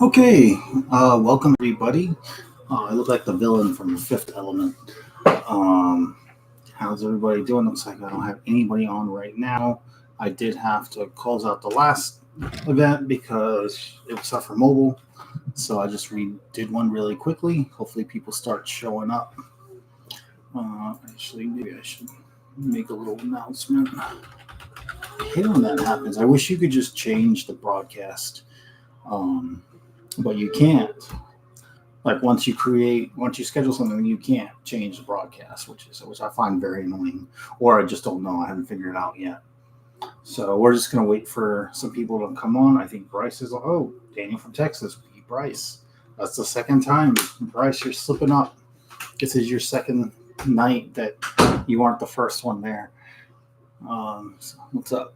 Okay, welcome everybody. I look like the villain from Fifth Element. Um, how's everybody doing? Looks like I don't have anybody on right now. I did have to close out the last event because it was set for mobile, so I just did one really quickly. Hopefully, people start showing up. Actually, maybe I should make a little announcement. I hate when that happens. I wish you could just change the broadcast, um, but you can't. Like once you schedule something, you can't change the broadcast, which I find very annoying, or I just don't know. I haven't figured it out yet. So we're just gonna wait for some people to come on. I think Bryce is. Oh, Daniel from Texas. Beat Bryce. That's the second time, Bryce. You're slipping up. This is your second night that you aren't the first one there. So what's up?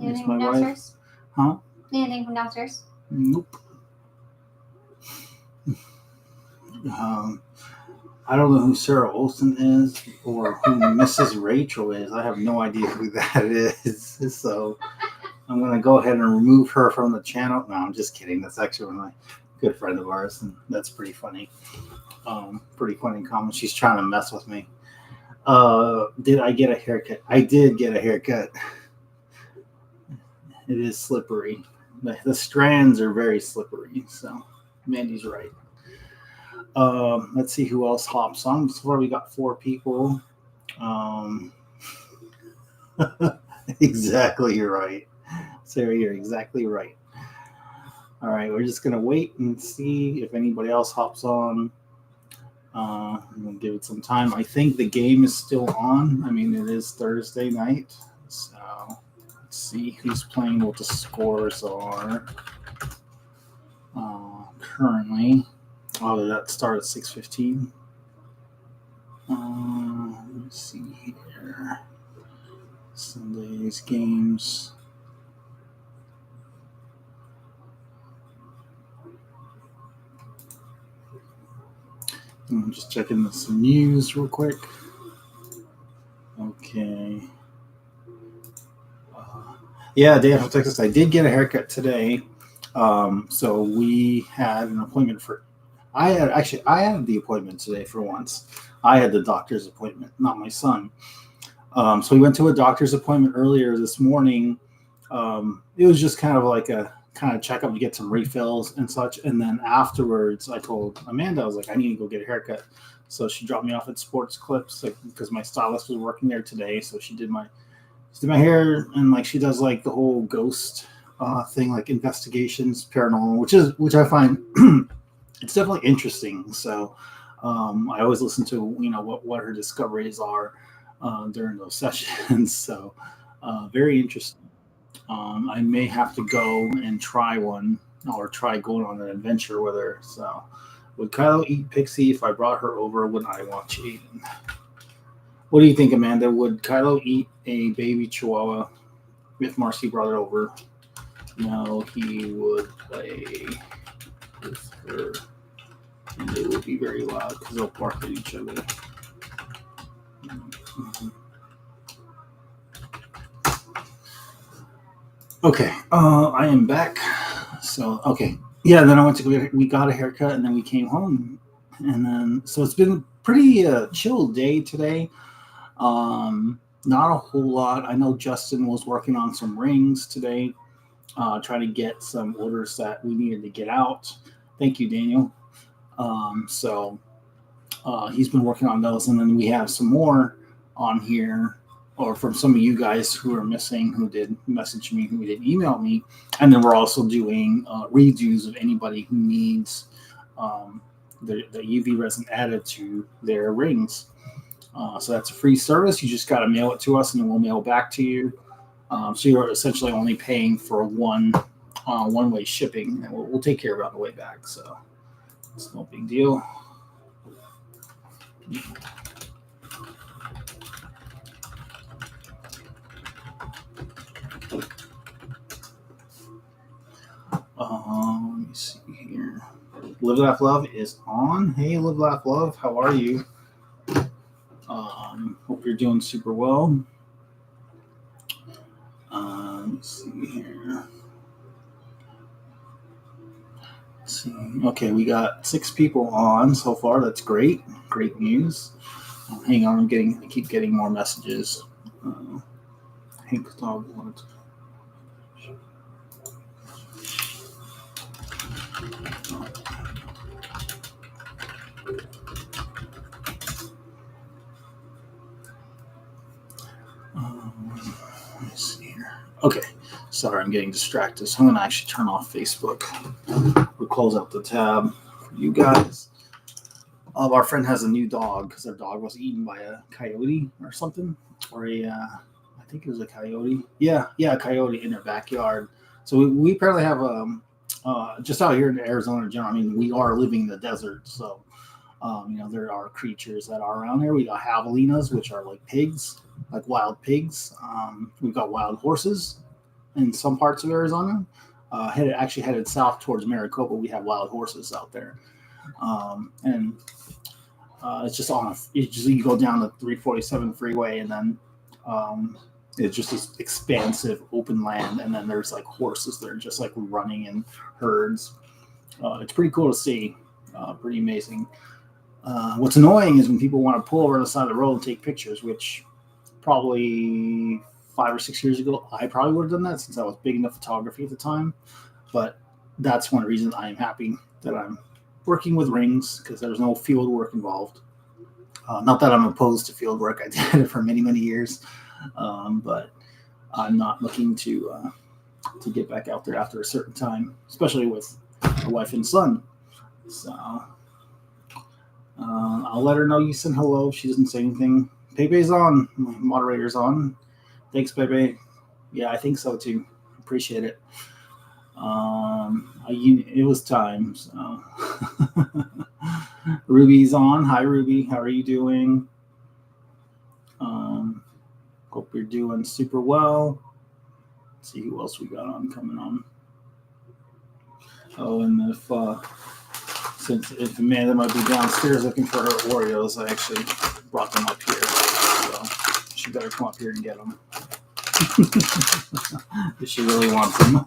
Anything from downstairs? Huh? Anything from downstairs? Nope. I don't know who Sarah Olson is or who Mrs. Rachel is. I have no idea who that is. So I'm going to go ahead and remove her from the channel. No, I'm just kidding. That's actually my good friend of ours, and that's pretty funny. Pretty funny comment. She's trying to mess with me. Did I get a haircut? I did get a haircut. It is slippery. The strands are very slippery. So Mandy's right. Let's see who else hops on. So far, we got 4 people. Exactly, you're right. Sarah, you're exactly right. All right, we're just going to wait and see if anybody else hops on. I'm going to give it some time. I think the game is still on. I mean, it is Thursday night. So let's see who's playing, what the scores are currently. Oh, that started at 6:15. Let's see here. Sunday's games. I'm just checking some news real quick. Okay. Yeah, Dan from Texas. I did get a haircut today. So we had an appointment for. I had the appointment today for once. I had the doctor's appointment, not my son. So we went to a doctor's appointment earlier this morning. It was just kind of like a kind of checkup to get some refills and such. And then afterwards, I told Amanda, I was like, I need to go get a haircut. So she dropped me off at Sports Clips because my stylist was working there today. So she did my hair, and like she does like the whole ghost thing, like investigations, paranormal, which I find it's definitely interesting. So I always listen to what her discoveries are during those sessions. So very interesting. I may have to go and try one or try going on an adventure with her. So would Kylo eat Pixie if I brought her over? Would I watch Aiden? What do you think, Amanda? Would Kylo eat a baby Chihuahua if Marcy brought it over? No, he would play with her, and they will be very loud because they'll bark at each other. Mm-hmm. Okay, I am back. So, okay. Yeah, then I went to we got a haircut, and then we came home. And then, so it's been a pretty chill day today. Not a whole lot. I know Justin was working on some rings today, trying to get some orders that we needed to get out. Thank you, Daniel. So he's been working on those, and then we have some more on here, or from some of you guys who are missing, who did message me, who did email me, and then we're also doing redos of anybody who needs the UV resin added to their rings. So that's a free service. You just got to mail it to us, and then we'll mail it back to you. So you're essentially only paying for one-way shipping, and we'll take care of it on the way back. So it's no big deal. Let me see here. Live Laugh Love is on. Hey, Live Laugh Love, how are you? Hope you're doing super well. Let me see here. see. Okay, we got 6 people on so far. That's great. Great news. Hang on, I keep getting more messages. Hank's dog wanted. Let me see here. Okay, sorry, I'm getting distracted. So I'm gonna actually turn off Facebook. We'll close out the tab for you guys. Our friend has a new dog because their dog was eaten by a coyote or something, or I think it was a coyote. Yeah, a coyote in their backyard. So we apparently have just out here in Arizona in general. I mean, we are living in the desert, so there are creatures that are around here. We got javelinas, which are like pigs, like wild pigs. We've got wild horses in some parts of Arizona. Headed south towards Maricopa, we have wild horses out there. And it's just you go down the 347 freeway, and then it's just this expansive open land, and then there's like horses that are just like running in herds. It's pretty cool to see. Pretty amazing. What's annoying is when people want to pull over on the side of the road and take pictures, which probably 5 or 6 years ago, I probably would have done that since I was big into photography at the time. But that's one reason I am happy that I'm working with rings, because there's no field work involved. Not that I'm opposed to field work. I did it for many, many years. But I'm not looking to get back out there after a certain time, especially with a wife and son. So I'll let her know you said hello if she doesn't say anything. Pepe's on. My moderator's on. Thanks, Pepe. Yeah, I think so too. Appreciate it. It was time. So Ruby's on. Hi, Ruby. How are you doing? Hope you're doing super well. Let's see who else we got on coming on. Oh, and if Amanda might be downstairs looking for her Oreos, I actually brought them up here. So she better come up here and get them. If she really wants them.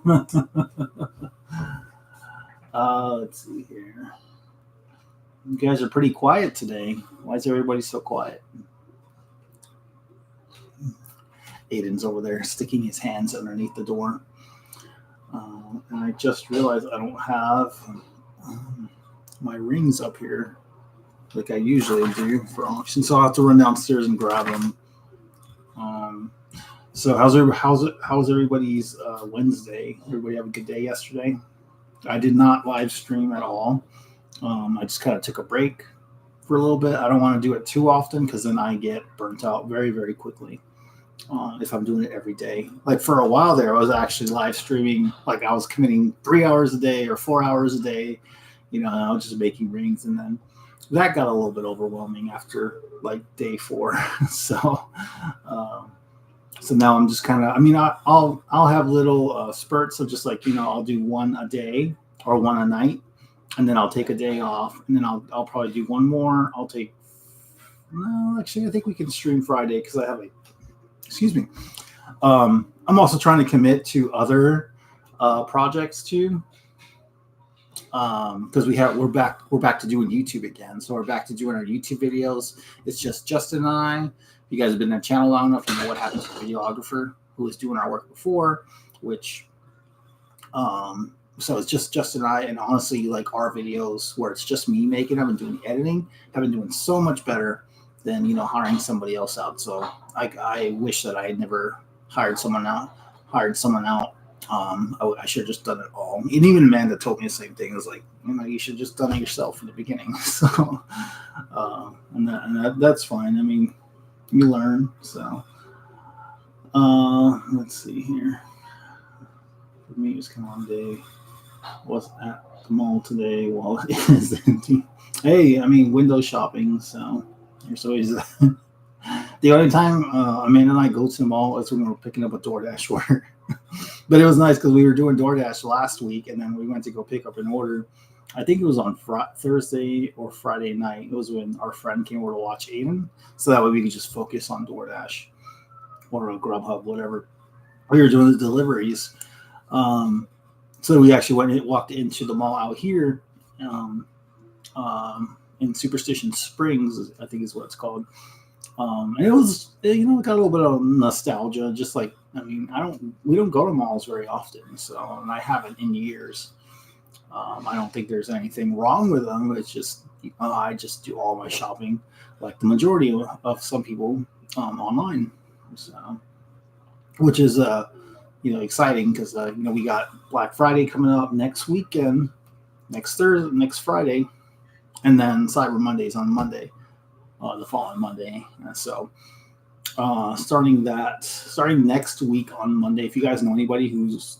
Let's see here. You guys are pretty quiet today. Why is everybody so quiet? Aiden's over there sticking his hands underneath the door. And I just realized I don't have my rings up here like I usually do for auction, so I'll have to run downstairs and grab them. So how's everybody's Wednesday? Everybody have a good day yesterday? I did not live stream at all. I just kind of took a break for a little bit. I don't want to do it too often because then I get burnt out very, very quickly if I'm doing it every day. Like for a while there, I was actually live streaming. Like I was committing 3 hours a day or 4 hours a day, and I was just making rings. And then that got a little bit overwhelming after like day 4. So now I'm just kind of, I'll have little spurts of just like, I'll do one a day or one a night, and then I'll take a day off, and then I'll probably do one more. Actually, I think we can stream Friday because I have I'm also trying to commit to other projects too. Because we're back to doing YouTube again. So we're back to doing our YouTube videos. It's just Justin and I. You guys have been in the channel long enough, you know what happens to the videographer who was doing our work before, which so it's just Justin and I, and honestly, like our videos where it's just me making them and doing the editing have been doing so much better than hiring somebody else out. So I wish that I had never hired someone out. I should have just done it all. And even Amanda told me the same thing. It was like, you should have just done it yourself in the beginning. So and that's fine. I mean, you learn. So let's see here. For me, it was kind of one day. Was at the mall today while it is empty. Hey, window shopping. So there's always the only time Amanda and I go to the mall is when we're picking up a DoorDash order. But it was nice because we were doing DoorDash last week, and then we went to go pick up an order. I think it was on Thursday or Friday night. It was when our friend came over to watch Aiden, so that way we could just focus on DoorDash or a Grubhub, whatever. We were doing the deliveries. So we actually walked into the mall out here, in Superstition Springs, I think is what it's called. And it was, got a little bit of nostalgia. Just like, we don't go to malls very often, so, and I haven't in years. I don't think there's anything wrong with them. It's just, I just do all my shopping, like the majority of some people, online. So, which is, exciting because, we got Black Friday coming up next weekend, next Friday, and then Cyber Monday's on Monday, the following Monday. So, starting next week on Monday, if you guys know anybody who's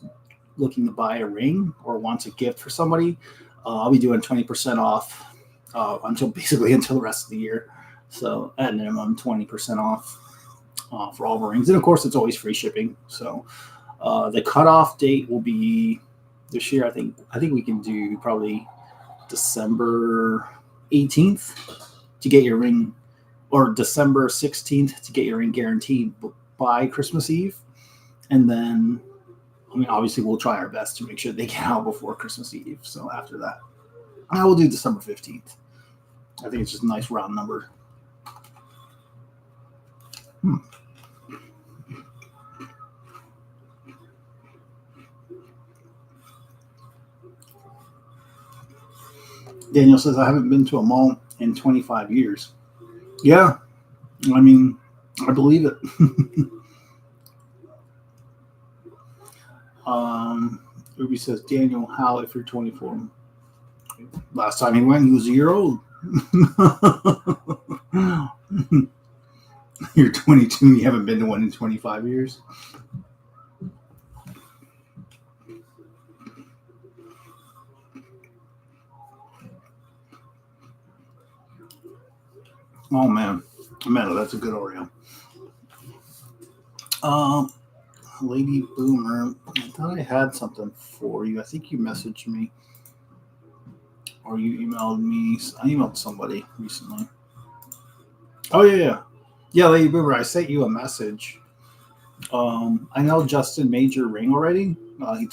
looking to buy a ring or wants a gift for somebody, I'll be doing 20% off until the rest of the year. So at minimum 20% off for all the rings, and of course it's always free shipping. So the cutoff date will be this year. I think we can do probably December 18th to get your ring, or December 16th to get your ring guaranteed by Christmas Eve. And then, obviously we'll try our best to make sure they get out before Christmas Eve. So after that, I will do December 15th. I think it's just a nice round number. Daniel says, I haven't been to a mall in 25 years. Yeah, I believe it. Ruby says, Daniel, how if you're 24? Last time he went, he was a year old. You're 22 and you haven't been to one in 25 years? Oh, man. Metal, that's a good Oreo. Lady Boomer, I thought I had something for you. I think you messaged me. Or you emailed me. I emailed somebody recently. Oh, yeah. Yeah, Lady Boomer, I sent you a message. I know Justin made your ring already.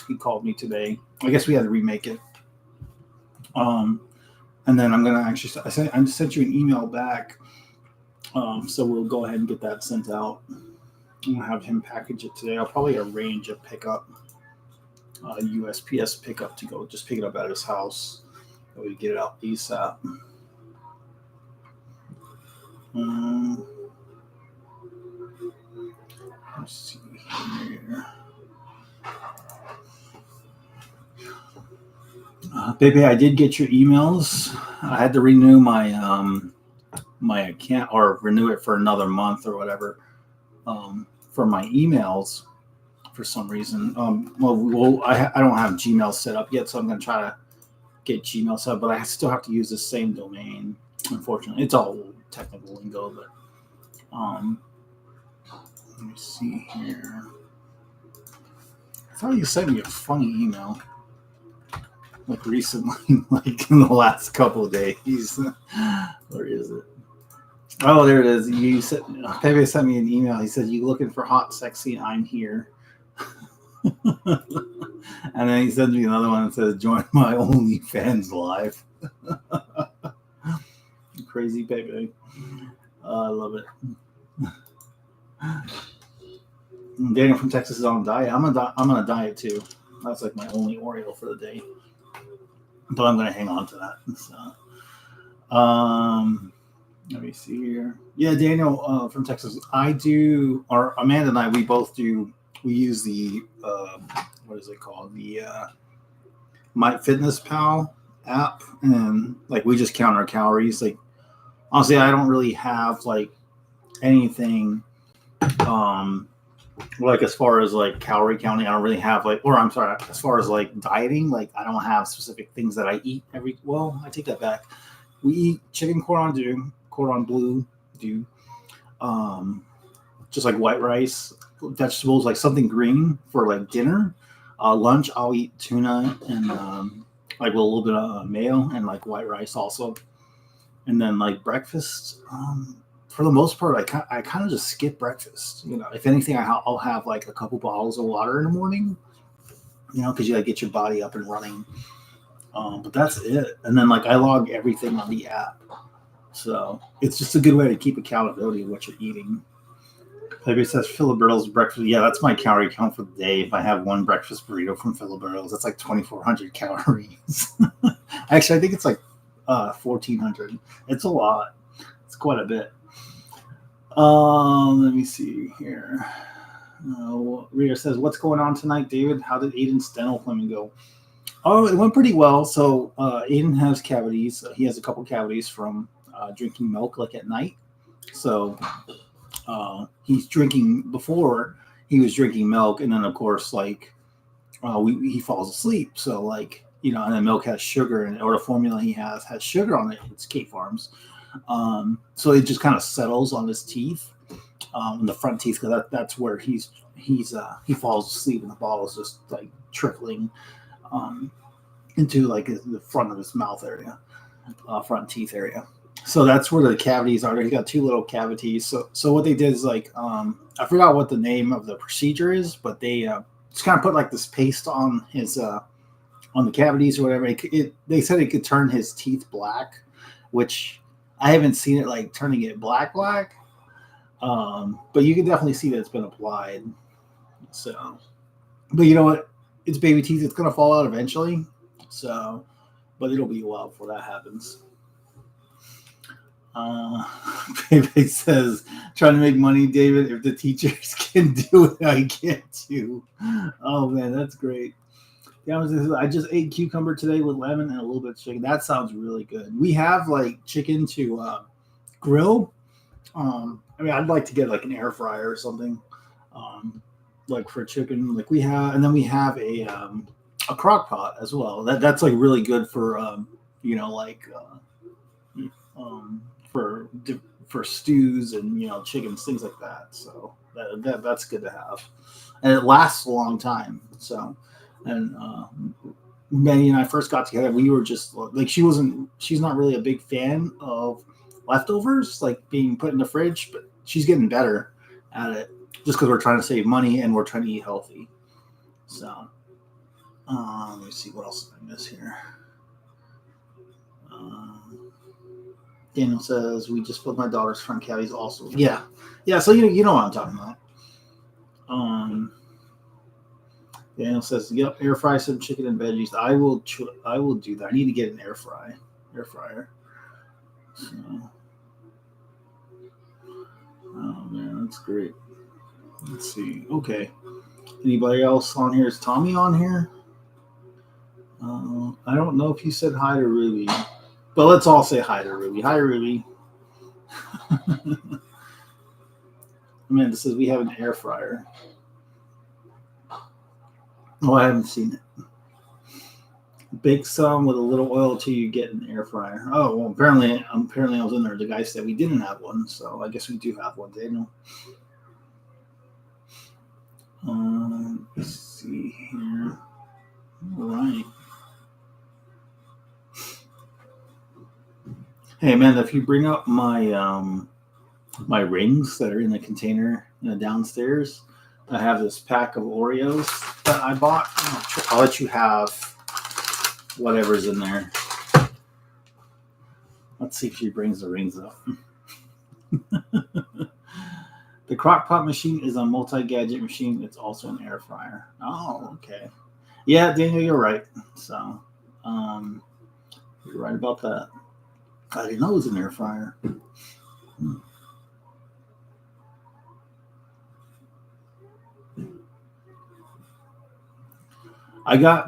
He called me today. I guess we had to remake it. And then I'm going to actually... I sent you an email back. So we'll go ahead and get that sent out. I'm going to have him package it today. I'll probably arrange a pickup, USPS pickup, to go just pick it up at his house. So we get it out ASAP. Let's see here. Baby, I did get your emails. I had to renew my my account, or renew it for another month or whatever, for my emails for some reason. I don't have Gmail set up yet, so I'm going to try to get Gmail set up, but I still have to use the same domain. Unfortunately, it's all technical lingo, but let me see here. I thought you sent me a funny email, like recently, like in the last couple of days. Where is it? Oh, there it is. Pepe sent me an email. He said, "You looking for hot, sexy? I'm here." And then he sends me another one that says, "Join my OnlyFans live." Crazy Pepe. I love it. Daniel from Texas is on a diet. I'm on a diet too. That's like my only Oreo for the day. But I'm going to hang on to that. So, let me see here. Yeah, Daniel from Texas. Or Amanda and I, we both do. We use the what is it called? The MyFitnessPal app, and like we just count our calories. Like honestly, I don't really have like anything. Like as far as like calorie counting, I don't really have as far as like dieting, like I don't have specific things that I eat I take that back. We eat chicken cordon bleu, just like white rice, vegetables, like something green for like dinner. Lunch, I'll eat tuna and like with a little bit of mayo and like white rice also. And then like breakfast, for the most part, I kind of just skip breakfast. If anything, I'll have like a couple bottles of water in the morning, because you gotta get your body up and running. But that's it. And then like I log everything on the app, so it's just a good way to keep accountability of what you're eating. Like it says, Filiberto's breakfast. Yeah, that's my calorie count for the day. If I have one breakfast burrito from Filiberto's, that's like 2,400 calories. Actually, I think it's like 1,400. It's a lot. It's quite a bit. Let me see here. Rita says, "What's going on tonight, David? How did Aiden's dental appointment go?" Oh, it went pretty well. So Aiden has cavities. He has a couple cavities from drinking milk like at night. So he's drinking before he was drinking milk, and then of course like he falls asleep. So like and the milk has sugar in it, or the formula he has sugar on it. It's Kate Farms. So it just kind of settles on his teeth, in the front teeth, because that's where he falls asleep, and the bottle is just like trickling into like the front of his mouth area, front teeth area. So that's where the cavities are. He got two little cavities. So what they did is like I forgot what the name of the procedure is, but they just kind of put like this paste on his on the cavities or whatever. They said it could turn his teeth black, which I haven't seen it like turning it black. But you can definitely see that it's been applied. So, but you know what? It's baby teeth. It's gonna fall out eventually. So, but it'll be a while before that happens. Pepe says, "Trying to make money, David. If the teachers can do it, I can too." Oh man, that's great. Yeah, I just ate cucumber today with lemon and a little bit of chicken. That sounds really good. We have like chicken to grill. I mean, I'd like to get like an air fryer or something, like for chicken. Like we have, and then we have a crock pot as well. That's like really good for like um, for for stews and chickens, things like that. So that's good to have, and it lasts a long time. So, and Manny and I first got together, we were just like she's not really a big fan of leftovers like being put in the fridge, but she's getting better at it just because we're trying to save money and we're trying to eat healthy. So let me see what else did I miss here. Daniel says we just filled my daughter's front cavities also. Yeah. So you know what I'm talking about. Daniel says, "Yep, air fry some chicken and veggies." I will do that. I need to get an air fryer. So, oh man, that's great. Let's see. Okay. Anybody else on here? Is Tommy on here? I don't know if you said hi to Ruby, but let's all say hi to Ruby. Hi, Ruby. Amanda says we have an air fryer. Oh, I haven't seen it. Bake some with a little oil till you get an air fryer. Oh, well, apparently I was in there. The guy said we didn't have one, so I guess we do have one, Daniel. Let's see here. All right. Hey, Amanda, if you bring up my my rings that are in the container downstairs, I have this pack of Oreos that I bought. I'll let you have whatever's in there. Let's see if she brings the rings up. The crock pot machine is a multi-gadget machine. It's also an air fryer. Oh, okay. Yeah, Daniel, you're right. So, you're right about that. I didn't know it was an air fryer. I got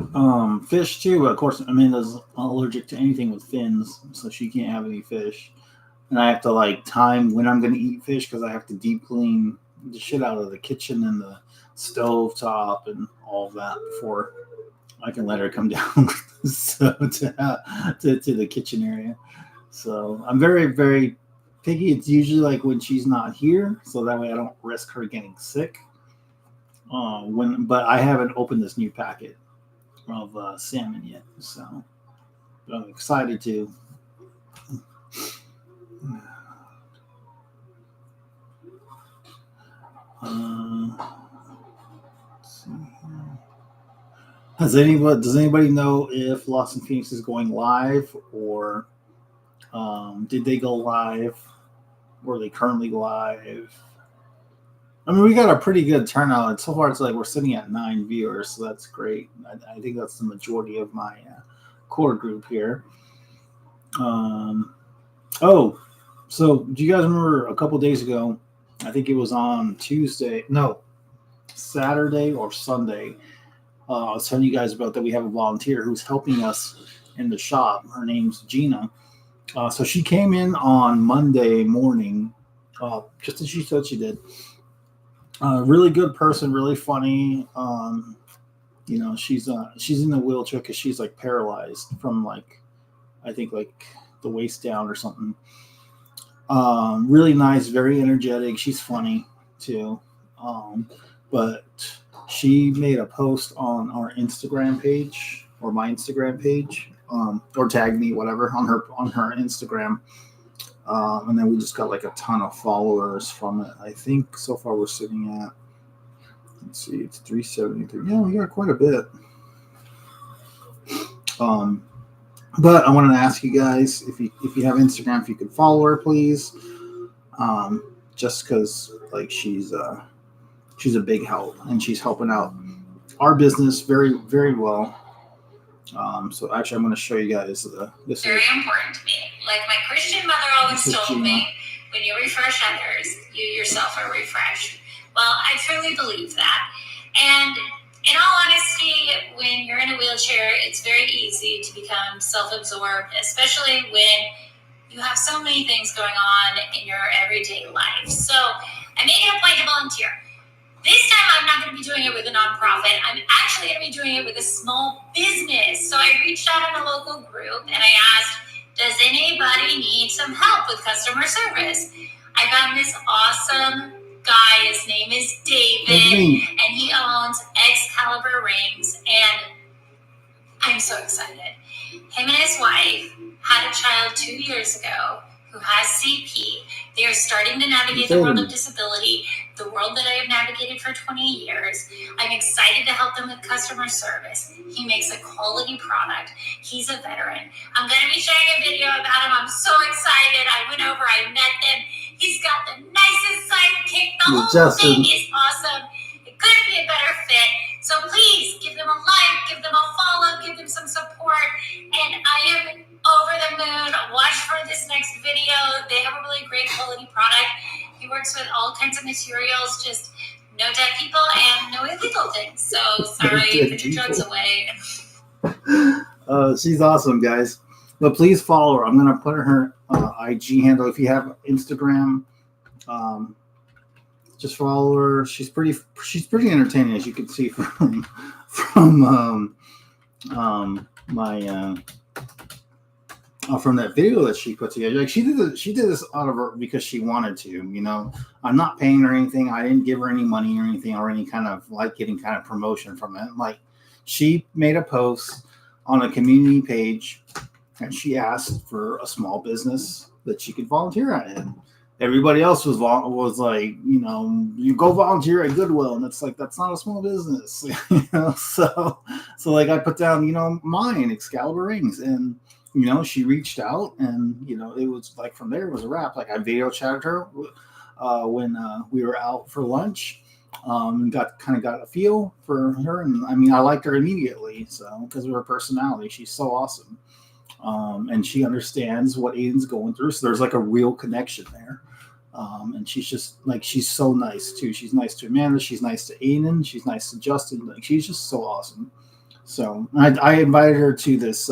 fish too. Of course, Amanda's allergic to anything with fins, so she can't have any fish. And I have to like time when I'm going to eat fish because I have to deep clean the shit out of the kitchen and the stove top and all of that before I can let her come down so to the kitchen area. So I'm very, very picky. It's usually like when she's not here, so that way I don't risk her getting sick. But I haven't opened this new packet of salmon yet, so but I'm excited to. Does anybody know if Lost in Phoenix is going live, or did they go live? Were they currently live? I mean, we got a pretty good turnout. And so far, it's like we're sitting at 9 viewers, so that's great. I think that's the majority of my core group here. Oh, so do you guys remember a couple days ago? I think it was on Saturday or Sunday. I was telling you guys about that we have a volunteer who's helping us in the shop. Her name's Gina. So she came in on Monday morning, just as she said she did. Really good person, really funny. She's in a wheelchair because she's like paralyzed from I think the waist down or something. Really nice, very energetic. She's funny too. But she made a post on our Instagram page or my Instagram page, or tagged me, whatever, on her Instagram. And then we just got like a ton of followers from it. I think so far we're sitting at, let's see, it's 373. Yeah, we got quite a bit. But I wanted to ask you guys if you have Instagram, if you could follow her, please. Just because she's a big help, and she's helping out our business very, very well. So actually, I'm going to show you guys this. Very important to me. Like my Christian mother always told me, when you refresh others, you yourself are refreshed. Well, I truly believe that. And in all honesty, when you're in a wheelchair, it's very easy to become self-absorbed, especially when you have so many things going on in your everyday life. So I made it a point to volunteer. This time, I'm not going to be doing it with a nonprofit. I'm actually going to be doing it with a small business. So I reached out in a local group and I asked, does anybody need some help with customer service? I found this awesome guy. His name is David, and he owns Excalibur Rings. And I'm so excited. Him and his wife had a child 2 years ago who has CP. They are starting to navigate the world of disability, the world that I have navigated for 20 years. I'm excited to help them with customer service. He makes a quality product. He's a veteran. I'm going to be sharing a video about him. I'm so excited. I went over, I met them. He's got the nicest sidekick. The whole thing is awesome. It couldn't be a better fit. So please give them a like, give them a follow, give them some support. And I am over the moon. Watch for this next video. They have a really great quality product. He works with all kinds of materials, just no dead people and no illegal things. So sorry, put your drugs away. She's awesome, guys. But please follow her. I'm going to put her IG handle. If you have Instagram, just follow her. She's pretty entertaining, as you can see from from that video that she put together. Like she did this out of her because she wanted to. I'm not paying her anything. I didn't give her any money or anything, or any kind of getting kind of promotion from it. Like, she made a post on a community page, and she asked for a small business that she could volunteer at. And everybody else was like, you go volunteer at Goodwill, and it's like, that's not a small business, So like I put down, mine, Excalibur Rings, and she reached out, and it was like, from there it was a wrap. Like, I video chatted her when we were out for lunch, and got a feel for her, and I mean, I liked her immediately, so, because of her personality. She's so awesome. And she understands what Aiden's going through, so there's like a real connection there. And she's just she's so nice too. She's nice to Amanda, she's nice to Aiden, she's nice to Justin. Like, she's just so awesome. So I invited her to this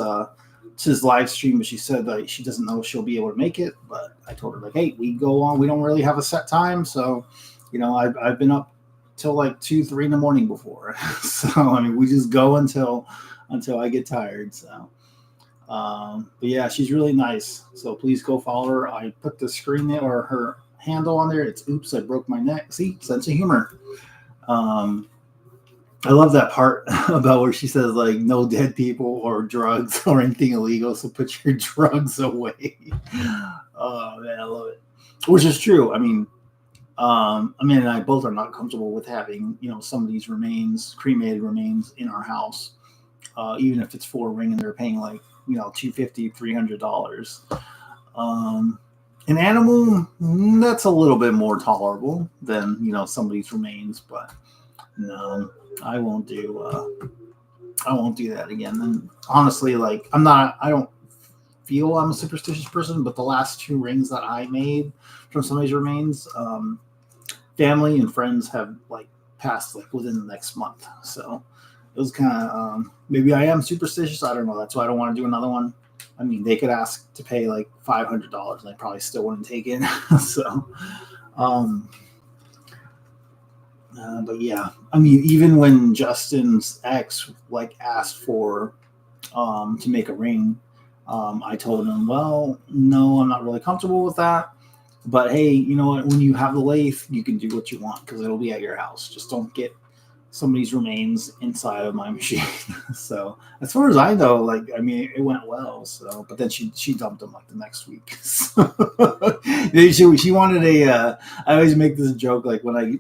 live stream, but she said that she doesn't know if she'll be able to make it. But I told her, hey, we go on. We don't really have a set time, so I've been up till 2-3 in the morning before. So I mean, we just go until I get tired. So. But yeah, she's really nice. So please go follow her. I put the screen there, or her handle on there. It's oops, I broke my neck. See, sense of humor. I love that part about where she says no dead people or drugs or anything illegal. So put your drugs away. Oh man, I love it. Which is true. I mean, Amanda and I both are not comfortable with having some of these cremated remains in our house. even if it's for a ring and they're paying like $250, $300. An animal, that's a little bit more tolerable than somebody's remains, but no, I won't do that again. And honestly, like I don't feel I'm a superstitious person, but the last 2 rings that I made from somebody's remains, family and friends have like passed like within the next month. So it was kind of maybe I am superstitious. I don't know. That's why I don't want to do another one. I mean, they could ask to pay like $500, and I probably still wouldn't take it. So, but yeah, I mean, even when Justin's ex like asked for to make a ring, I told him, well, no, I'm not really comfortable with that. But hey, you know what? When you have the lathe, you can do what you want because it'll be at your house. Just don't get somebody's remains inside of my machine. So as far as I know, like, I mean, it went well. So, but then she dumped them like the next week. So, she wanted I always make this joke, like when I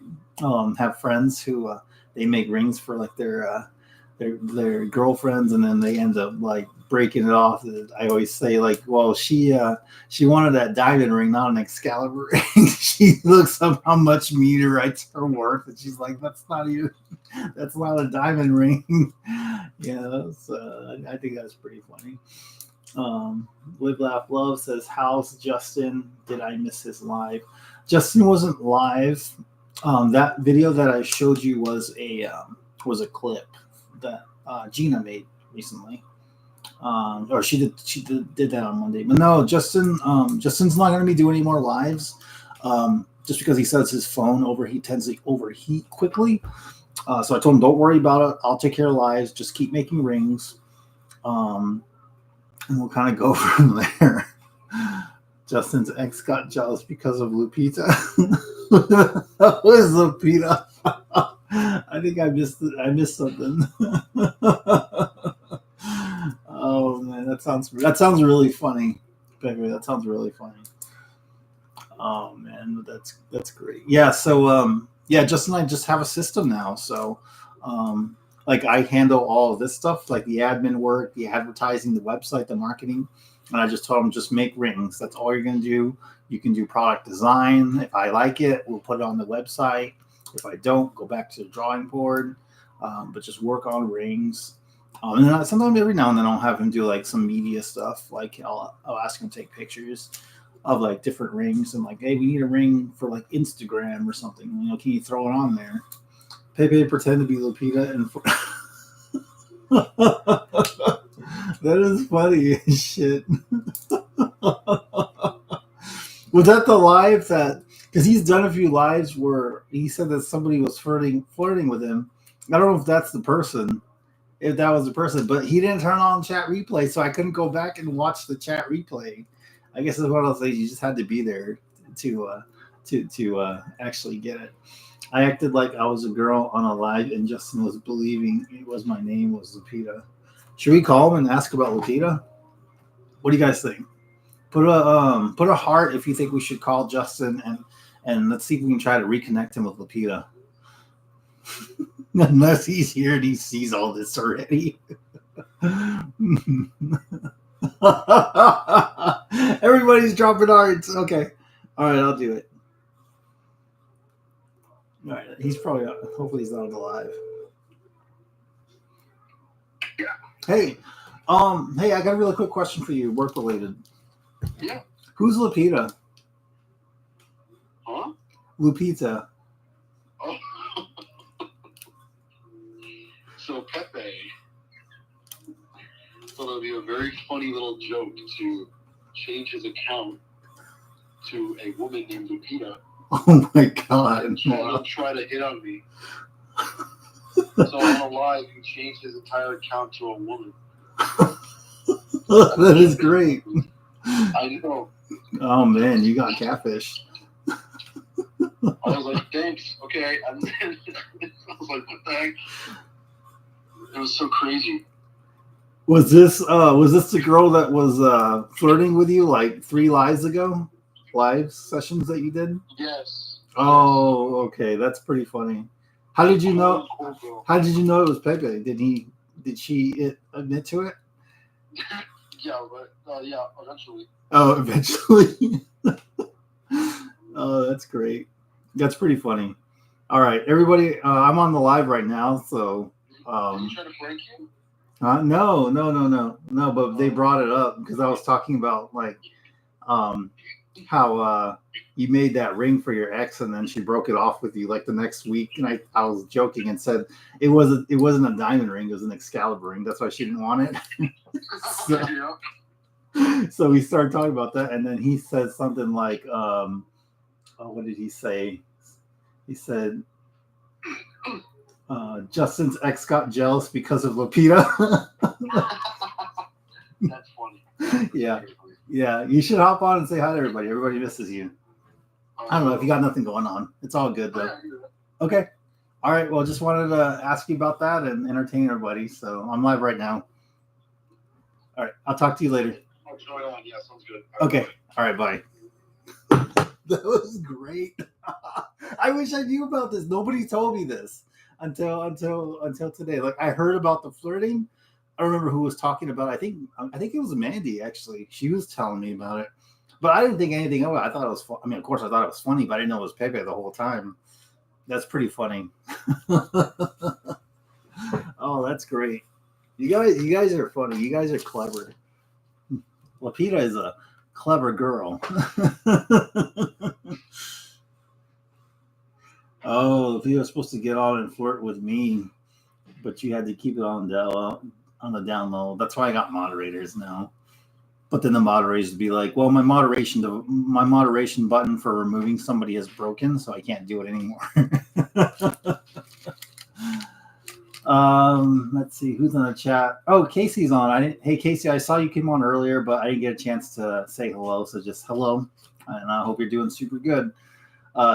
have friends who they make rings for like their girlfriends, and then they end up like breaking it off. I always say like, well, she wanted that diamond ring, not an Excalibur ring. She looks up how much meteorites are worth, and she's like, that's not a diamond ring. So I think that's pretty funny. Live Laugh Love says, how's Justin? Did I miss his live? Justin wasn't live. That video that I showed you was a clip that Gina made recently. Or she did that on Monday. But no, Justin's not going to be doing any more lives. Just because he says his phone tends to overheat quickly. So I told him, don't worry about it. I'll take care of lives. Just keep making rings. And we'll kind of go from there. Justin's ex got jealous because of Lupita. Who is Lupita? I think I missed something. Oh man, that sounds really funny, Gregory. That sounds really funny. Oh man, that's great. Yeah, so Justin and I just have a system now. So like I handle all of this stuff, like the admin work, the advertising, the website, the marketing. And I just told him, just make rings. That's all you're gonna do. You can do product design. If I like it, we'll put it on the website. If I don't, go back to the drawing board. But just work on rings. And then sometimes every now and then I'll have him do like some media stuff. Like I'll ask him to take pictures of like different rings and like, hey, we need a ring for like Instagram or something. Can you throw it on there? Pepe pretend to be Lupita and that is funny as shit. Was that the live that? Because he's done a few lives where he said that somebody was flirting with him. I don't know if that's the person. If that was the person, but he didn't turn on chat replay, so I couldn't go back and watch the chat replay. I guess it's one of those things you just had to be there to actually get it. I acted like I was a girl on a live, and Justin was believing it was my name was Lupita. Should we call him and ask about Lupita? What do you guys think? Put a heart if you think we should call Justin, and let's see if we can try to reconnect him with Lupita. Unless he's here and he sees all this already. Everybody's dropping hearts. Okay. All right, I'll do it. All right. He's probably hopefully he's not on the live. Yeah. Hey, I got a really quick question for you, work related. Yeah. Who's Lupita? Huh? Lupita. Oh. So Pepe thought it would be a very funny little joke to change his account to a woman named Lupita. Oh my god. And try to hit on me. So on a live, he changed his entire account to a woman. That is great. I know. Oh man, you got catfish. I was like, thanks, okay. And then I was like, what the heck? It was so crazy. Was this the girl that was flirting with you like 3 lives ago? Live sessions that you did? Yes. Oh, okay, that's pretty funny. How did you know? How did you know it was Pepe? Did he Did she admit to it? Yeah, but yeah, eventually. Oh, eventually. Oh, that's great. That's pretty funny. All right, everybody. I'm on the live right now, so. Did he try to prank you? No. But they brought it up because I was talking about like, how you made that ring for your ex and then she broke it off with you like the next week, and I was joking and said it wasn't a diamond ring, it was an Excalibur ring. That's why she didn't want it. So, so we started talking about that, and then he said something like, what did he say? He said, Justin's ex got jealous because of Lupita. That's funny. Yeah. Yeah, you should hop on and say hi to everybody. Everybody misses you. I don't know if you got nothing going on. It's all good though. Okay. All right. Well, just wanted to ask you about that and entertain everybody. So I'm live right now. All right. I'll talk to you later. What's going on? Yeah, sounds good. Okay. All right. Bye. That was great. I wish I knew about this. Nobody told me this until today. Like I heard about the flirting. I don't remember who was talking about it. I think it was Mandy actually. She was telling me about it, but I didn't think anything of it. I thought it was fun. I mean, of course, I thought it was funny, but I didn't know it was Pepe the whole time. That's pretty funny. Oh, that's great. You guys are funny. You guys are clever. Lupita is a clever girl. Oh, Lupita was supposed to get on and flirt with me, but you had to keep it on the down low. That's why I got moderators now. But then the moderators would be like, "Well, my moderation button for removing somebody is broken, so I can't do it anymore." Let's see who's in the chat. Oh, Casey's on. Hey, Casey, I saw you came on earlier, but I didn't get a chance to say hello. So just hello, and I hope you're doing super good.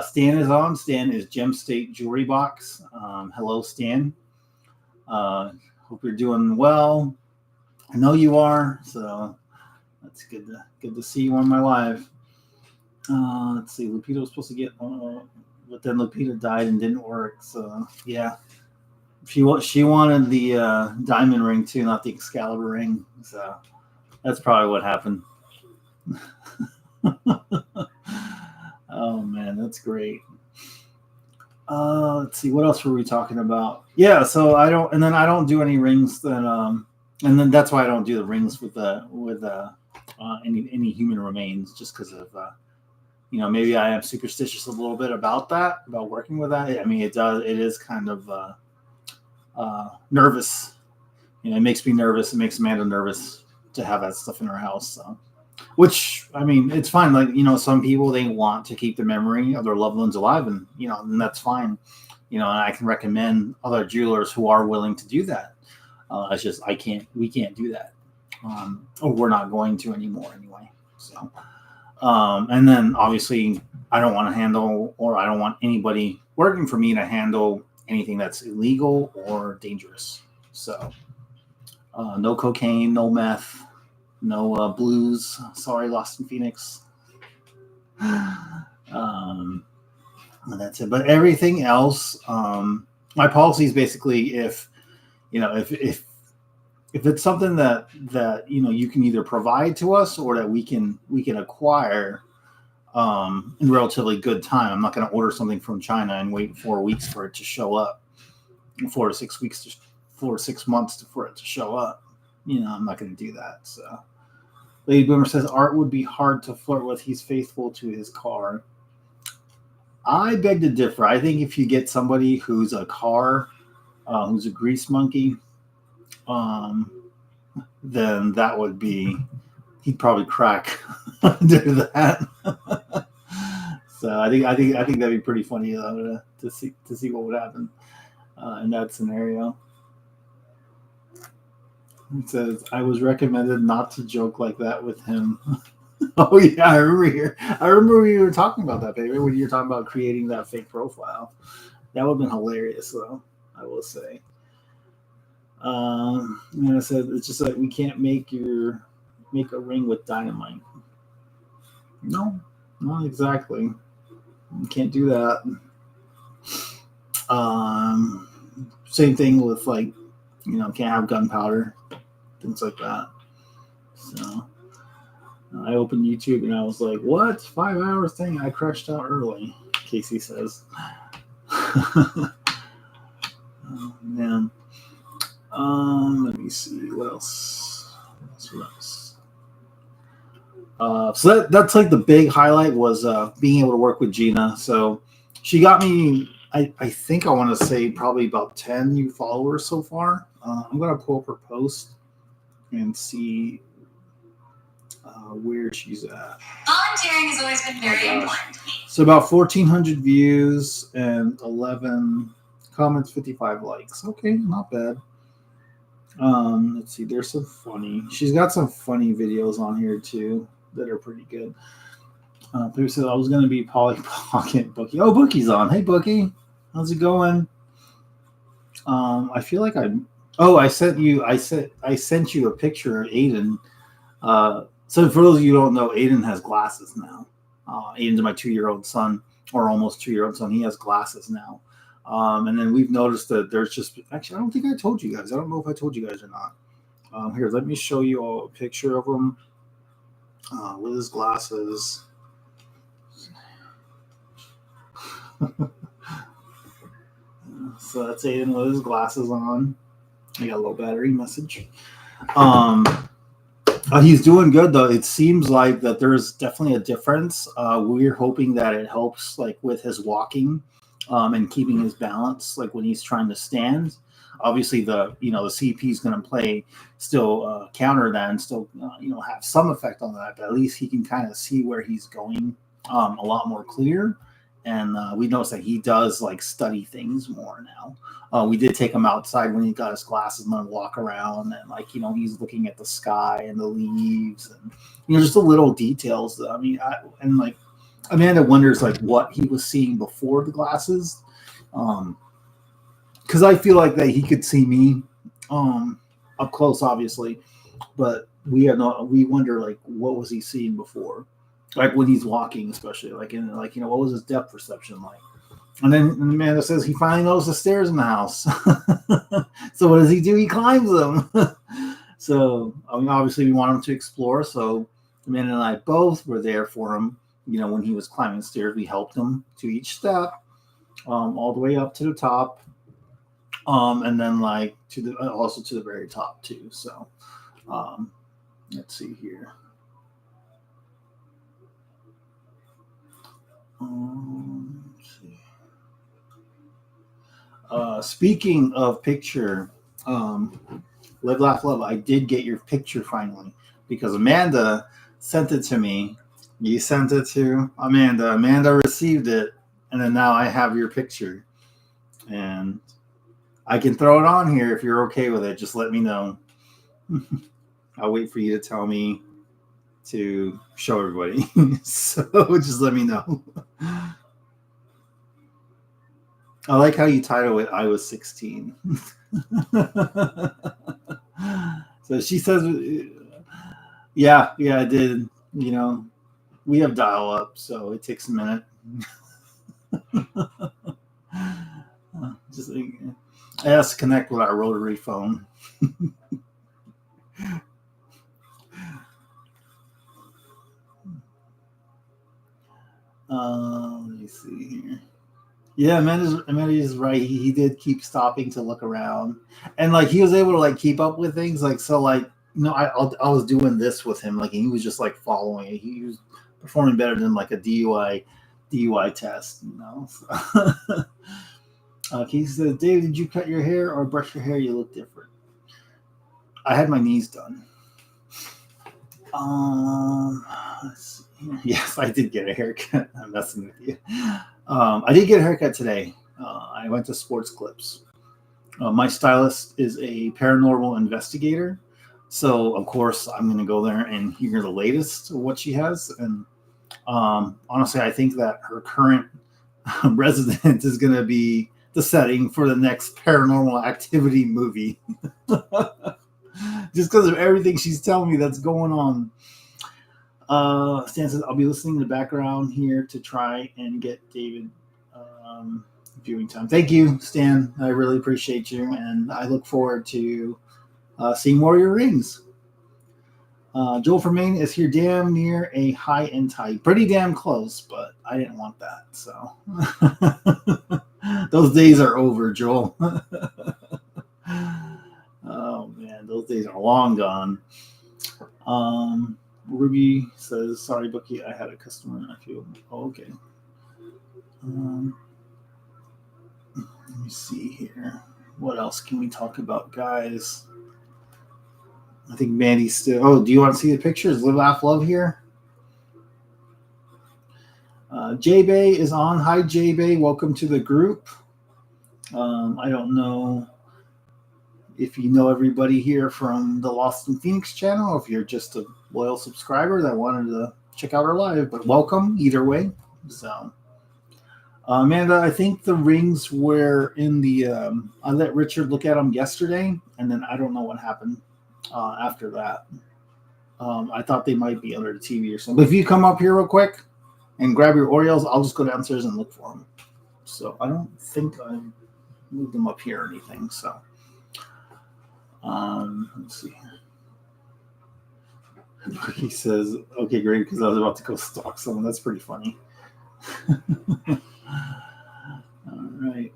Stan is on. Stan is Gem State Jewelry Box. Hello, Stan. Hope you're doing well. I know you are, so that's good to see you on my live. Let's see. Lupita was supposed to get, but then Lupita died and didn't work. So yeah, she wanted the diamond ring too, not the Excalibur ring. So that's probably what happened. Oh man, that's great. Let's see, what else were we talking about? Yeah, so I don't do any rings. And then that's why I don't do the rings with any human remains, just because of maybe I am superstitious a little bit about working with that. I mean, it is kind of nervous. It makes me nervous. It makes Amanda nervous to have that stuff in her house. So. Which, I mean, it's fine. Like, some people, they want to keep the memory of their loved ones alive, and, and that's fine. And I can recommend other jewelers who are willing to do that. It's just, we can't do that. Or we're not going to anymore anyway. So, and then obviously I don't want to handle, or I don't want anybody working for me to handle anything that's illegal or dangerous. So, no cocaine, no meth. No blues. Sorry, Lost in Phoenix. That's it. But everything else, my policy is basically if it's something that you can either provide to us or that we can acquire in relatively good time. I'm not going to order something from China and wait 4 weeks for it to show up. 4 to 6 weeks, 4 to 6 months for it to show up. I'm not going to do that. So, Lady Boomer says Art would be hard to flirt with. He's faithful to his car. I beg to differ. I think if you get somebody who's a who's a grease monkey, then that would be, he'd probably crack under that. So I think that'd be pretty funny to see what would happen in that scenario. It says, I was recommended not to joke like that with him. Oh, yeah, I remember we were talking about that, baby, when you were talking about creating that fake profile. That would have been hilarious, though, I will say. And I said, it's just like, we can't make a ring with dynamite. No, not exactly. You can't do that. Same thing with, like, can't have gunpowder, things like that. So I opened YouTube and I was like, what? 5 hours thing? I crashed out early, Casey says. Oh, man. Let me see. What else? So that's like the big highlight was being able to work with Gina. So she got me, I think I want to say probably about 10 new followers so far. I'm going to pull up her post and see where she's at. Volunteering has always been very important to me. So about 1,400 views and 11 comments, 55 likes. Okay, not bad. Let's see. There's some funny. She's got some funny videos on here too that are pretty good. People said I was going to be Polly Pocket Bookie. Oh, Bookie's on. Hey, Bookie, how's it going? I feel like I sent you a picture of Aiden. So for those of you who don't know, Aiden has glasses now. Aiden's my 2-year-old son, or almost 2-year-old son. He has glasses now. And then we've noticed that there's just actually I don't think I told you guys. I don't know if I told you guys or not. Here, let me show you all a picture of him with his glasses. So that's Aiden with his glasses on. I got a low battery message. He's doing good though. It seems like that there's definitely a difference. We're hoping that it helps like with his walking and keeping his balance, like when he's trying to stand. Obviously, the CP is going to play still counter that and still have some effect on that. But at least he can kind of see where he's going a lot more clear. And we noticed that he does like study things more now. We did take him outside when he got his glasses and let him walk around, and he's looking at the sky and the leaves and just the little details. I mean, Amanda wonders like what he was seeing before the glasses, because I feel like that he could see me up close, obviously, but we wonder like what was he seeing before, like when he's walking, especially what was his depth perception like. And then Amanda says he finally knows the stairs in the house. So what does he do? He climbs them. So obviously we want him to explore. So Amanda and I both were there for him. When he was climbing the stairs, we helped him to each step, all the way up to the top, and then also to the very top too. So let's see here. Let's see. Speaking of picture, Live, Laugh, Love, I did get your picture finally because Amanda sent it to me. You sent it to Amanda. Amanda received it, and then now I have your picture. And I can throw it on here if you're okay with it. Just let me know. I'll wait for you to tell me to show everybody. So just let me know. I like how you title it, I Was 16. So she says, yeah, I did. We have dial up, so it takes a minute. I asked to connect with our rotary phone. Let me see here. Yeah, Amanda's right. He did keep stopping to look around, and he was able to keep up with things. I was doing this with him, and he was just following it. He was performing better than a DUI test, So. He said, "Dave, did you cut your hair or brush your hair? You look different." I had my knees done. Let's see. Yes, I did get a haircut. I'm messing with you. I did get a haircut today. I went to Sports Clips. My stylist is a paranormal investigator. So, of course, I'm going to go there and hear the latest of what she has. And honestly, I think that her current resident is going to be the setting for the next Paranormal Activity movie. Just because of everything she's telling me that's going on. Stan says, I'll be listening in the background here to try and get David viewing time. Thank you, Stan. I really appreciate you, and I look forward to seeing more of your rings. Joel from Maine is here damn near a high end type. Pretty damn close, but I didn't want that. So those days are over, Joel. Oh man, those days are long gone. Ruby says, sorry, Bookie, I had a customer and I feel okay. Let me see here. What else can we talk about, guys? I think Mandy's still. Oh, do you want to see the pictures? Live, laugh, love here. J Bay is on. Hi, J Bay. Welcome to the group. I don't know if you know everybody here from the Lost in Phoenix channel, or if you're just a loyal subscriber that wanted to check out our live, but welcome either way. So, Amanda, I think the rings were in the. I let Richard look at them yesterday, and then I don't know what happened after that. I thought they might be under the TV or something. But if you come up here real quick and grab your Oreos, I'll just go downstairs and look for them. So I don't think I moved them up here or anything. So let's see. He says, "Okay, great," because I was about to go stalk someone. That's pretty funny. All right.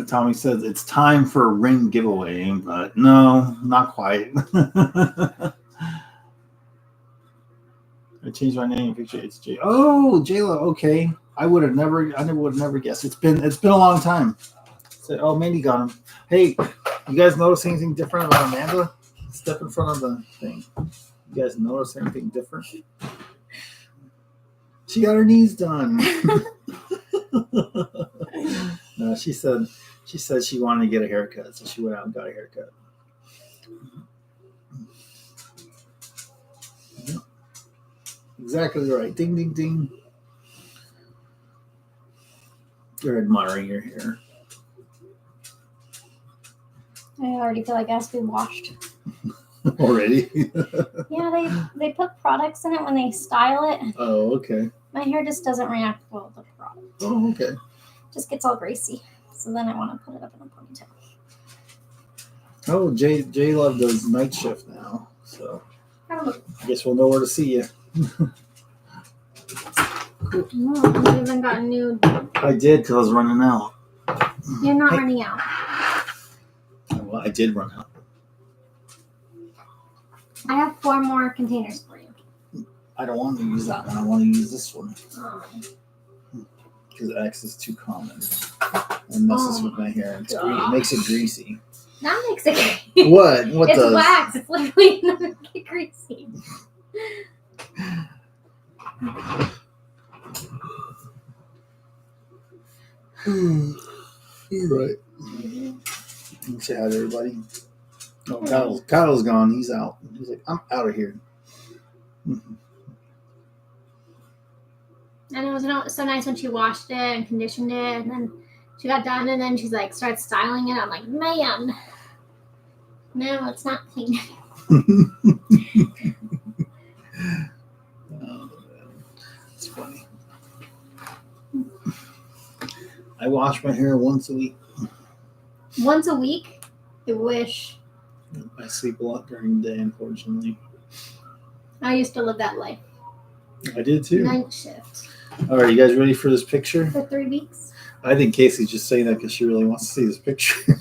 Tommy says it's time for a ring giveaway, but no, not quite. I changed my name. Picture it's J. Oh, Jayla. Okay, I would have never guessed. It's been a long time. So, oh, Mandy got him. Hey, you guys notice anything different about Amanda? Step in front of the thing. You guys notice anything different? She got her knees done. No, she said she wanted to get a haircut, so she went out and got a haircut. Yep. Exactly right. Ding, ding, ding. You're admiring your hair. I already feel like it has to be washed. Already? Yeah, they put products in it when they style it. Oh, okay. My hair just doesn't react well to the product. Oh, okay. Just gets all greasy. So then I want to put it up in a ponytail. Oh, J Love does night shift now, so I guess we'll know where to see you. Cool. No, you even got a new. I did because I was running out. You're not running out. Well, I did run out. I have 4 more containers for you. I don't want to use that one. I want to use this one Oh. because X is too common and messes with my hair. It makes it greasy. That makes it greasy. What? What it's does? wax. It's literally not get greasy. You're right. Say hi to everybody. Oh, Kyle's gone. He's out. He's like, I'm out of here. And it was so nice when she washed it and conditioned it, and then she got done, and then she's like, started styling it. I'm like, man, no, it's not clean. Oh, it's funny. I wash my hair once a week. Once a week? I wish. I sleep a lot during the day, unfortunately. I used to live that life. I did too. Night shift. All right, you guys ready for this picture? For 3 weeks? I think Casey's just saying that because she really wants to see this picture.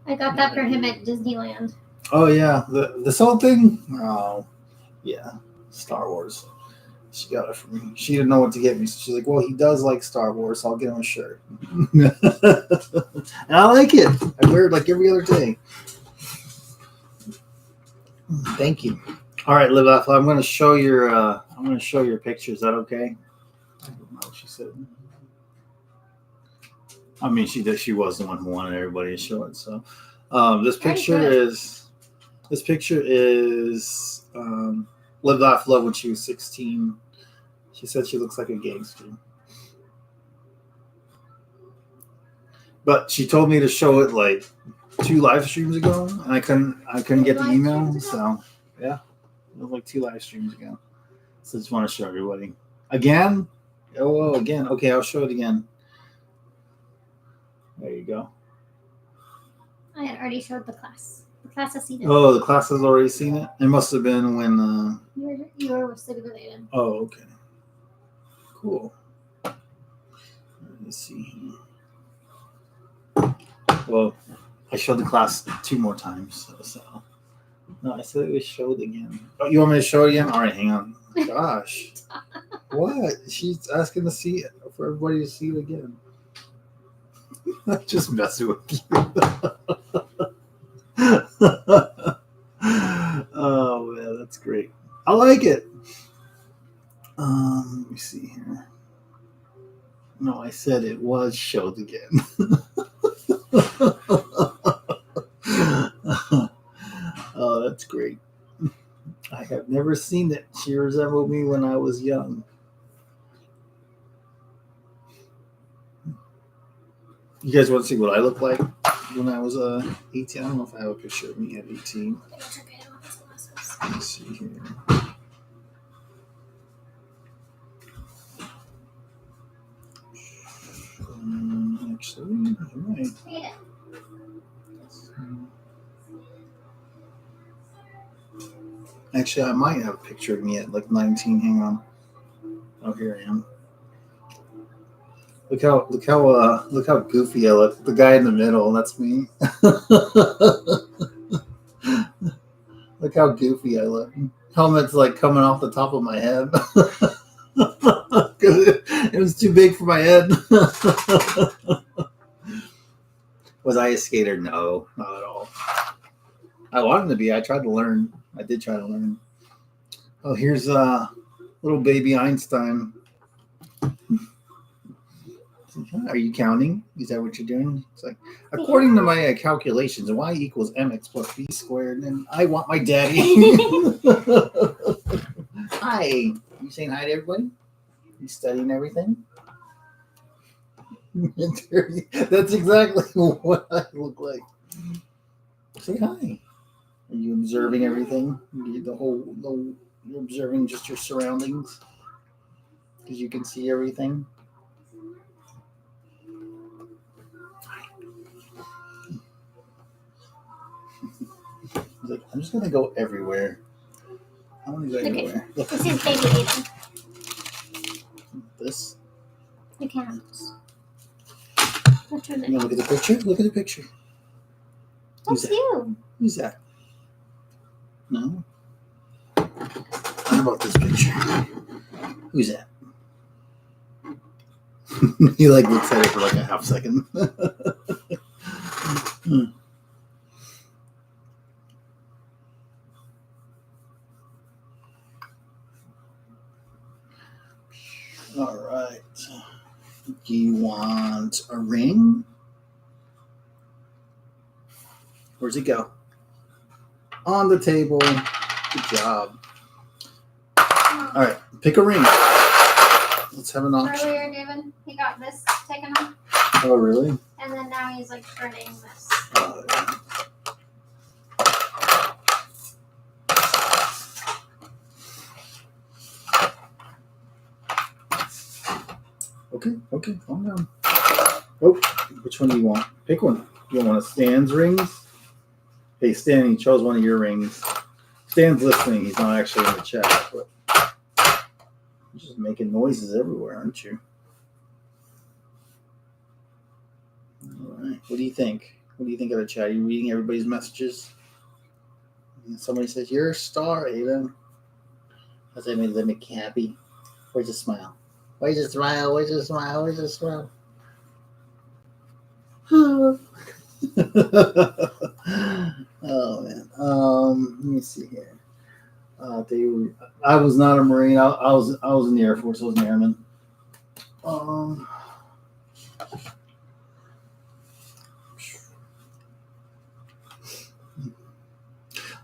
I got that for him at Disneyland. Oh yeah, this whole thing. Oh yeah, Star Wars. She got it for me. She didn't know what to get me, so she's like, "Well, he does like Star Wars, so I'll get him a shirt." And I like it. I wear it like every other day. Thank you. All right, Live Laugh. I'm going to show your. I'm going to show your picture. Is that okay? I don't know what she said. I mean, she did. She was the one who wanted everybody to show it. So, this picture is. This picture is. Live, Laugh, Love when she was 16. She said she looks like a gangster. But she told me to show it like 2 live streams ago, and I couldn't get the email. So yeah, it was like 2 live streams ago. So I just want to show everybody again. Oh, again. Okay, I'll show it again. There you go. I had already showed the class. The class has seen it. Oh, the class has already seen it. It must have been when. You were stimulated. Oh, okay. Cool. Let's see. Well, I showed the class 2 more times. So. No, I said it was showed again. Oh, you want me to show it again? All right, hang on. Gosh. What? She's asking to see it, for everybody to see it again. I'm just messing with you. Oh, man, that's great. I like it. Let me see here. No, I said it was showed again. Oh, that's great. I have never seen it. She resembled me when I was young. You guys want to see what I look like when I was 18? I don't know if I have a picture of me at 18. Let me see here. Actually, I might. Actually, I might have a picture of me at like 19. Hang on. Oh, here I am. Look how goofy I look. The guy in the middle, that's me. Look how goofy I look. Helmet's like coming off the top of my head. It was too big for my head. Was I a skater? No, not at all. I wanted to be. I tried to learn. I did try to learn. Oh, here's little baby Einstein. Are you counting? Is that what you're doing? It's like, according to my calculations, y equals mx plus b squared, and I want my daddy. Hi. You saying hi to everybody? You studying everything? That's exactly what I look like. Say hi. Are you observing everything? You're observing just your surroundings? Because you can see everything? Like, I'm just going to go everywhere. I want to go everywhere. This is baby Aiden. This? The cameras. Look at the picture? Look at the picture. That's you. Who's that? No? How about this picture? Who's that? He like looks at it for like a half second. All right. Do you want a ring? Where's it go? On the table. Good job. All right. Pick a ring. Let's have an auction. Earlier, David, he got this taken off. Oh, really? And then now he's like shredding this. Oh, yeah. Okay, calm down. Oh, which one do you want? Pick one. You want Stan's rings? Hey, Stan, he chose one of your rings. Stan's listening. He's not actually in the chat, but you're just making noises everywhere, aren't you? All right. What do you think? What do you think of the chat? Are you reading everybody's messages? And somebody says, "You're a star, Aiden." Does that make you happy? Where's your smile? Where's your smile? Where's your smile? Where's your smile? Oh man. Let me see here. I was not a Marine. I was in the Air Force. I was an airman.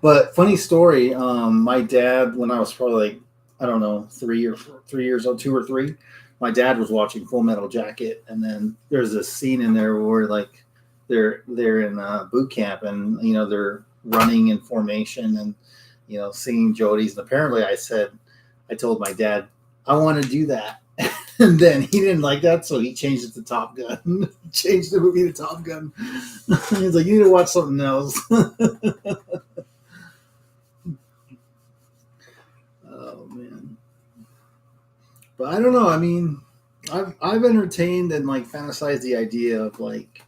But funny story. My dad, when I was probably like, I don't know, 3 years old, 2 or 3, my dad was watching Full Metal Jacket, and then there's a scene in there where like they're in boot camp, and they're running in formation, and singing Jodi's. And apparently, I said I told my dad, I want to do that. And then he didn't like that, so he changed it to Top Gun. Changed the movie to Top Gun. He's like, you need to watch something else. Oh man. But I don't know. I mean, I've entertained and like fantasized the idea of like,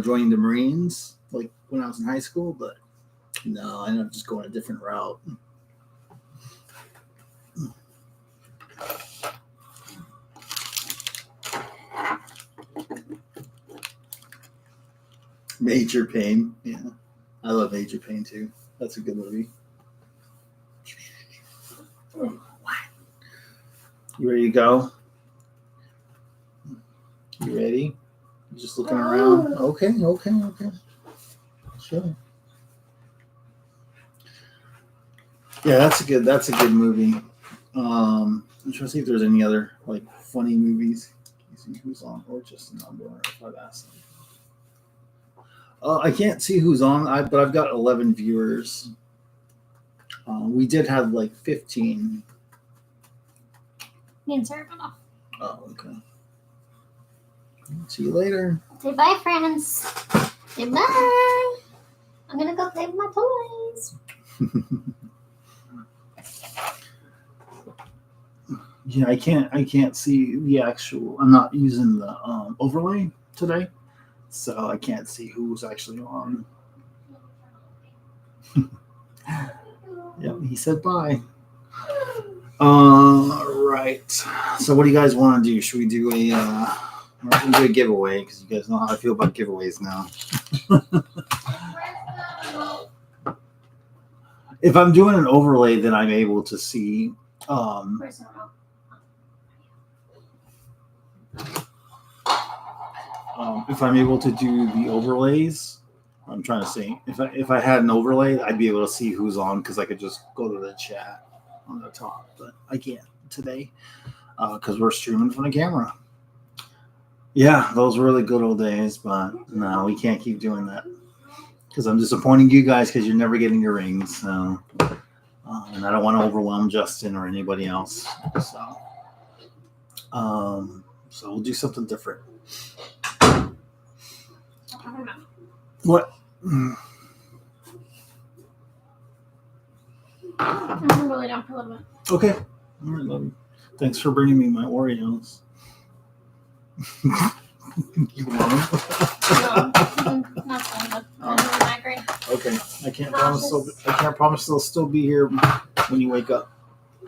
joining the Marines like when I was in high school, but no, I ended up just going a different route. Major Pain. Yeah. I love Major Pain too. That's a good movie. You ready to go? You ready? You just looking around? Okay. Sure. Yeah, that's a good movie. I'm trying to see if there's any other like funny movies. You see who's on, or just a number if I've asked them. I can't see who's on, but I've got 11 viewers. We did have like 15. Me and Sarah got off. Oh, okay. See you later. Say bye, friends. Say bye. I'm gonna go play with my toys. Yeah, I can't see the actual. I'm not using the overlay today, so I can't see who's actually on. Yep, he said bye. Right. So what do you guys want to do? Should we do we're going to do a giveaway because you guys know how I feel about giveaways now. If I'm doing an overlay, then I'm able to see. If I'm able to do the overlays, I'm trying to see. If I had an overlay, I'd be able to see who's on because I could just go to the chat on the top. But I can't today because we're streaming from the camera. Yeah, those were the good old days, but no, we can't keep doing that because I'm disappointing you guys because you're never getting your rings. So, and I don't want to overwhelm Justin or anybody else. So we'll do something different. What? I'm really down for a little bit. Okay. All right, love you. Thanks for bringing me my Oreos. You want them? No, not fun, but I'm really migraine. Okay. I can't promise they'll still be here when you wake up.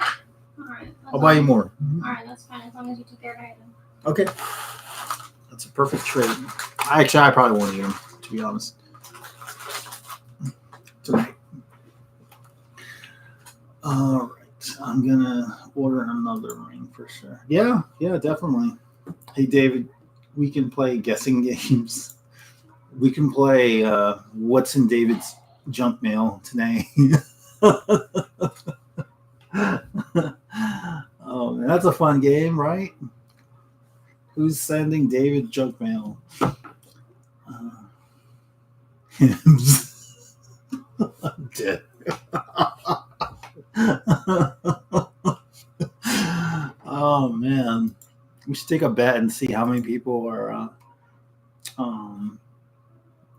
All right. I'll buy you more. All right, that's fine as long as you take care of it. Okay. That's a perfect trade. I probably won't eat them, to be honest. Tonight. All right. I'm going to order another ring for sure. Yeah, definitely. Hey, David, we can play guessing games. We can play what's in David's junk mail today. Oh, man, that's a fun game, right? Who's sending David junk mail? I'm dead. Oh man, we should take a bet and see how many people are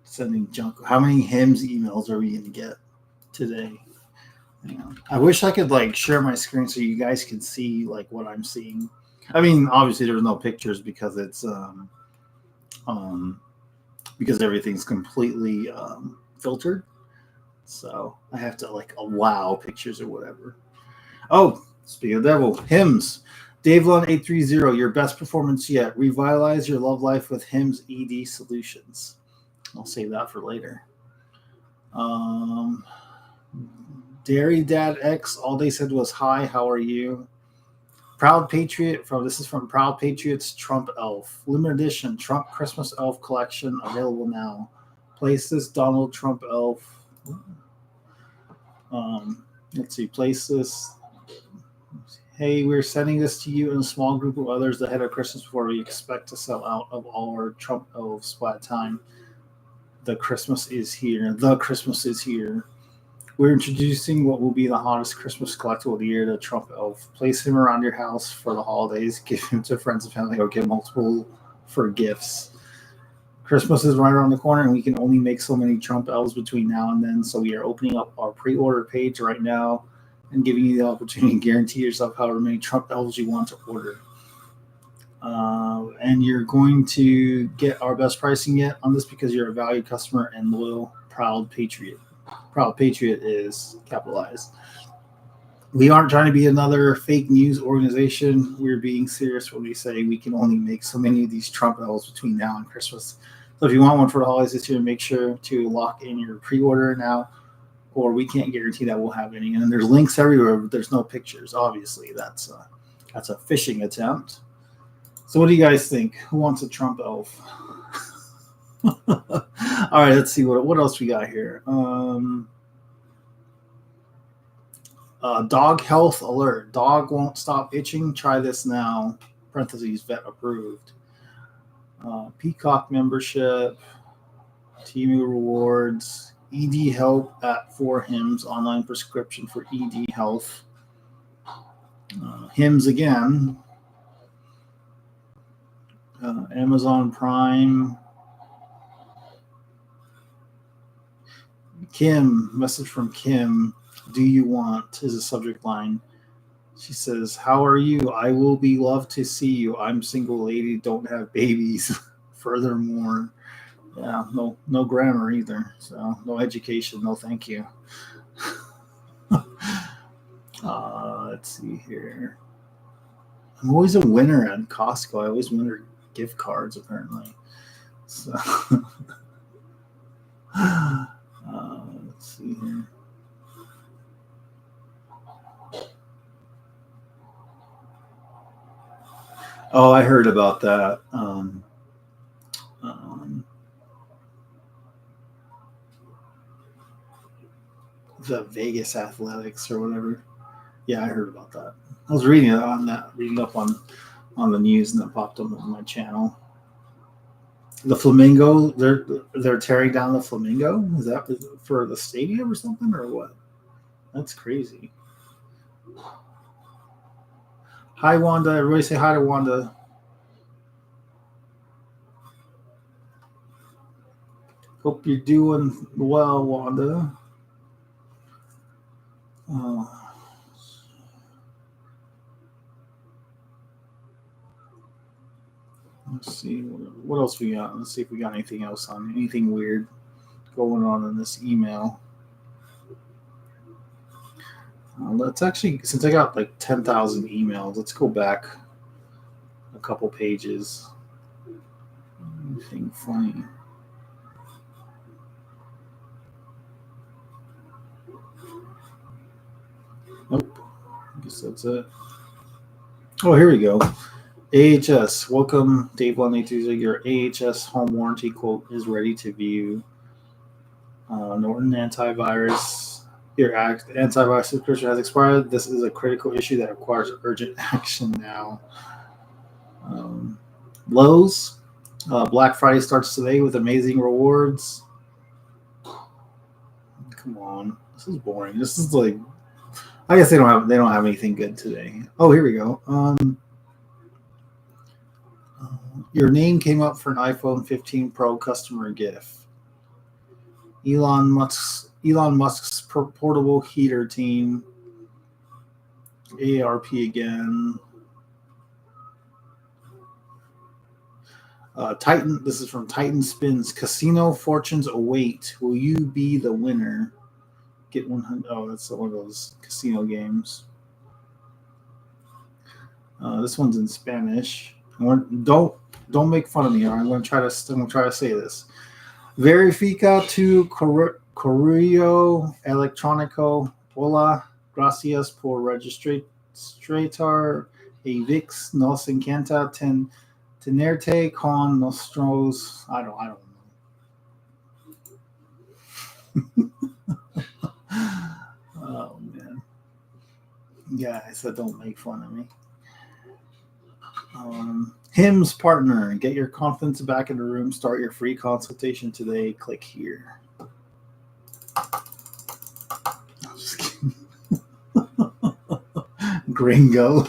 sending junk. How many hymns emails are we gonna get today? I wish I could like share my screen so you guys can see like what I'm seeing. I mean, obviously there's no pictures because it's because everything's completely filtered. So I have to like allow pictures or whatever. Oh, speaking of devil, hymns. Davelon830, your best performance yet. Revitalize your love life with Hymns ED Solutions. I'll save that for later. Dairy Dad X, all they said was hi, how are you? Proud Patriot this is from Proud Patriots Trump Elf. Limited edition Trump Christmas Elf collection available now. Place this Donald Trump Elf. Let's see, place this. Hey, we're sending this to you and a small group of others ahead of Christmas before we expect to sell out of all our Trump elves by the time the Christmas is here. The Christmas is here. We're introducing what will be the hottest Christmas collectible of the year, the Trump Elf. Place him around your house for the holidays. Give him to friends and family, or get multiple for gifts. Christmas is right around the corner, and we can only make so many Trump Elves between now and then. So we are opening up our pre-order page right now and giving you the opportunity to guarantee yourself however many Trump Elves you want to order. And you're going to get our best pricing yet on this because you're a valued customer and loyal, proud patriot. Proud patriot is capitalized. We aren't trying to be another fake news organization. We're being serious when we say we can only make so many of these Trump Elves between now and Christmas. So if you want one for the holidays this year, make sure to lock in your pre-order now, or we can't guarantee that we'll have any. And there's links everywhere, but there's no pictures. Obviously, that's a phishing attempt. So what do you guys think? Who wants a Trump Elf? All right, let's see what else we got here. Dog health alert. Dog won't stop itching. Try this now. Parentheses, vet approved. Peacock membership. Temu rewards. ED help at 4 Hims. Online prescription for ED health. Hims again. Amazon Prime. Kim, message from Kim. Do you want is a subject line. She says, how are you? I will be loved to see you. I'm single lady, don't have babies. Furthermore, yeah, no grammar either. So no education, no thank you. Let's see here. I'm always a winner at Costco. I always win their gift cards, apparently. So let's see here. Oh, I heard about that. The Vegas Athletics or whatever. Yeah, I heard about that. I was reading up on the news, and it popped up on my channel. The Flamingo, they're tearing down the Flamingo. Is that for the stadium or something, or what? That's crazy. Hi, Wanda. Everybody say hi to Wanda. Hope you're doing well, Wanda. Let's see. What else we got? Let's see if we got anything else on. Anything weird going on in this email. Let's actually, since I got like 10,000 emails, let's go back a couple pages. Anything funny? Nope. I guess that's it. Oh, here we go. AHS. Welcome, Dave 182. Your AHS home warranty quote is ready to view. Norton antivirus. Your antivirus subscription has expired. This is a critical issue that requires urgent action now. Lowe's. Black Friday starts today with amazing rewards. Come on. This is boring. This is like, I guess they don't have anything good today. Oh, here we go. Your name came up for an iPhone 15 Pro customer gift. Elon Musk's portable heater team. AARP again. Titan. This is from Titan Spins. Casino fortunes await. Will you be the winner? Get 100. Oh, that's one of those casino games. This one's in Spanish. Don't make fun of me. I'm going to try to say this. Verifica tu correo electrónico. Hola, gracias por registrar VIX. Nos encanta tenerte con nosotros. I don't know. Oh man. Yeah, I said don't make fun of me. Hims partner. Get your confidence back in the room. Start your free consultation today. Click here. Gringo.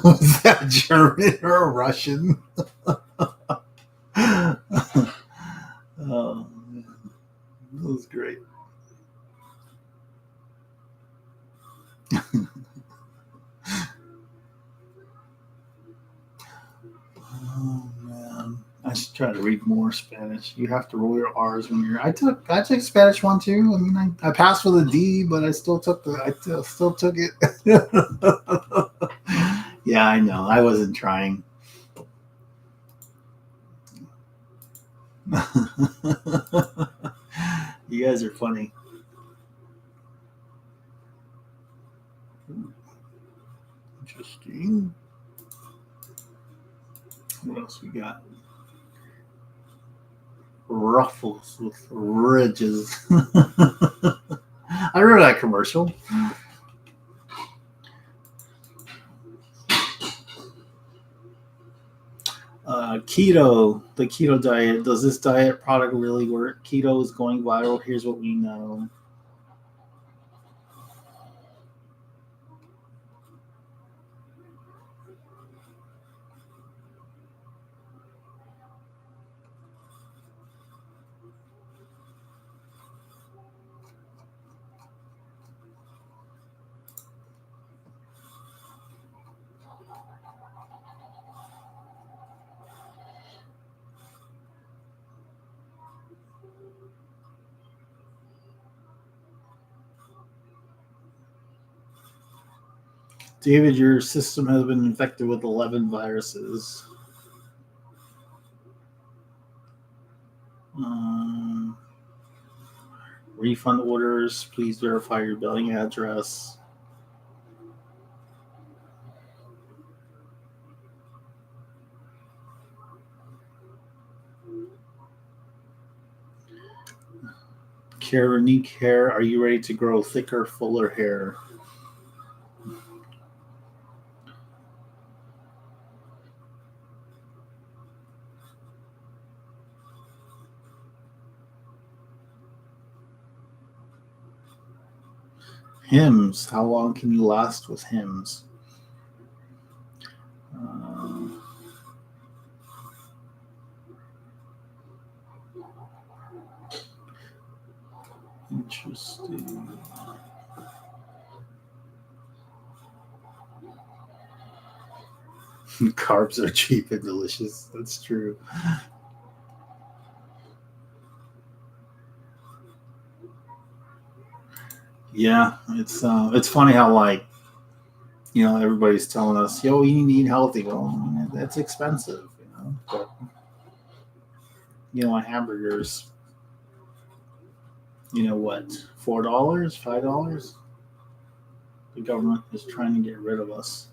Was that German or Russian? Oh, man. That was great. Oh man, I should try to read more Spanish. You have to roll your R's when you're. I took Spanish 1 too. I mean, I passed with a D, but I still took it. Yeah, I know. I wasn't trying. You guys are funny. Interesting. What else we got? Ruffles with ridges. I remember that commercial. Keto, the keto diet. Does this diet product really work? Keto is going viral. Here's what we know. David, your system has been infected with 11 viruses. Refund orders. Please verify your billing address. Keranique hair. Are you ready to grow thicker, fuller hair? Hymns. How long can you last with hymns? Interesting. Carbs are cheap and delicious. That's true. Yeah, it's funny how everybody's telling us, yo, you need to eat healthy. Well, that's expensive, But a hamburger's, what, $4, $5? The government is trying to get rid of us.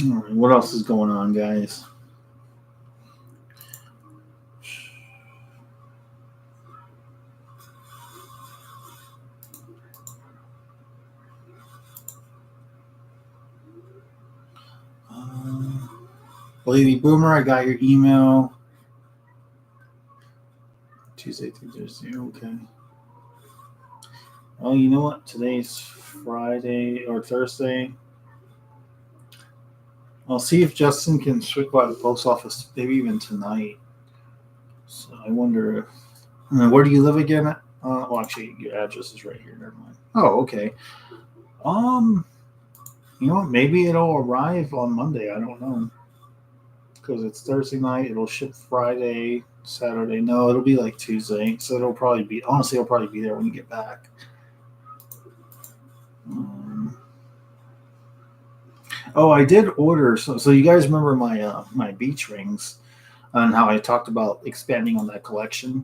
All right, what else is going on, guys? Lady Boomer, I got your email. Tuesday through Thursday, okay. Well, you know what? Today's Friday or Thursday. I'll see if Justin can swing by the post office, maybe even tonight. So I wonder if. Where do you live again? Well, actually, your address is right here. Never mind. Oh, okay. Maybe it'll arrive on Monday. I don't know. Because it's Thursday night. It'll ship Friday, Saturday. No, it'll be like Tuesday. So it'll probably be there when you get back. I did order. So you guys remember my beach rings and how I talked about expanding on that collection?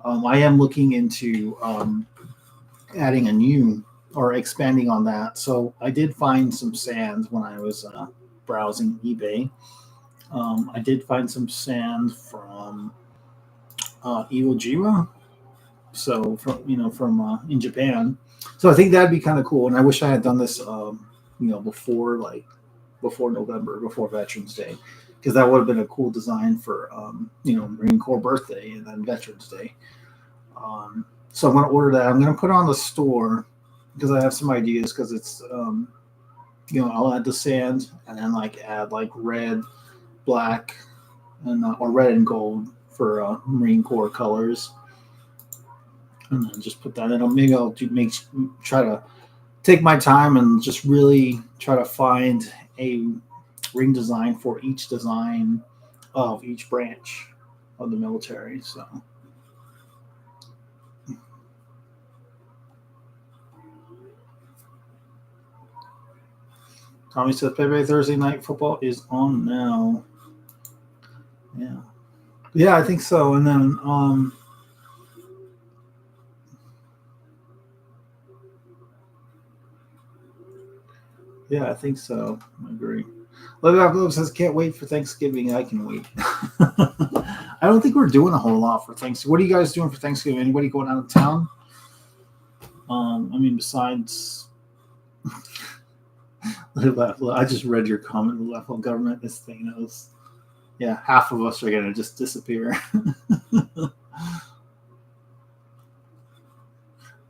I am looking into adding a new or expanding on that. So I did find some sands when I was browsing eBay. I did find some sand from Iwo Jima. So from in Japan. So I think that'd be kind of cool. And I wish I had done this before November, before Veterans Day, because that would have been a cool design for Marine Corps birthday and then Veterans Day. So I'm going to order that. I'm going to put it on the store because I have some ideas. Because it's I'll add the sand and then add red, black, and or red and gold for Marine Corps colors, and then just put that in. Maybe I'll try to take my time and just really try to find a ring design for each design of each branch of the military. So. Tommy says Pepe Thursday night football is on now. Yeah, I think so. And then yeah, I think so. I agree. Love says can't wait for Thanksgiving. I can wait. I don't think we're doing a whole lot for Thanksgiving. What are you guys doing for Thanksgiving? Anybody going out of town? Besides. I just read your comment. The left government is Thanos. Yeah, half of us are gonna just disappear.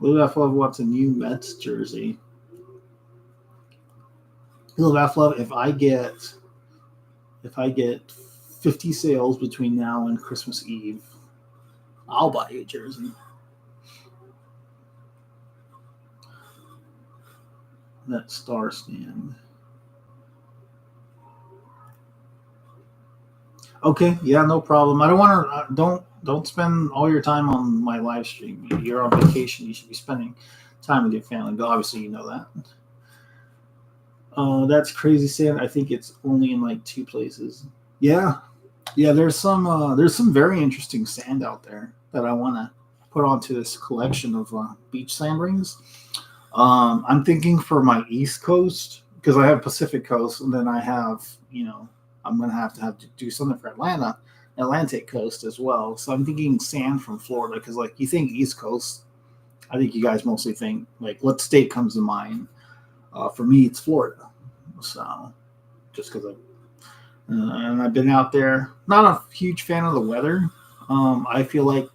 Lil Love wants a new Mets jersey. Lil Love, if I get 50 sales between now and Christmas Eve, I'll buy you a jersey. That star stand. Okay, yeah, no problem. I don't want to. Don't spend all your time on my live stream. You're on vacation. You should be spending time with your family. But obviously, you know that. That's crazy sand. I think it's only in 2 places. Yeah. There's some very interesting sand out there that I want to put onto this collection of beach sand rings. I'm thinking for my East Coast, because I have Pacific Coast, and then I have, I'm going to have to do something for Atlantic Coast as well. So I'm thinking sand from Florida, because you think East Coast, I think you guys mostly think, what state comes to mind? For me, it's Florida. So just because I've been out there, not a huge fan of the weather. I feel like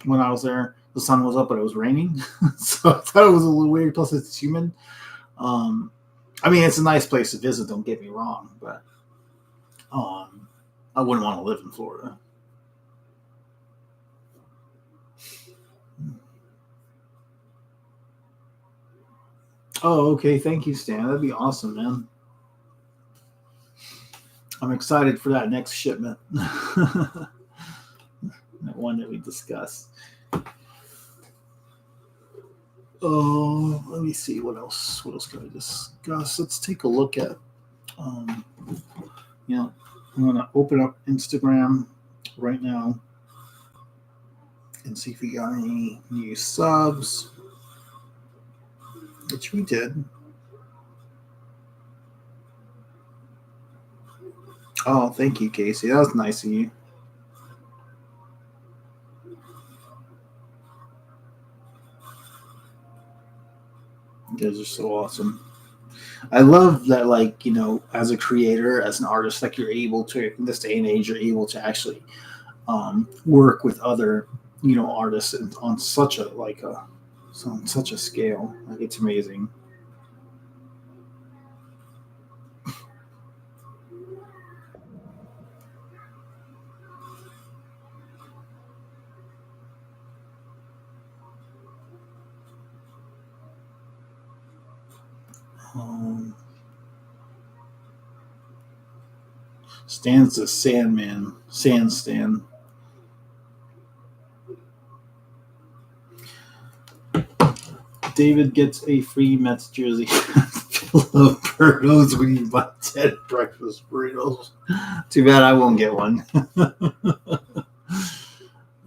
when I was there, the sun was up, but it was raining. So I thought it was a little weird. Plus, it's humid. It's a nice place to visit. Don't get me wrong, but I wouldn't want to live in Florida. Oh, okay. Thank you, Stan. That'd be awesome, man. I'm excited for that next shipment. That one that we discussed. Oh, let me see what else. What else can I discuss? Let's take a look at. I'm gonna open up Instagram right now and see if we got any new subs, which we did. Oh, thank you, Casey. That was nice of you. You guys are so awesome. I love that, as a creator, as an artist, you're able to, in this day and age, you're able to actually work with other, artists on such a on such a scale. It's amazing. Stan's the Sandman. Sand Stan. David gets a free Mets jersey. Filiberto's when you buy 10 breakfast burritos. Too bad I won't get one.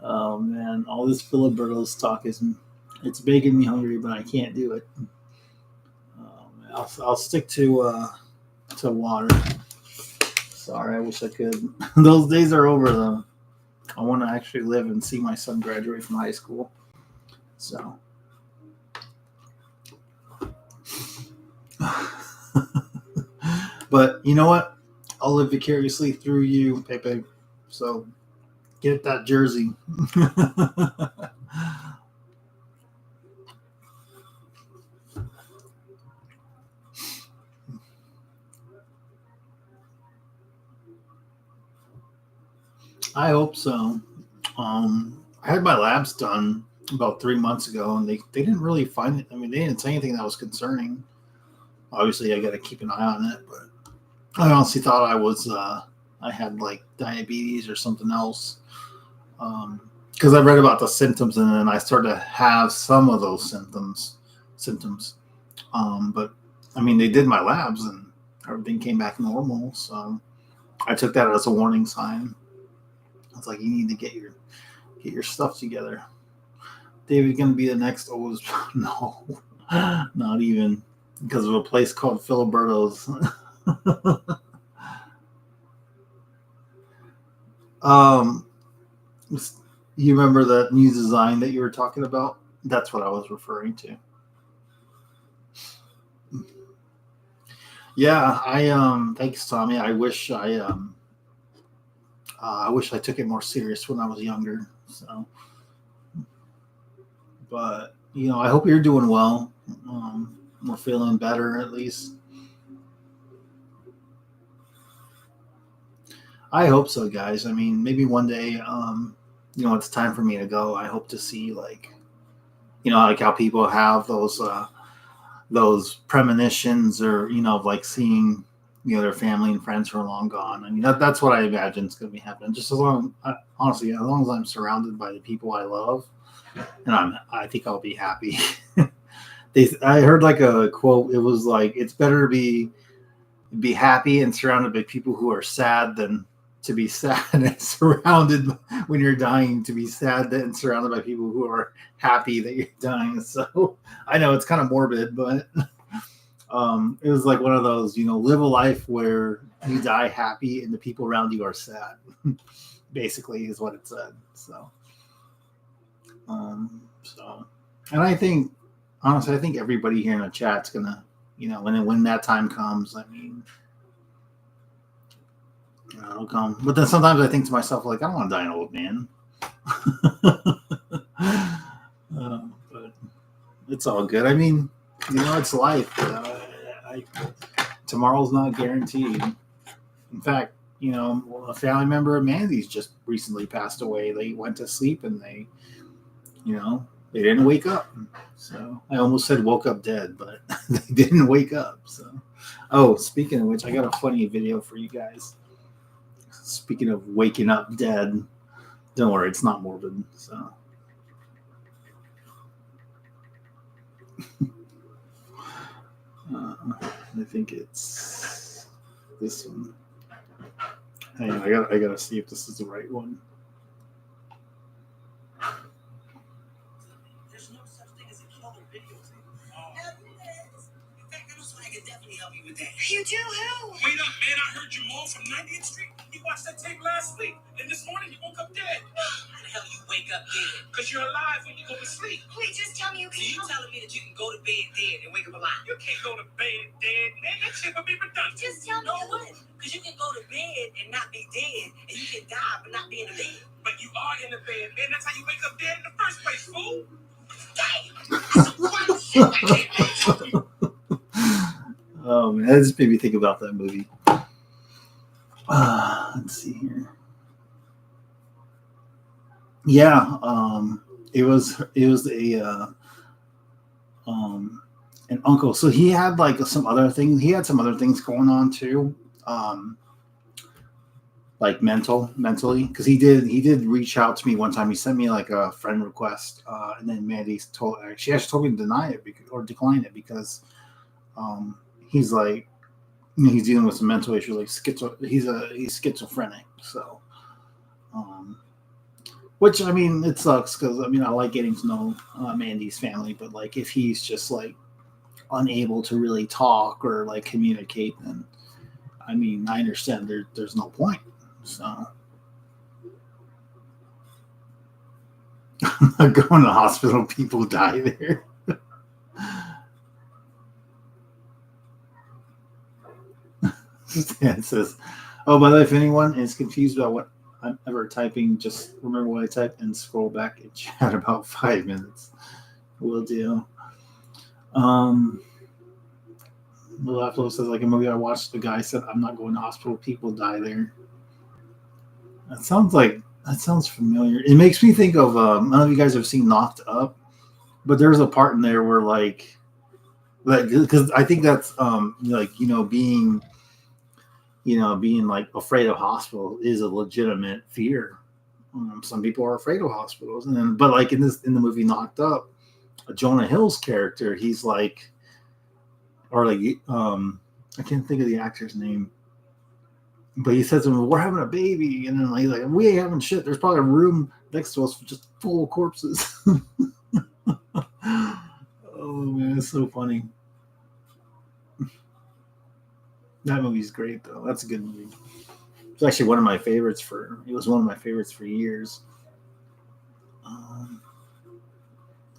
Oh man, all this Filiberto's talk it's making me hungry, but I can't do it. Oh man, I'll stick to water. Sorry, I wish I could. Those days are over though. I want to actually live and see my son graduate from high school. So, but you know what? I'll live vicariously through you, Pepe. So get that jersey. I hope so. I had my labs done about 3 months ago, and they didn't really find it. I mean, they didn't say anything that was concerning. Obviously, I got to keep an eye on it, but I honestly thought I had like diabetes or something else. Because I read about the symptoms, and then I started to have some of those symptoms. But I mean, they did my labs, and everything came back normal. So I took that as a warning sign. I was like, you need to get your stuff together. David gonna be the next O's? No, not even, because of a place called Filiberto's. You remember that new design that you were talking about? That's what I was referring to. Yeah, thanks, Tommy. I wish I took it more serious when I was younger. So, but I hope you're doing well. We're feeling better at least. I hope so, guys. I mean, maybe one day, it's time for me to go. I hope to see like how people have those premonitions, or like seeing their family and friends who are long gone. I mean, that's what I imagine is going to be happening. Just honestly, as long as I'm surrounded by the people I love, and I think I'll be happy. I heard like a quote. It was like, it's better to be happy and surrounded by people who are sad than to be sad and surrounded when you're dying, to be sad and surrounded by people who are happy that you're dying. So I know it's kind of morbid, but it was like one of those, live a life where you die happy and the people around you are sad, basically is what it said. So, and I think, honestly, I think everybody here in the chat's gonna, when that time comes, I mean, it'll come. But then sometimes I think to myself, like, I don't want to die an old man. But it's all good. I mean, it's life. Tomorrow's not guaranteed. In fact, a family member of Mandy's just recently passed away. They went to sleep and they didn't wake up. So I almost said woke up dead, but they didn't wake up. So, speaking of which, I got a funny video for you guys. Speaking of waking up dead, don't worry, it's not morbid. So, I think it's this one. Hang on, I gotta see if this is the right one. There's no such thing as a killer videotape. In fact, I know somebody I can definitely help you with that. You do who? Wait up, man! I heard Jamal from 90th Street. He watched that tape last week, and this morning he woke up dead. How the hell you wake up dead? Because you're alive when you go to sleep. Wait, just tell me you So can you help. telling me that you can go to bed dead and wake up alive? You can't go to bed dead, man. That shit would be redundant. Just tell me No who. way. Because you can go to bed and not be dead, and you can die but not be in the bed. But you are in the bed, man. That's how you wake up dead in the first place, fool. Oh man, that just made me think about that movie. Let's see here. Yeah, it was an uncle. So he had like some other things. He had some other things going on too, like mentally. Because he did reach out to me one time. He sent me like a friend request, and then Mandy actually told me to deny it or decline it because he's like, he's dealing with some mental issues, like he's schizophrenic. So, which, I mean, it sucks because I mean I like getting to know Mandy's family, but like if he's just like unable to really talk or like communicate, then I mean I understand there's no point. So I'm not going to the hospital. People die there. Stan says, oh, by the way, if anyone is confused about what I'm ever typing, just remember what I typed and scroll back and chat about 5 minutes. Will do. Malaflo says, like a movie I watched, the guy said, I'm not going to hospital. People die there. That sounds familiar. It makes me think of, none of you guys have seen Knocked Up, but there's a part in there where like because I think that's, being like afraid of hospital is a legitimate fear. Some people are afraid of hospitals, but like in the movie Knocked Up, Jonah Hill's character, he's like, or like, I can't think of the actor's name, but he says to him, "We're having a baby," and then he's like, "We ain't having shit. There's probably a room next to us just full of corpses." Oh man, it's so funny. That movie's great though. That's a good movie. It's actually one of my favorites it was one of my favorites for years.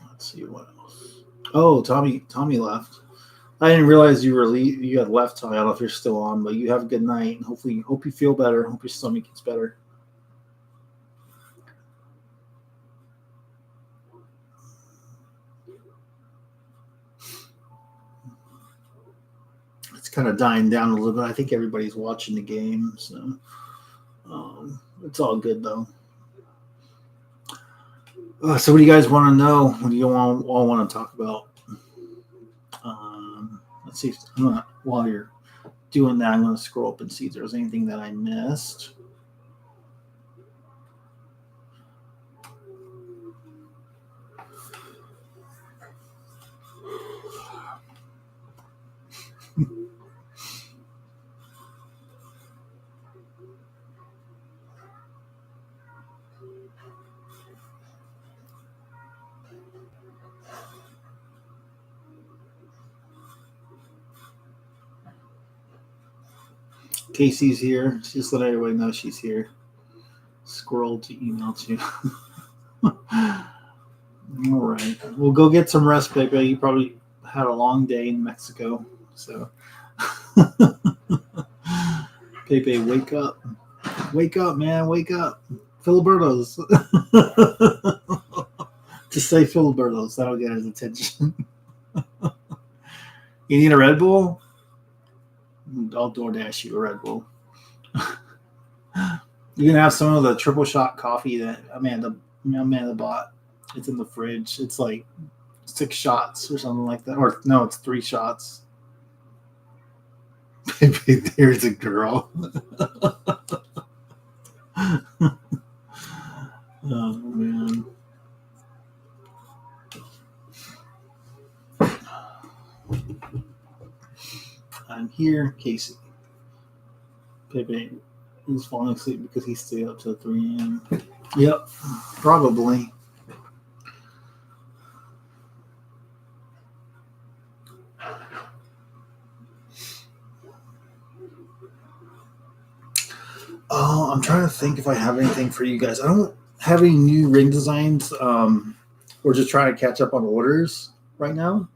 Let's see what else. Oh, Tommy left. I didn't realize you had left, Tommy. I don't know if you're still on, but you have a good night. And hope you feel better. Hope your stomach gets better. It's kind of dying down a little bit. I think everybody's watching the game, so it's all good though. So what do you guys want to know? What do you all want to talk about? Let's see. While you're doing that, I'm going to scroll up and see if there's anything that I missed. Casey's here. Just let everybody know she's here. Scroll to email to. All right. We'll go get some rest, Pepe. You probably had a long day in Mexico. So, Pepe, wake up. Wake up, man. Wake up. Filiberto's. Just say Filiberto's. That'll get his attention. You need a Red Bull? I'll DoorDash you a Red Bull. You can have some of the triple shot coffee that Amanda bought. It's in the fridge. It's like 6 shots or something like that. Or no, it's 3 shots. Maybe there's a girl. Oh man. I'm here, Casey. Pepe is falling asleep because he stayed up till 3 a.m. Yep, probably. Oh, I'm trying to think if I have anything for you guys. I don't have any new ring designs. We're just trying to catch up on orders right now.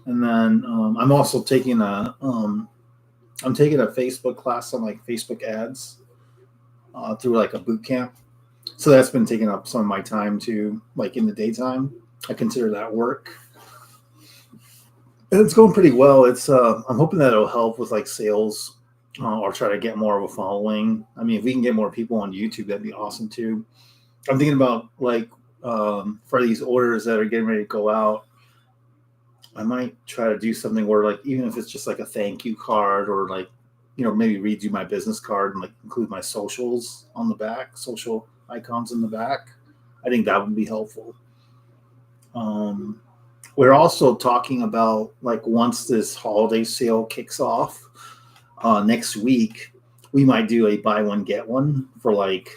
And then I'm also taking a Facebook class on like Facebook ads through like a boot camp. So that's been taking up some of my time too, like in the daytime. I consider that work. And it's going pretty well. It's I'm hoping that it'll help with like sales or try to get more of a following. I mean, if we can get more people on YouTube, that'd be awesome too. I'm thinking about like for these orders that are getting ready to go out, I might try to do something where like, even if it's just like a thank you card or like, maybe redo my business card and like include my socials on the back, social icons in the back. I think that would be helpful. We're also talking about like once this holiday sale kicks off next week, we might do a buy one, get one for like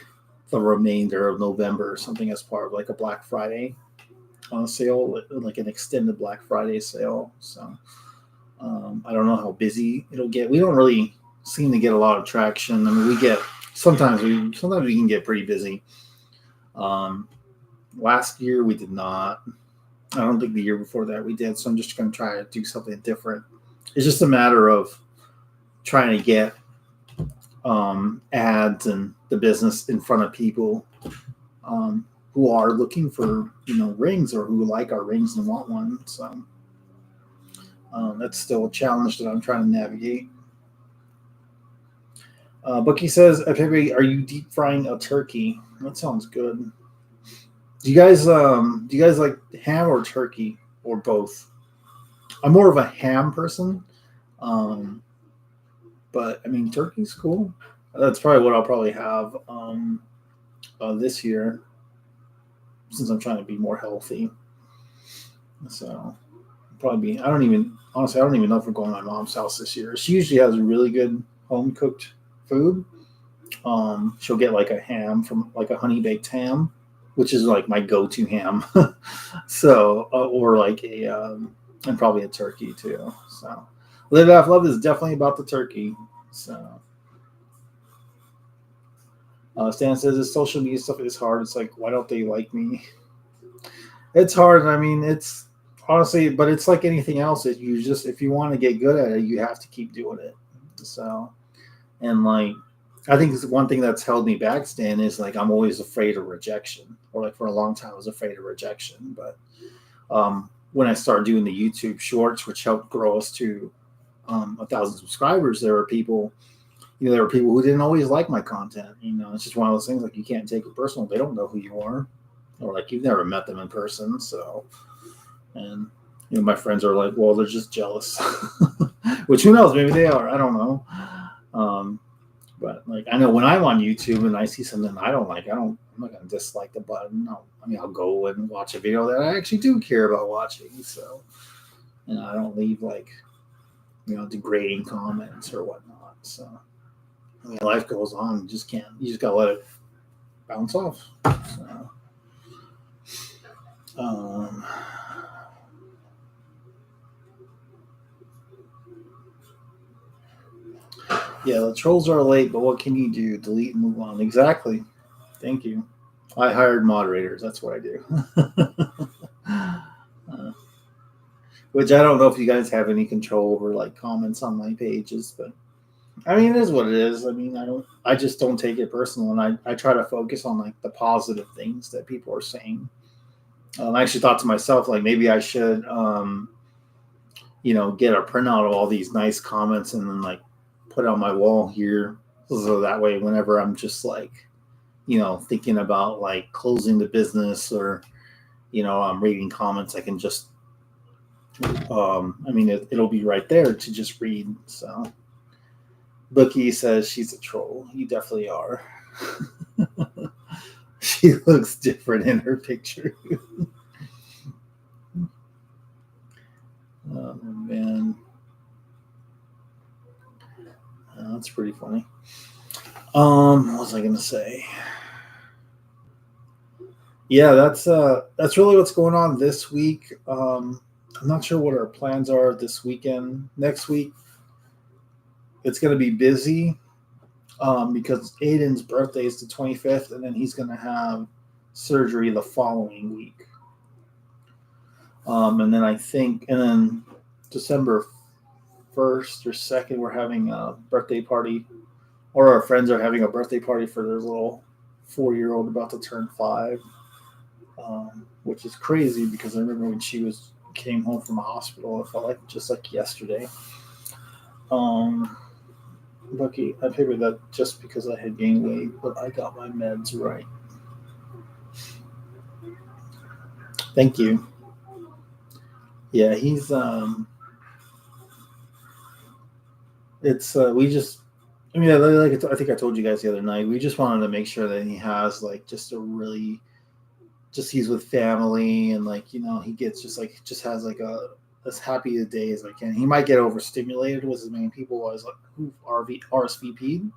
the remainder of November or something as part of like a Black Friday sale, like an extended Black Friday sale. So I don't know how busy it'll get. We don't really seem to get a lot of traction. I mean, sometimes we can get pretty busy. Last year we did not. I don't think the year before that we did. So I'm just going to try to do something different. It's just a matter of trying to get ads and the business in front of people who are looking for, rings, or who like our rings and want one. So that's still a challenge that I'm trying to navigate. Bookie says, are you deep frying a turkey? That sounds good. Do you guys like ham or turkey, or both? I'm more of a ham person. But I mean, turkey's cool. That's probably what I'll probably have this year, since I'm trying to be more healthy. So probably I don't even know if we're going to my mom's house this year. She usually has really good home cooked food. She'll get like a ham from like a honey baked ham, which is like my go-to ham. So or like and probably a turkey too. So Live Laugh Love is definitely about the turkey. So Stan says this social media stuff is hard. It's like, why don't they like me? It's hard. I mean, it's honestly, but it's like anything else. If you want to get good at it, you have to keep doing it. So, and like, I think one thing that's held me back, Stan, is like I'm always afraid of rejection, or like for a long time I was afraid of rejection. But when I started doing the YouTube Shorts, which helped grow us to 1,000 subscribers, there were people who didn't always like my content. It's just one of those things, like you can't take it personal. They don't know who you are, or like you've never met them in person. So, and my friends are like, well, they're just jealous, which who knows? Maybe they are. I don't know. But like, I know when I'm on YouTube and I see something I don't like, I'm not going to dislike the button. I'll go and watch a video that I actually do care about watching. So, I don't leave like, degrading comments or whatnot. So, life goes on. You just got to let it bounce off. So, yeah, the trolls are late, but what can you do? Delete and move on. Exactly. Thank you. I hired moderators. That's what I do. Which I don't know if you guys have any control over like comments on my pages, but I mean, it is what it is. I mean, I just don't take it personal, and I try to focus on like the positive things that people are saying. I actually thought to myself, like, maybe I should, get a printout of all these nice comments and then like put it on my wall here. So that way, whenever I'm just like, thinking about like closing the business, or, I'm reading comments, I can just, it'll be right there to just read. So Bookie says she's a troll. You definitely are. She looks different in her picture. Oh, man. That's pretty funny. What was I going to say? Yeah, that's really what's going on this week. I'm not sure what our plans are this weekend. Next week, it's going to be busy. Because Aiden's birthday is the 25th, and then he's going to have surgery the following week. And then December 1st or 2nd, we're having a birthday party, or our friends are having a birthday party for their little 4-year-old about to turn 5, which is crazy because I remember when she came home from the hospital, it felt like just like yesterday. Lucky, I figured that just because I had gained weight, but I got my meds right. Thank you. Yeah, he's we just, I think I told you guys the other night, we just wanted to make sure that he has like he's with family, and like, he gets just has like as happy a day as I can. He might get overstimulated with as many people as like who RSVP'd.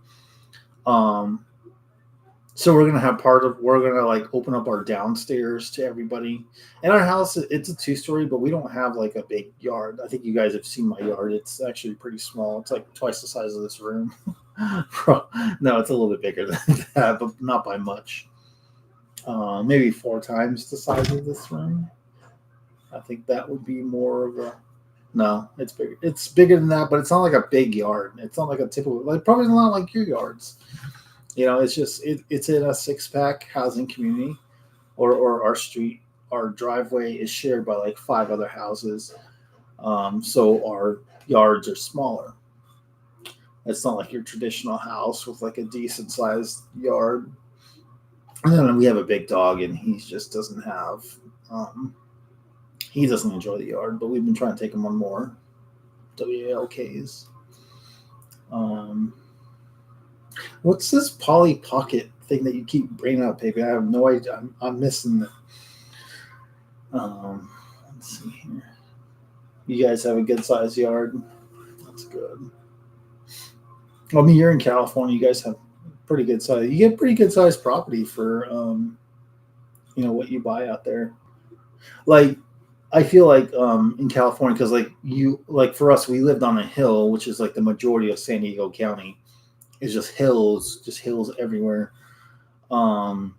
So we're gonna like open up our downstairs to everybody. In our house, it's a 2-story, but we don't have like a big yard. I think you guys have seen my yard. It's actually pretty small. It's like twice the size of this room. No, it's a little bit bigger than that, but not by much. maybe 4 times the size of this room. I think that would be more of a. No, it's bigger. It's bigger than that, but it's not like a big yard. It's not like a typical, like probably not like your yards. It's just it's in a 6-pack housing community, or our street. Our driveway is shared by like 5 other houses, so our yards are smaller. It's not like your traditional house with like a decent sized yard. And then we have a big dog, and he just doesn't have. He doesn't enjoy the yard, but we've been trying to take him on more WALKs. What's this Polly Pocket thing that you keep bringing up, baby? I have no idea. I'm missing it. Let's see here. You guys have a good sized yard. That's good. I mean, you're in California. You guys have pretty good size. You get pretty good sized property for what you buy out there. Like, I feel like in California, because like for us, we lived on a hill, which is like the majority of San Diego County. It's just hills everywhere. But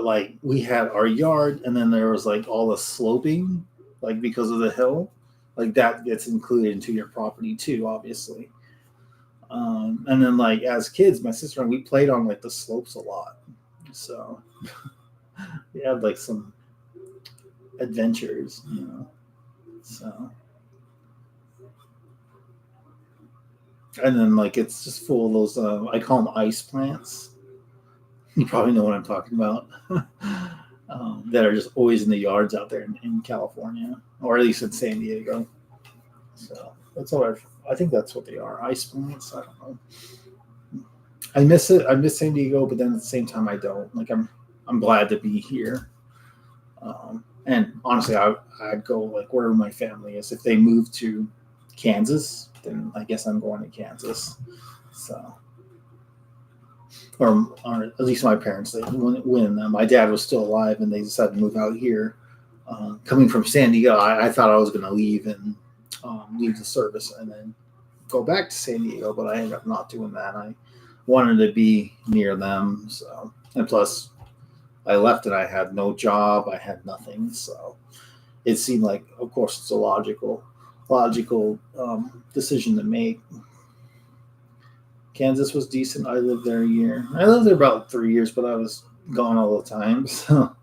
like we had our yard, and then there was like all the sloping, like because of the hill, like that gets included into your property too, obviously. And then like as kids, my sister and we played on like the slopes a lot, so we had like some adventures, so. And then like it's just full of those I call them ice plants. You probably know what I'm talking about. That are just always in the yards out there in California, or at least in San Diego. So that's all I think that's what they are. Ice plants. I don't know. I miss it. I miss San Diego, but then at the same time I don't. Like I'm glad to be here. And honestly, I'd go like wherever my family is. If they move to Kansas, then I guess I'm going to Kansas. So, or at least my parents, when my dad was still alive and they decided to move out here, coming from San Diego, I thought I was going to leave and leave the service and then go back to San Diego, but I ended up not doing that. I wanted to be near them. So, and plus I left and I had no job. I had nothing. So it seemed like, of course, it's a logical decision to make. Kansas was decent. I lived there a year. I lived there about 3 years, but I was gone all the time. So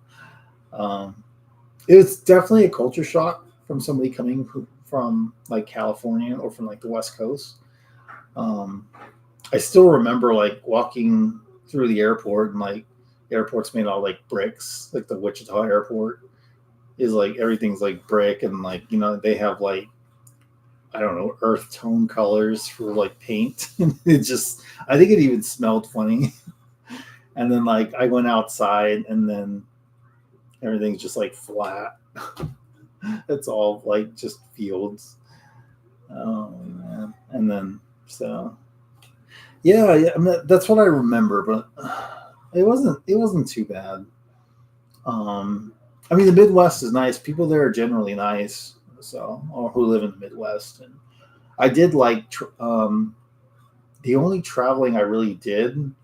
it was definitely a culture shock from somebody coming from like California or from like the West Coast. I still remember like walking through the airport, and like the airport's made out of like bricks, like the Wichita airport is like everything's like brick, and like they have like I don't know, earth tone colors for like paint. It just, I think it even smelled funny. And then like I went outside, and then everything's just like flat. It's all like just fields. Oh man. And then so yeah, I mean, that's what I remember, but it wasn't too bad. I mean, the Midwest is nice. People there are generally nice. So, or who live in the Midwest. And I did like the only traveling I really did,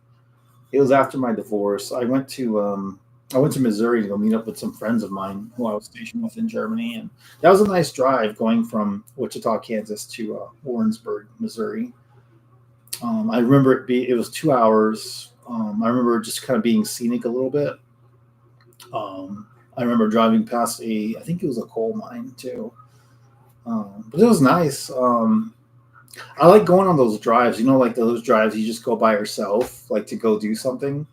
it was after my divorce. I went to Missouri to go meet up with some friends of mine who I was stationed with in Germany, and that was a nice drive going from Wichita, Kansas to Warrensburg, Missouri. I remember it was 2 hours. I remember just kind of being scenic a little bit. I remember driving past I think it was a coal mine too. But it was nice. I like going on those drives, like those drives you just go by yourself, like to go do something.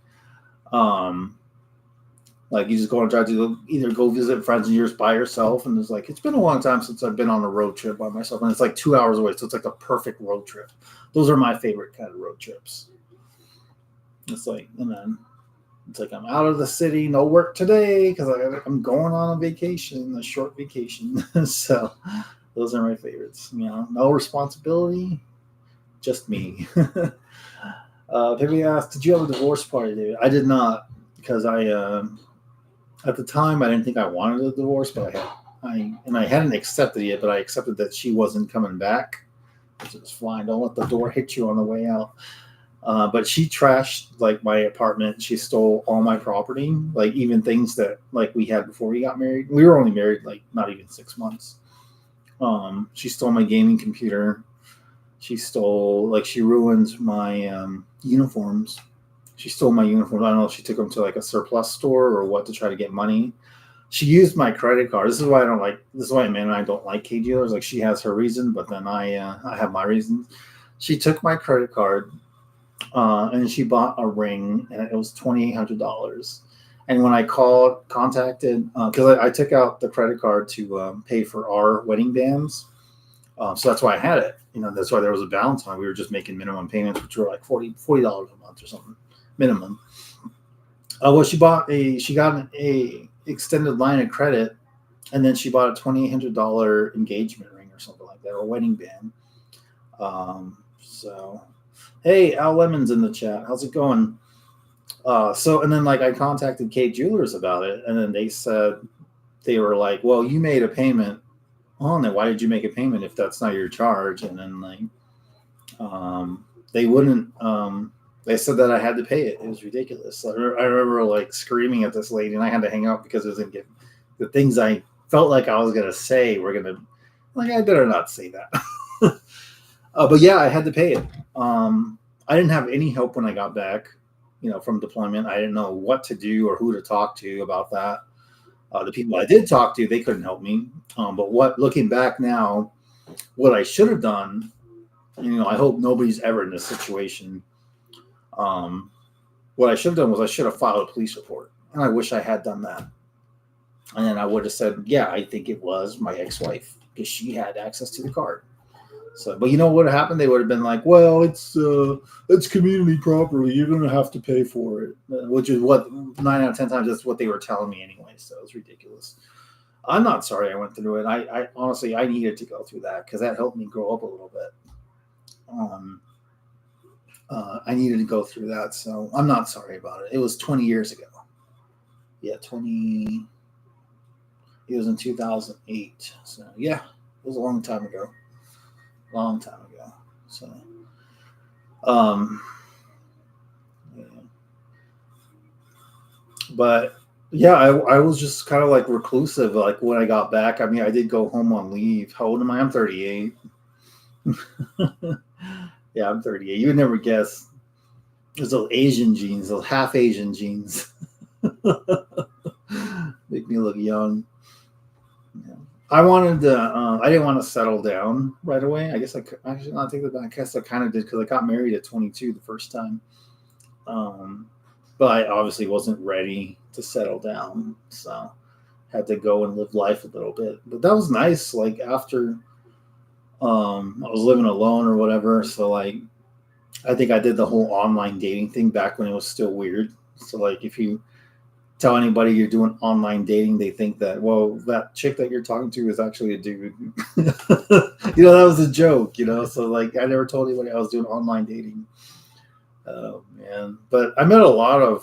Like you just go on a drive to either go visit friends and you're just by yourself. And it's been a long time since I've been on a road trip by myself, and it's like 2 hours away. So it's like the perfect road trip. Those are my favorite kind of road trips. It's like, and then it's like I'm out of the city, no work today because I'm going on a vacation, a short vacation. So those are my favorites. No responsibility, just me. Maybe asked, did you have a divorce party, David? I did not, because I at the time I didn't think I wanted a divorce, but I hadn't accepted it, but I accepted that she wasn't coming back, which was fine. Don't let the door hit you on the way out. But she trashed like my apartment. She stole all my property, like even things that like we had before we got married. We were only married like not even 6 months. She stole my gaming computer. She stole like she ruined my uniforms. She stole my uniforms. I don't know if she took them to like a surplus store or what to try to get money. She used my credit card. This is why I don't like. This is why Amanda and I don't like K dealers. Like she has her reason, but then I have my reasons. She took my credit card. And she bought a ring, and it was $2,800. And when I contacted, because I took out the credit card to pay for our wedding bands, so that's why I had it. That's why there was a balance on it. We were just making minimum payments, which were like $40 a month or something minimum. Well, she got a extended line of credit, and then she bought a $2,800 engagement ring or something like that, or wedding band. So. Hey, Al Lemon's in the chat. How's it going? And then like I contacted Kate Jewelers about it, and then they said they were like, "Well, you made a payment on it. Why did you make a payment if that's not your charge?" And then like, they wouldn't. They said that I had to pay it. It was ridiculous. I remember like screaming at this lady, and I had to hang up because it was gonna get the things I felt like I was gonna say were gonna like I better not say that. But yeah, I had to pay it. I didn't have any help when I got back, from deployment. I didn't know what to do or who to talk to about that. The people I did talk to, they couldn't help me. But looking back now, what I should have done, I hope nobody's ever in this situation. What I should have done was I should have filed a police report. And I wish I had done that. And then I would have said, yeah, I think it was my ex-wife because she had access to the card. So, but what would have happened? They would have been like, well, it's community property. You're going to have to pay for it, which is what 9 out of 10 times that's what they were telling me anyway. So it was ridiculous. I'm not sorry I went through it. I honestly, I needed to go through that because that helped me grow up a little bit. I needed to go through that. So I'm not sorry about it. It was 20 years ago. Yeah, it was in 2008. So yeah, it was a long time ago. So yeah. But yeah, I was just kind of like reclusive like when I got back. I mean, I did go home on leave. How old am I? I'm 38. Yeah, I'm 38. You would never guess. There's those Asian genes, those half Asian genes. Make me look young. Yeah. I wanted to. I didn't want to settle down right away. I guess I should not take that back. I guess I kind of did because I got married at 22 the first time. But I obviously wasn't ready to settle down, so had to go and live life a little bit. But that was nice. Like after I was living alone or whatever, so like I think I did the whole online dating thing back when it was still weird. So like if you tell anybody you're doing online dating, they think that, well, that chick that you're talking to is actually a dude. That was a joke, So like I never told anybody I was doing online dating. Oh man. But I met a lot of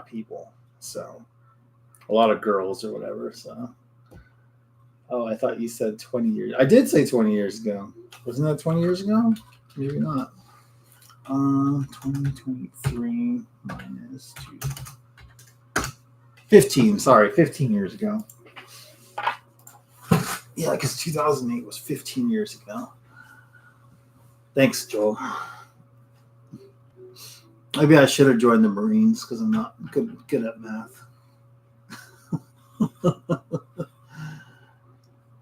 people. So a lot of girls or whatever. So I thought you said 20 years. I did say 20 years ago. Wasn't that 20 years ago? Maybe not. 2023 minus 2. 15 years ago. Yeah, because 2008 was 15 years ago. Thanks, Joel. Maybe I should have joined the Marines because I'm not good at math.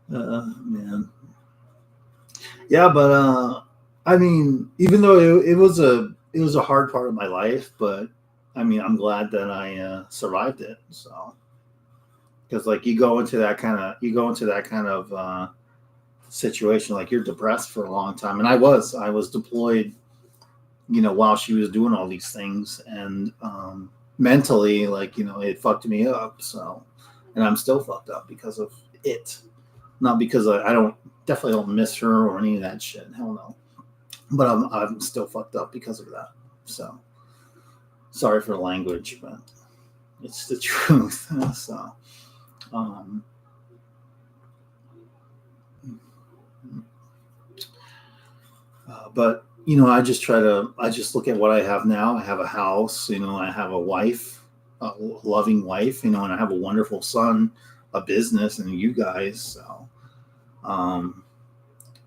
Man. Yeah, but I mean, even though it was a hard part of my life, but I mean, I'm glad that I survived it. So, because like you go into that kind of situation, like you're depressed for a long time, and I was deployed, while she was doing all these things, and mentally, like it fucked me up. So, and I'm still fucked up because of it, not because I definitely don't miss her or any of that shit. Hell no, but I'm still fucked up because of that. So. Sorry for the language, but it's the truth. So, but I just look at what I have now. I have a house, I have a wife, a loving wife, and I have a wonderful son, a business, and you guys. So,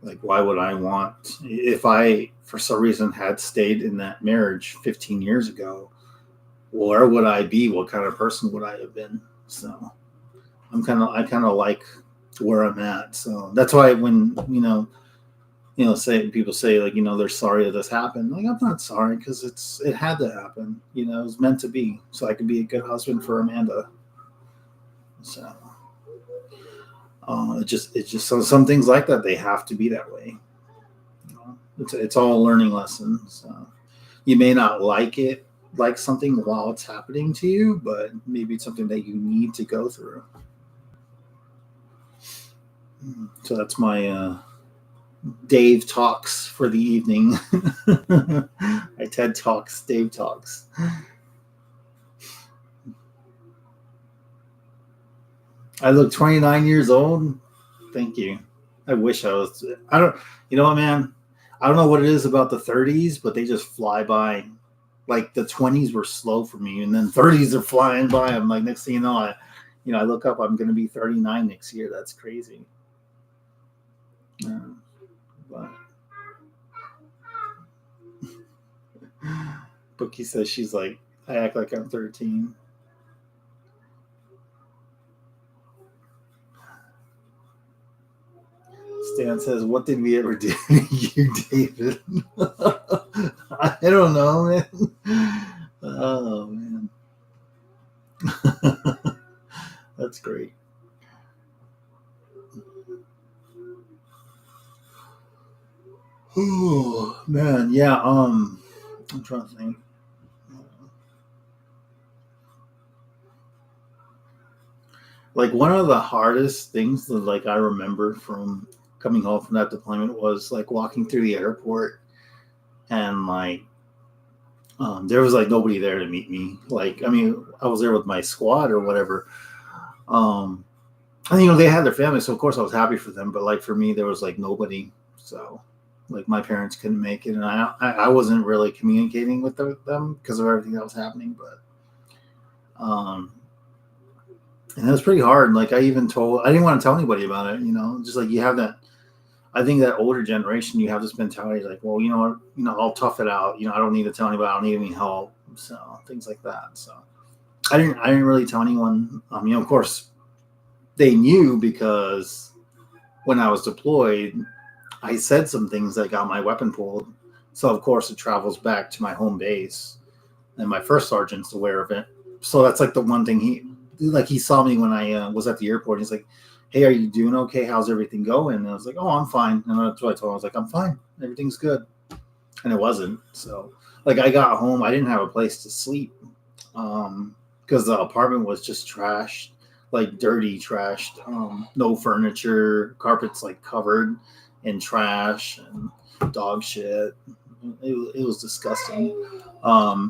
like, why would I want, if I, for some reason, had stayed in that marriage 15 years ago, where would I be? What kind of person would I have been? So, I kind of like where I'm at. So that's why when, say people say like, they're sorry that this happened. Like, I'm not sorry because it had to happen. It was meant to be, so I could be a good husband for Amanda. So it's just some things like that, they have to be that way. It's all a learning lesson. So you may not like something while it's happening to you, but maybe it's something that you need to go through. So that's my Dave Talks for the evening. My TED Talks, Dave Talks. I look 29 years old. Thank you. I wish I was. You know what, man? I don't know what it is about the 30s, but they just fly by. Like the 20s were slow for me, and then 30s are flying by. I'm like, next thing you know, I look up, I'm going to be 39 next year. That's crazy. But Bookie says she's like, I act like I'm 13. Stan says, what did we ever do to you, David? I don't know, man. Oh, man. That's great. Oh, man. Yeah. I'm trying to think. Like, one of the hardest things that, like, I remember from coming home from that deployment was like walking through the airport, and like there was like nobody there to meet me. Like, I mean, I was there with my squad or whatever. And they had their family, so of course I was happy for them. But like for me, there was like nobody. So like my parents couldn't make it, and I wasn't really communicating with them because of everything that was happening. But and it was pretty hard. Like I didn't want to tell anybody about it. Just like you have that. I think that older generation, you have this mentality like, well, I'll tough it out. I don't need to tell anybody. I don't need any help. So things like that. So I didn't really tell anyone. Of course, they knew because when I was deployed, I said some things that got my weapon pulled. So of course it travels back to my home base, and my first sergeant's aware of it. So that's like the one thing he saw me when I was at the airport. He's like, hey, are you doing okay? How's everything going? And I was like, oh, I'm fine. And that's what I told him. I was like, I'm fine. Everything's good. And it wasn't. So, like, I got home. I didn't have a place to sleep because the apartment was just trashed, like dirty, trashed. No furniture, carpets like covered in trash and dog shit. It was disgusting. I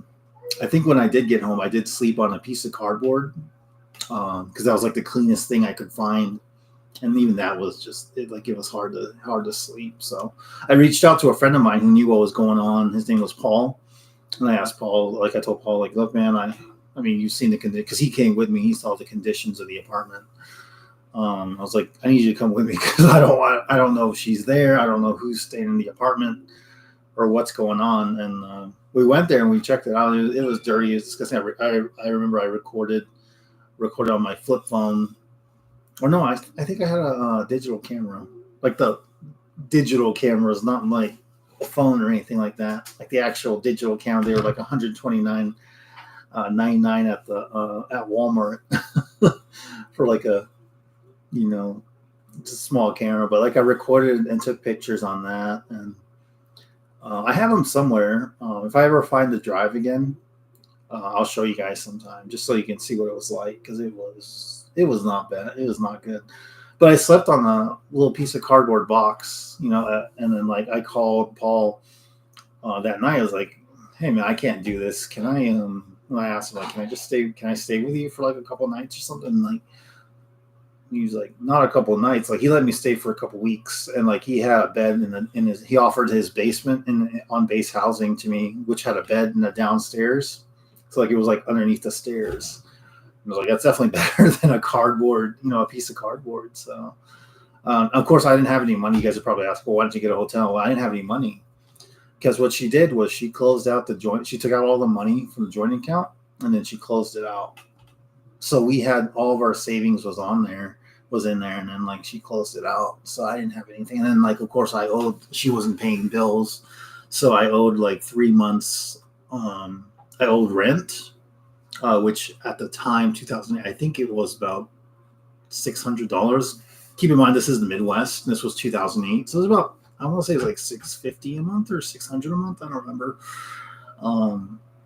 think when I did get home, I did sleep on a piece of cardboard because that was like the cleanest thing I could find. And even that was just it was hard to sleep. So I reached out to a friend of mine who knew what was going on. His name was Paul, and I asked Paul, like I told Paul, like, look, man, I mean, you've seen the condition because he came with me. He saw the conditions of the apartment. I was like, I need you to come with me because I don't know if she's there. I don't know who's staying in the apartment or what's going on. And we went there and we checked it out. It was dirty. It was disgusting. I remember I recorded on my flip phone. Or no, I think I had a digital camera. Like the digital cameras, not like a phone or anything like that. Like the actual digital camera, they were like $129.99 at at Walmart for like a it's a small camera. But like I recorded and took pictures on that, and I have them somewhere. If I ever find the drive again, I'll show you guys sometime just so you can see what it was like because it was not bad. It was not good. But I slept on a little piece of cardboard box, and then like I called Paul that night. I was like, hey man, I can't do this. Can I I asked him, like, can I stay with you for like a couple nights or something? Like, not a couple of nights. Like he let me stay for a couple of weeks, and like he had a bed he offered his basement on base housing to me, which had a bed in the downstairs. So like it was like underneath the stairs. I was like, that's definitely better than a cardboard, a piece of cardboard. So, of course, I didn't have any money. You guys would probably ask, well, why didn't you get a hotel? Well, I didn't have any money because what she did was she closed out the joint. She took out all the money from the joint account and then she closed it out. So we had all of our savings was in there, and then like she closed it out. So I didn't have anything. And then like, of course, she wasn't paying bills. So I owed like 3 months. I owed rent. Which at the time, 2008, I think it was about $600. Keep in mind, this is the Midwest. This was 2008. So it was about, I want to say it was like $650 a month or $600 a month. I don't remember.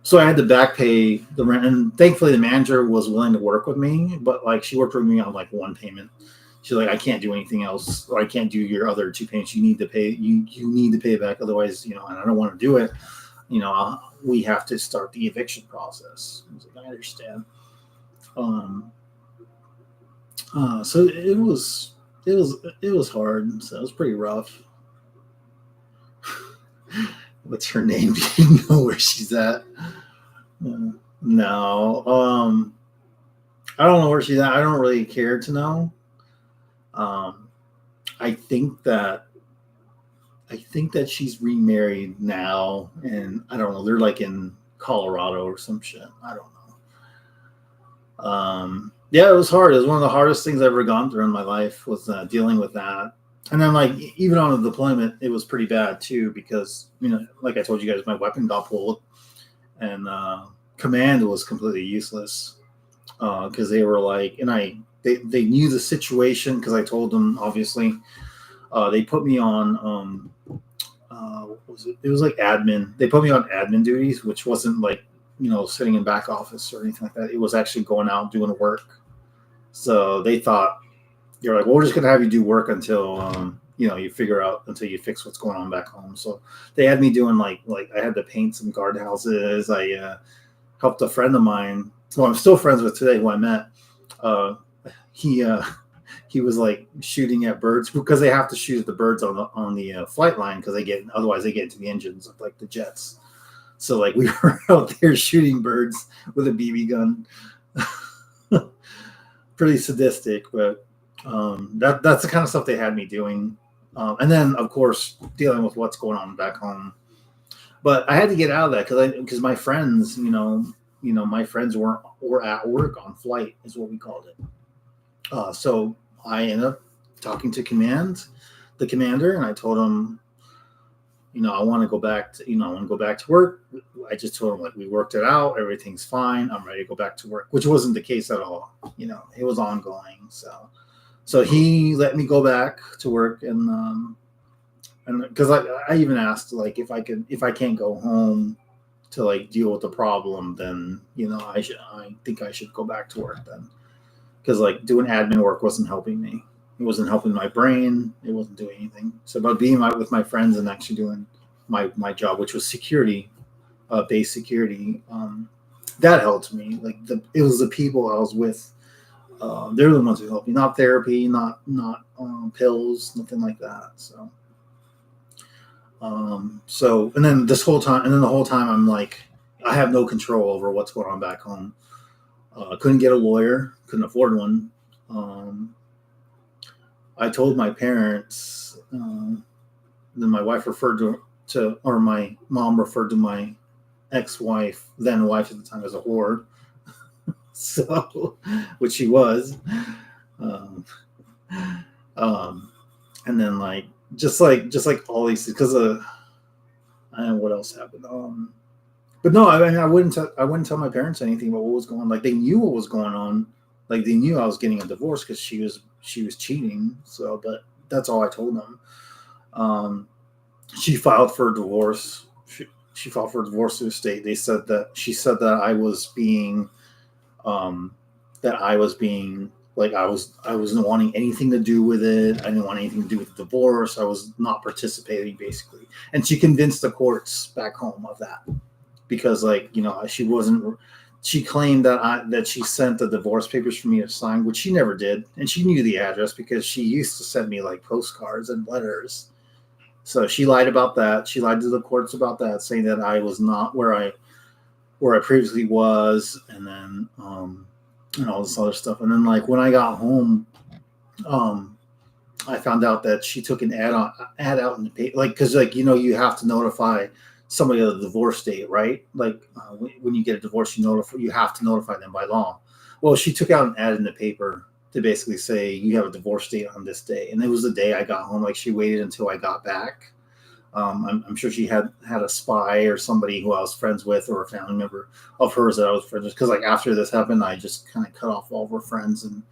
So I had to back pay the rent. And thankfully, the manager was willing to work with me. But like she worked with me on like one payment. She's like, I can't do anything else. Or I can't do your other two payments. You need to pay. You need to pay it back. Otherwise, and I don't want to do it. We have to start the eviction process. I was like, I understand. So it was hard. So it was pretty rough. What's her name? Do you know where she's at? No. I don't know where she's at. I don't really care to know. I think that she's remarried now, and I don't know. They're like in Colorado or some shit. I don't know. Yeah, it was hard. It was one of the hardest things I've ever gone through in my life was dealing with that. And then like even on the deployment, it was pretty bad too because like I told you guys, my weapon got pulled, and command was completely useless because they were like, and they knew the situation because I told them obviously. They put me on what was it? It was like admin. They put me on admin duties, which wasn't like sitting in back office or anything like that. It was actually going out doing work. So they thought you're like, well, we're just gonna have you do work until you figure out until you fix what's going on back home. So they had me doing like I had to paint some guardhouses. I helped a friend of mine, who I'm still friends with today, who I met. He was like shooting at birds because they have to shoot at the birds on the flight line because otherwise they get into the engines of like the jets. So like we were out there shooting birds with a BB gun. Pretty sadistic, but that's the kind of stuff they had me doing. And then of course dealing with what's going on back home. But I had to get out of that because my friends, my friends were at work on flight is what we called it. So I ended up talking to the commander, and I told him, I want to go back to work. I just told him like we worked it out, everything's fine. I'm ready to go back to work, which wasn't the case at all. It was ongoing. So he let me go back to work, and because I even asked like if I can't go home to like deal with the problem, then I think I should go back to work then. Because like doing admin work wasn't helping me. It wasn't helping my brain. It wasn't doing anything. So about being with my friends and actually doing my job, which was security, base security, that helped me. Like it was the people I was with. They're the ones who helped me. Not therapy, not pills, nothing like that. So and then the whole time I'm like, I have no control over what's going on back home. Couldn't get a lawyer, couldn't afford one. I told my parents, then my wife or my mom referred to my ex-wife, then wife at the time, as a whore. So, which she was. And then like, just like all these, because I don't know what else happened. But no, I mean, I wouldn't tell my parents anything about what was going on. Like they knew what was going on. Like they knew I was getting a divorce because she was cheating. So, but that's all I told them. She filed for a divorce. She filed for a divorce to the state. She said that I was being like I wasn't wanting anything to do with it. I didn't want anything to do with the divorce. I was not participating basically. And she convinced the courts back home of that. Because like, she wasn't, she claimed that she sent the divorce papers for me to sign, which she never did, and she knew the address because she used to send me like postcards and letters. So she lied about that. She lied to the courts about that, saying that I was not where I previously was, and then and all this other stuff. And then like when I got home, I found out that she took an ad out in the paper, like because like you have to notify somebody of the divorce date, right? Like when you get a divorce, you have to notify them by law. Well, she took out an ad in the paper to basically say you have a divorce date on this day, and it was the day I got home. Like she waited until I got back. I'm sure she had a spy or somebody who I was friends with, or a family member of hers that I was friends with. Because like after this happened, I just kind of cut off all of her friends and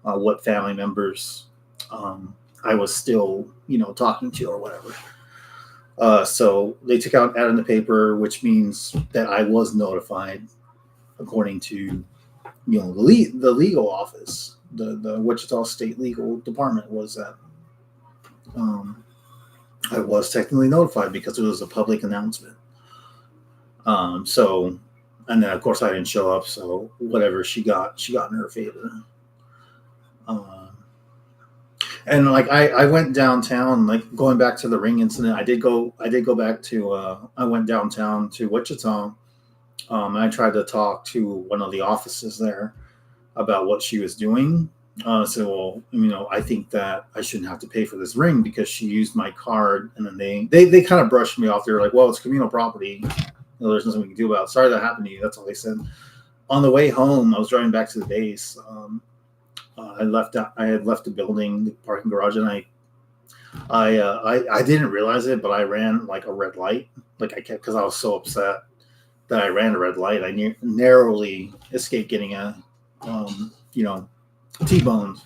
what family members I was still talking to or whatever. So they took out an ad in the paper, which means that I was notified, according to the legal office, the Wichita State Legal Department was that I was technically notified because it was a public announcement. So, and then of course I didn't show up, so whatever she got in her favor. And like I went downtown, like going back to the ring incident. I did go back to. I went downtown to Wichita, and I tried to talk to one of the offices there about what she was doing. I said, well, I think that I shouldn't have to pay for this ring because she used my card. And then they kind of brushed me off. They were like, well, it's communal property. There's nothing we can do about it. Sorry that happened to you. That's all they said. On the way home, I was driving back to the base. I had left the building, the parking garage, and I didn't realize it, but I ran like a red light. Like I kept, because I was so upset that I ran a red light. I narrowly escaped getting a, T-boned.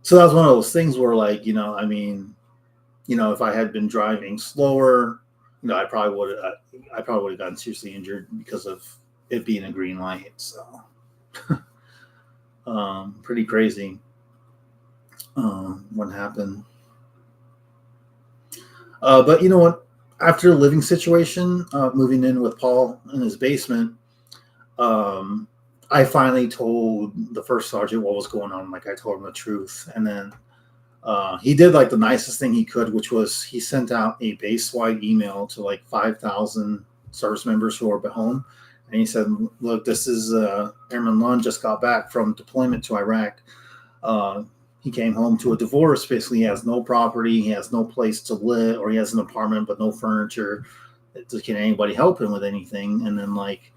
So that was one of those things where, like, if I had been driving slower, I probably would have gotten seriously injured because of it being a green light. So. Pretty crazy what happened. But you know what? After the living situation, moving in with Paul in his basement, I finally told the first sergeant what was going on. Like I told him the truth. And then he did like the nicest thing he could, which was he sent out a base-wide email to like 5,000 service members who are at home. And he said, look, this is Airman Lund just got back from deployment to Iraq. He came home to a divorce. Basically, he has no property. He has no place to live, or he has an apartment but no furniture. Can anybody help him with anything? And then, like,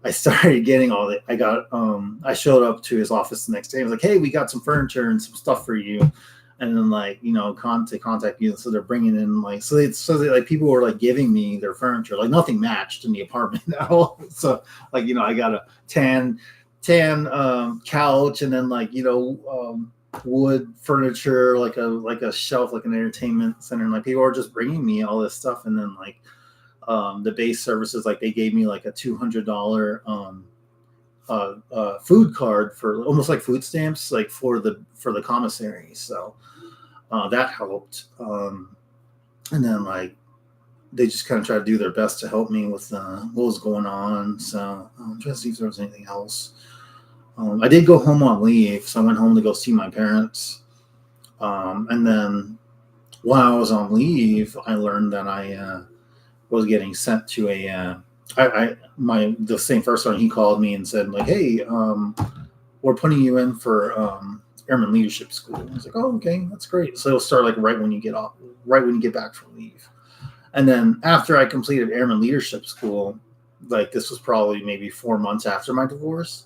I started getting all that. I showed up to his office the next day. I was like, hey, we got some furniture and some stuff for you. And then, like, contact you. So they're bringing in, like, so they like people were like giving me their furniture, like nothing matched in the apartment at all. So, like, I got a tan couch, and then like wood furniture, like a shelf, like an entertainment center, and like people were just bringing me all this stuff. And then like the base services, like they gave me like a $200 food card for almost like food stamps, like for the commissary. So that helped. And then like they just kind of tried to do their best to help me with what was going on. So I'm trying to see if there was anything else. I did go home on leave, so I went home to go see my parents. And then while I was on leave, I learned that I was getting sent to the same first one. He called me and said, like, hey, we're putting you in for Airman Leadership School. I was like, oh, okay, that's great. So it'll start like right when you get back from leave. And then after I completed Airman Leadership School, like this was probably maybe 4 months after my divorce.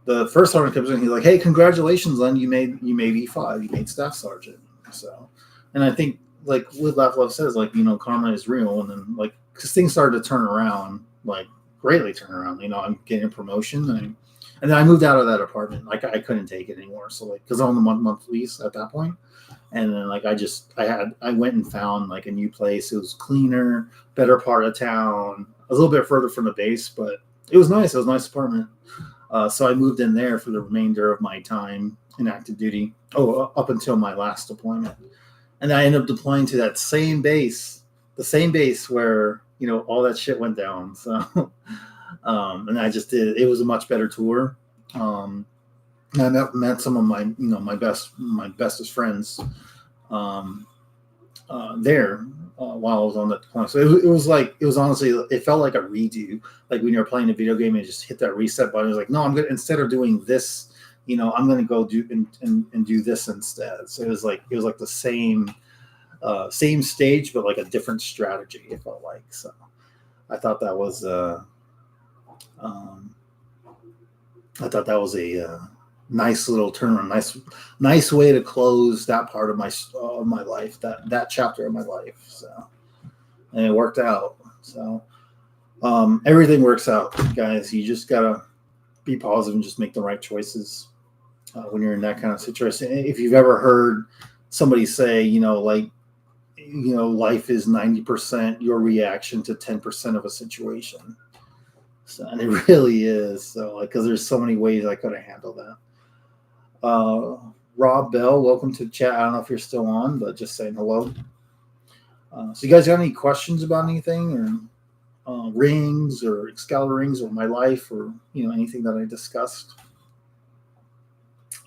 The first sergeant comes in, he's like, hey, congratulations, Len, you made E5, you made staff sergeant. So, and I think like what Laugh Love says, like, karma is real. And then like, because things started to turn around, like greatly turn around, I'm getting a promotion. And then I moved out of that apartment. Like I couldn't take it anymore. So like, cause I'm on the month lease at that point. And then like, I went and found like a new place. It was cleaner, better part of town, a little bit further from the base, but it was nice. It was a nice apartment. So I moved in there for the remainder of my time in active duty. Up until my last deployment. And I ended up deploying to that same base, the same base where, all that shit went down. So And I just did. It was a much better tour. And I met some of my, my bestest friends there while I was on that deployment. So it was honestly, it felt like a redo. Like when you're playing a video game and you just hit that reset button. It was like, no, I'm good. Instead of doing this, I'm going to go do and do this instead. So it was like the same stage, but like a different strategy. It felt like. So I thought that was a nice little turnaround, nice way to close that part of my life, that chapter of my life. So, and it worked out. So, everything works out, guys. You just gotta be positive and just make the right choices when you're in that kind of situation. If you've ever heard somebody say, life is 90% your reaction to 10% of a situation. So, and it really is. So, because there's so many ways I could have handled that. Rob Bell, welcome to the chat. I don't know if you're still on, but just saying hello. So, you guys got any questions about anything, or rings, or Excalibur rings, or my life, or anything that I discussed?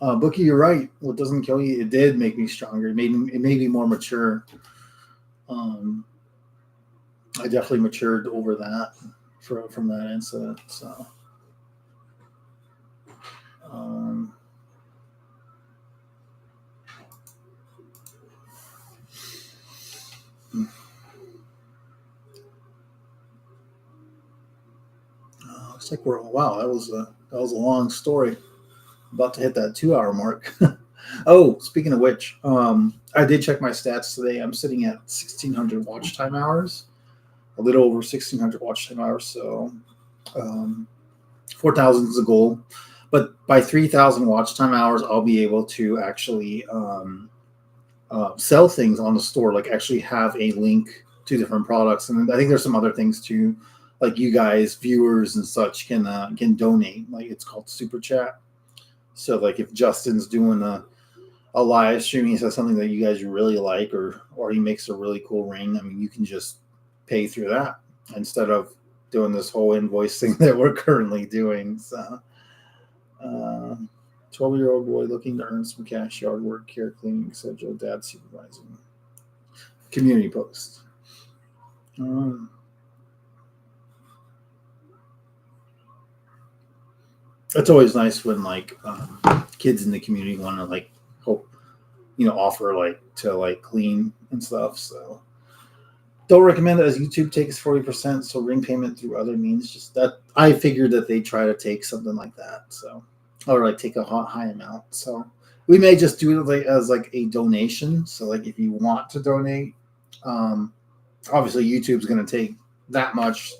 Bookie, you're right. What doesn't kill you, it did make me stronger. It made me more mature. I definitely matured over that from that incident. So, looks like wow, that was a long story. About to hit that 2-hour mark. Oh, speaking of which, I did check my stats today. I'm sitting at 1,600 watch time hours, a little over 1,600 watch time hours. So 4,000 is the goal, but by 3,000 watch time hours, I'll be able to actually sell things on the store, like actually have a link to different products. And I think there's some other things too, like you guys, viewers and such, can donate. Like it's called Super Chat. So like if Justin's doing a live stream, he says something that you guys really like, or he makes a really cool ring, I mean, you can just pay through that instead of doing this whole invoice thing that we're currently doing. So 12-year-old boy looking to earn some cash, yard work, care cleaning, etc. Dad supervising. Community post. It's always nice when like kids in the community want to like offer like to like clean and stuff. So don't recommend it, as YouTube takes 40%. So ring payment through other means. Just that I figured that they try to take something like that. So or like take a high amount. So we may just do it like as like a donation. So like if you want to donate, obviously YouTube's going to take that much,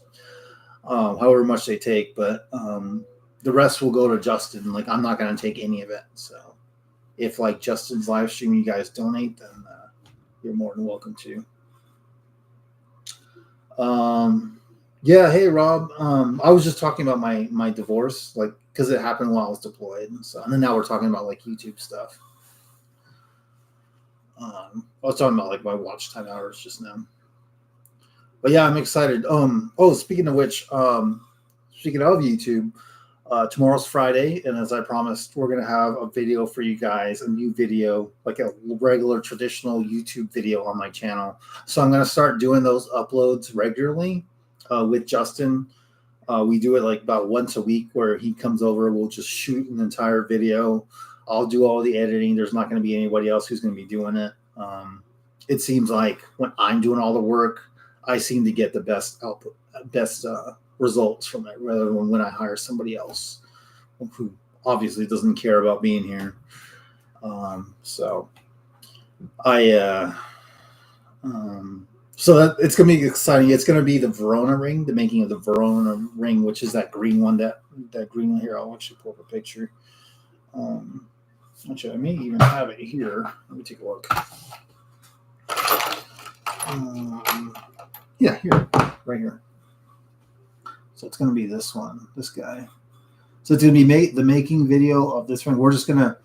however much they take, but the rest will go to Justin. Like I'm not going to take any of it. So if like Justin's live stream, you guys donate, then you're more than welcome to. Yeah. Hey, Rob. I was just talking about my divorce, like because it happened while I was deployed. So and then now we're talking about like YouTube stuff. I was talking about like my watch time hours just now. But yeah, I'm excited. Speaking of which, speaking of YouTube. Tomorrow's Friday, and as I promised, we're going to have a video for you guys, a new video, like a regular traditional YouTube video on my channel. So I'm going to start doing those uploads regularly with Justin. We do it like about once a week where he comes over. We'll just shoot an entire video. I'll do all the editing. There's not going to be anybody else who's going to be doing it. It seems like when I'm doing all the work, I seem to get the best output, results from it, rather than when I hire somebody else who obviously doesn't care about being here. So that it's going to be exciting. It's going to be the Verona ring, the making of the Verona ring, which is that green one, that green one here. I'll actually pull up a picture. Actually, I may even have it here. Let me take a look. Yeah, here, right here. So it's going to be this one, this guy. So it's going to be the making video of this ring. We're just going to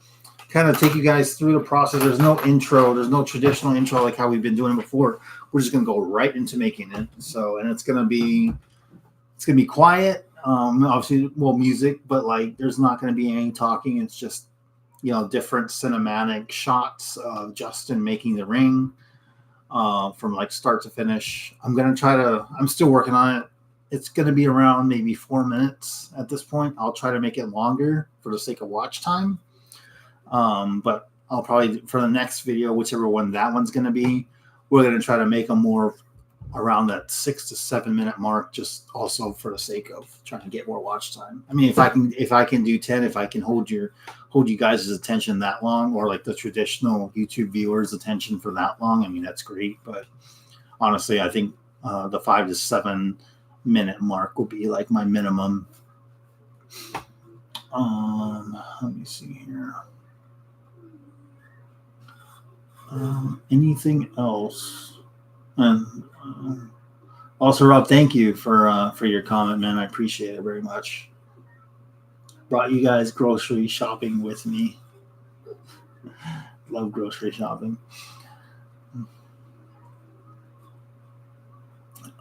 kind of take you guys through the process. There's no intro. There's no traditional intro like how we've been doing it before. We're just going to go right into making it. So, and it's going to be quiet. Obviously, well, music, but like there's not going to be any talking. It's just, different cinematic shots of Justin making the ring from like start to finish. I'm still working on it. It's going to be around maybe 4 minutes at this point. I'll try to make it longer for the sake of watch time. But I'll probably, for the next video, whichever one that one's going to be, we're going to try to make them more around that 6 to 7 minute mark, just also for the sake of trying to get more watch time. I mean, if I can do 10, if I can hold you guys' attention that long, or like the traditional YouTube viewers' attention for that long, I mean, that's great. But honestly, I think the 5 to 7 minute mark will be like my minimum. Let me see here. Anything else? And also, Rob, thank you for your comment, man. I appreciate it very much. Brought you guys grocery shopping with me. Love grocery shopping.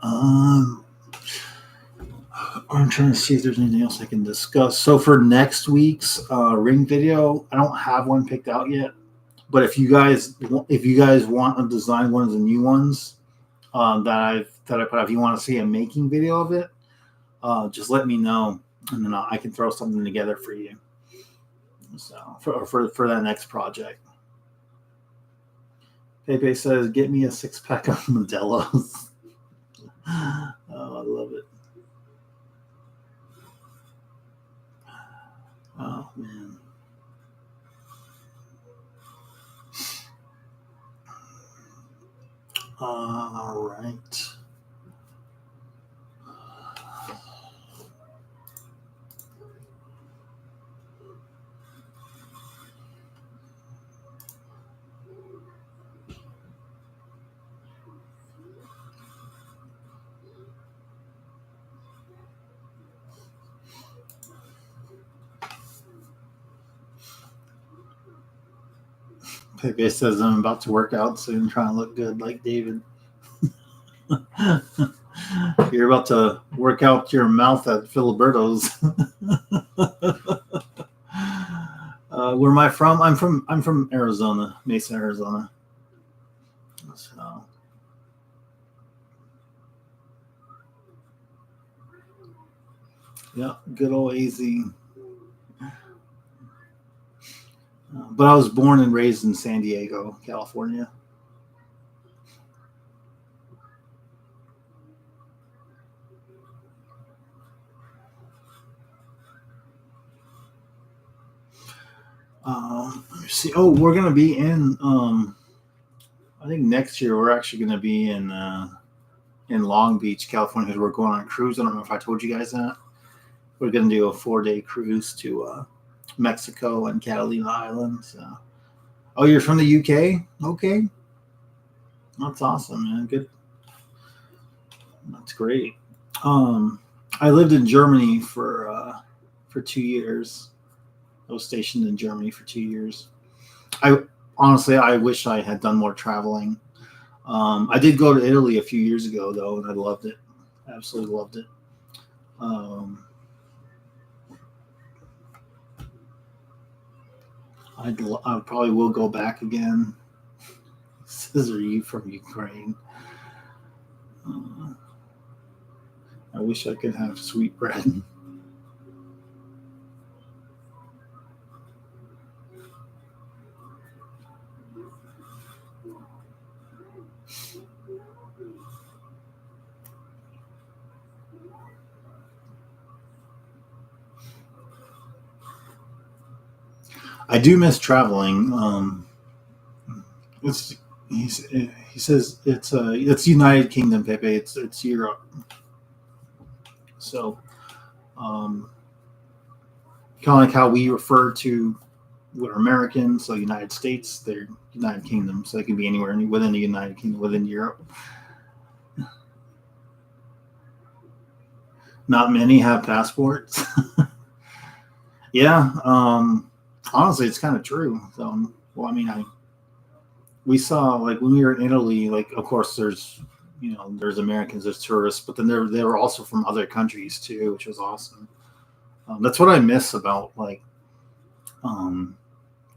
I'm trying to see if there's anything else I can discuss. So for next week's ring video, I don't have one picked out yet. But if you guys want to design one of the new ones that I put out, if you want to see a making video of it, just let me know, and then I can throw something together for you. So for that next project. Pepe says, "Get me a 6-pack of Modelo's." Oh, I love it. Oh man. All right. Pepe says, "I'm about to work out soon, trying to look good like David." You're about to work out your mouth at Filiberto's. Where am I from? I'm from Arizona, Mesa, Arizona. So, yeah, good old AZ. But I was born and raised in San Diego, California. Let me see. Oh, we're gonna be in. I think next year we're actually gonna be in Long Beach, California, because we're going on a cruise. I don't know if I told you guys that. We're gonna do a 4-day cruise to Mexico and Catalina Islands. Oh, you're from the UK? Okay, that's awesome, man. Good. That's great. I lived in Germany for 2 years. I was stationed in Germany for 2 years. I wish I had done more traveling. I did go to Italy a few years ago, though, and I loved it. Absolutely loved it. I probably will go back again. Says, "Are you from Ukraine?" I wish I could have sweet bread. I do miss traveling. He says it's United Kingdom, Pepe. It's Europe. So, kind of like how we refer to we're Americans, so United States, they're United Kingdom, so they can be anywhere within the United Kingdom, within Europe. Not many have passports. Yeah. Honestly, it's kind of true. So, well, I mean, we saw, like, when we were in Italy, like, of course, there's there's Americans, there's tourists, but then they were also from other countries too, which was awesome. That's what I miss about like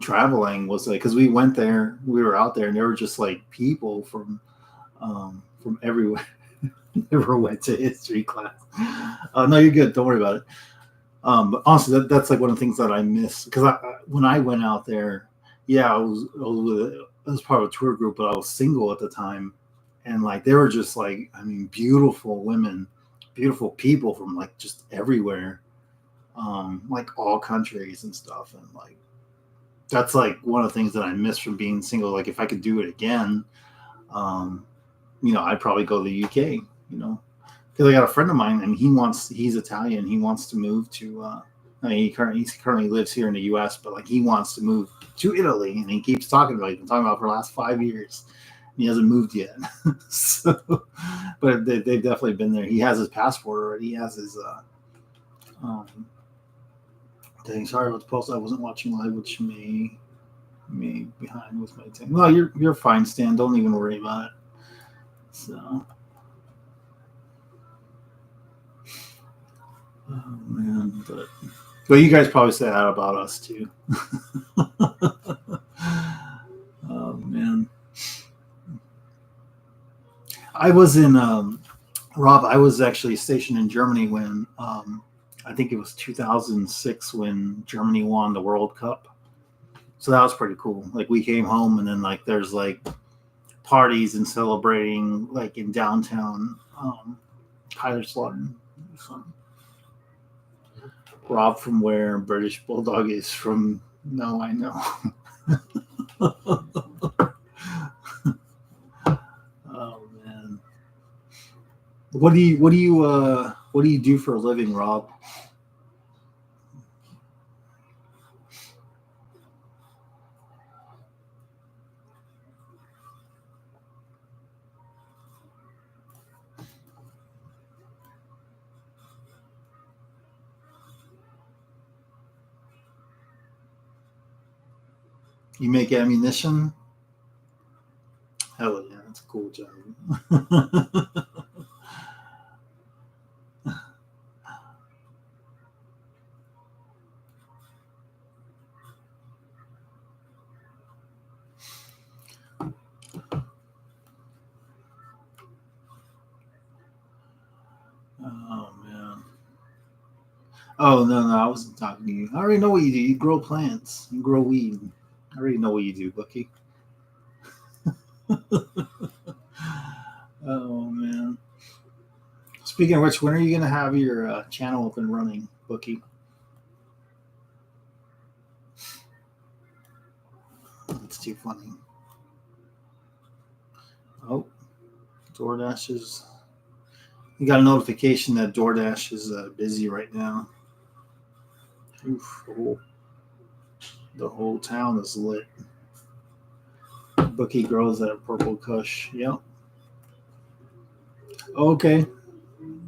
traveling was like because we went there, we were out there, and there were just like people from everywhere. Never went to history class. No, you're good. Don't worry about it. But honestly, that's like one of the things that I miss because when I went out there, yeah, I was part of a tour group, but I was single at the time, and like they were just like, I mean, beautiful women, beautiful people from like just everywhere, like all countries and stuff, and like that's like one of the things that I miss from being single. Like if I could do it again, um, I'd probably go to the UK. Because I got a friend of mine, and he's Italian. He wants to move to. I mean, he currently lives here in the U.S., but like he wants to move to Italy, and he keeps talking about it. He's been talking about it for the last 5 years. He hasn't moved yet. So, but they've definitely been there. He has his passport already. He has his. Dang, sorry about the post. I wasn't watching live, which me behind with my thing. No, you're fine, Stan. Don't even worry about it. So. Oh man, but you guys probably say that about us too. Oh man, I was in Rob. I was actually stationed in Germany when I think it was 2006 when Germany won the World Cup. So that was pretty cool. Like we came home and then like there's like parties and celebrating like in downtown Kaiserslautern. So, Rob from where? British Bulldog is from. No, I know. Oh man, what do you do for a living, Rob? You make ammunition? Hell yeah, that's a cool job. Oh man. Oh no, I wasn't talking to you. I already know what you do. You grow plants. You grow weed. I already know what you do, Bookie. Oh man. Speaking of which, when are you gonna have your channel up and running, Bookie? That's too funny. Oh, DoorDash is. You got a notification that DoorDash is busy right now. Oof, the whole town is lit. Bookie grows at Purple Kush. Yep. Okay.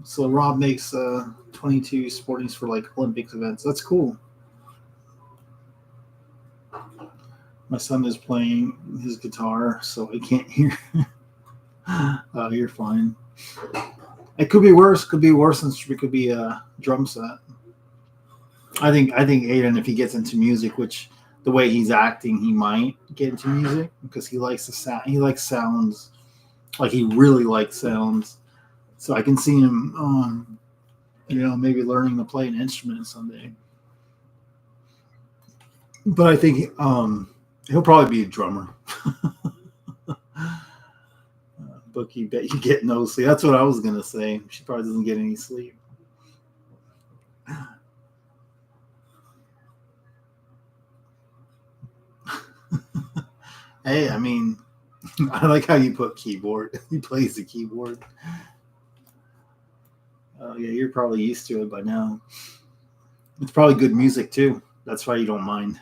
So Rob makes 22 sportings for like Olympics events. That's cool. My son is playing his guitar, so I can't hear. Oh, you're fine. It could be worse. Could be worse than it could be a drum set. I think Aiden, if he gets into music, which the way he's acting, he might get into music because he likes the sound. He likes sounds. Like he really likes sounds. So I can see him, maybe learning to play an instrument someday. But I think he'll probably be a drummer. Bookie, bet you get no sleep. That's what I was gonna say. She probably doesn't get any sleep. Hey, I mean, I like how you put keyboard. He plays the keyboard. Oh yeah, you're probably used to it by now. It's probably good music too. That's why you don't mind.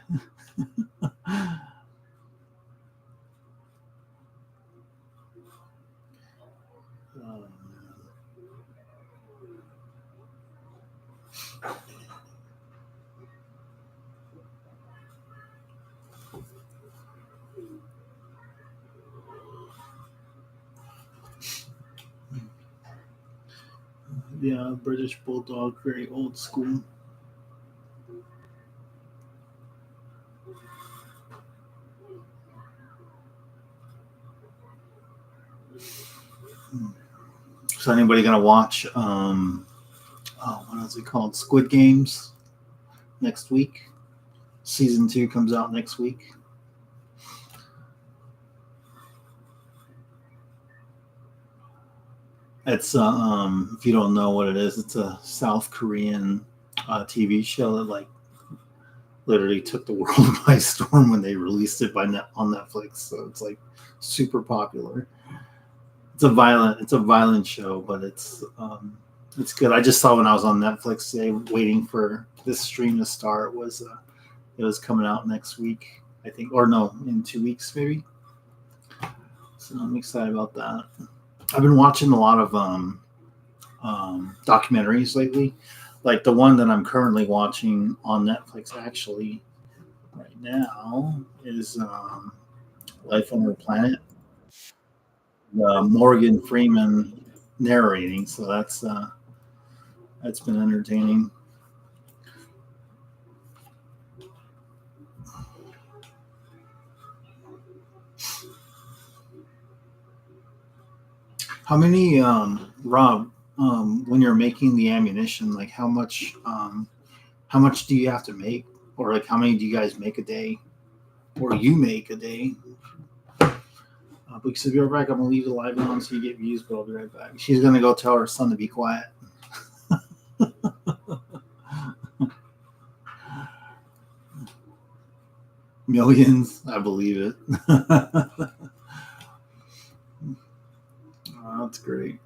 Yeah, British Bulldog, very old school. So anybody gonna watch what is it called? Squid Games next week. Season 2 comes out next week. It's if you don't know what it is, it's a South Korean TV show that like literally took the world by storm when they released it on Netflix. So it's like super popular. It's a violent show, but it's good. I just saw when I was on Netflix today, waiting for this stream to start. It was coming out next week, I think, or no, in 2 weeks maybe. So I'm excited about that. I've been watching a lot of documentaries lately. Like the one that I'm currently watching on Netflix, actually, right now, is Life on Our Planet. Morgan Freeman narrating, so that's been entertaining. How many, Rob? When you're making the ammunition, like how much do you have to make, or like how many do you guys make a day, or you make a day? Because if you're right back, I'm gonna leave the live on so you get views, but I'll be right back. She's gonna go tell her son to be quiet. Millions, I believe it. Oh, that's great.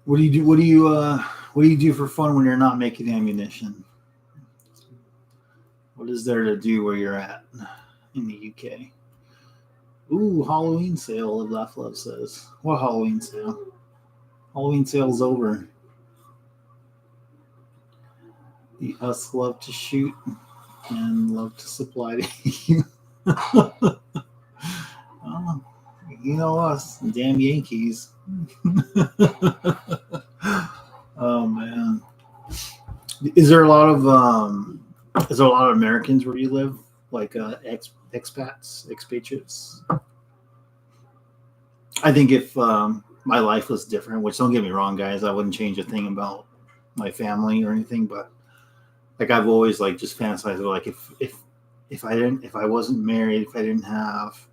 What do you do? What do you do for fun when you're not making ammunition? What is there to do where you're at in the UK? Ooh, Halloween sale, Left Love says. What Halloween sale? Halloween sale's over. The us love to shoot and love to supply to you. Oh, you know us, damn Yankees. Oh man, is there a lot of Americans where you live, like expatriates? I think if my life was different, which don't get me wrong, guys, I wouldn't change a thing about my family or anything, but like I've always like just fantasized like if I wasn't married, if I didn't have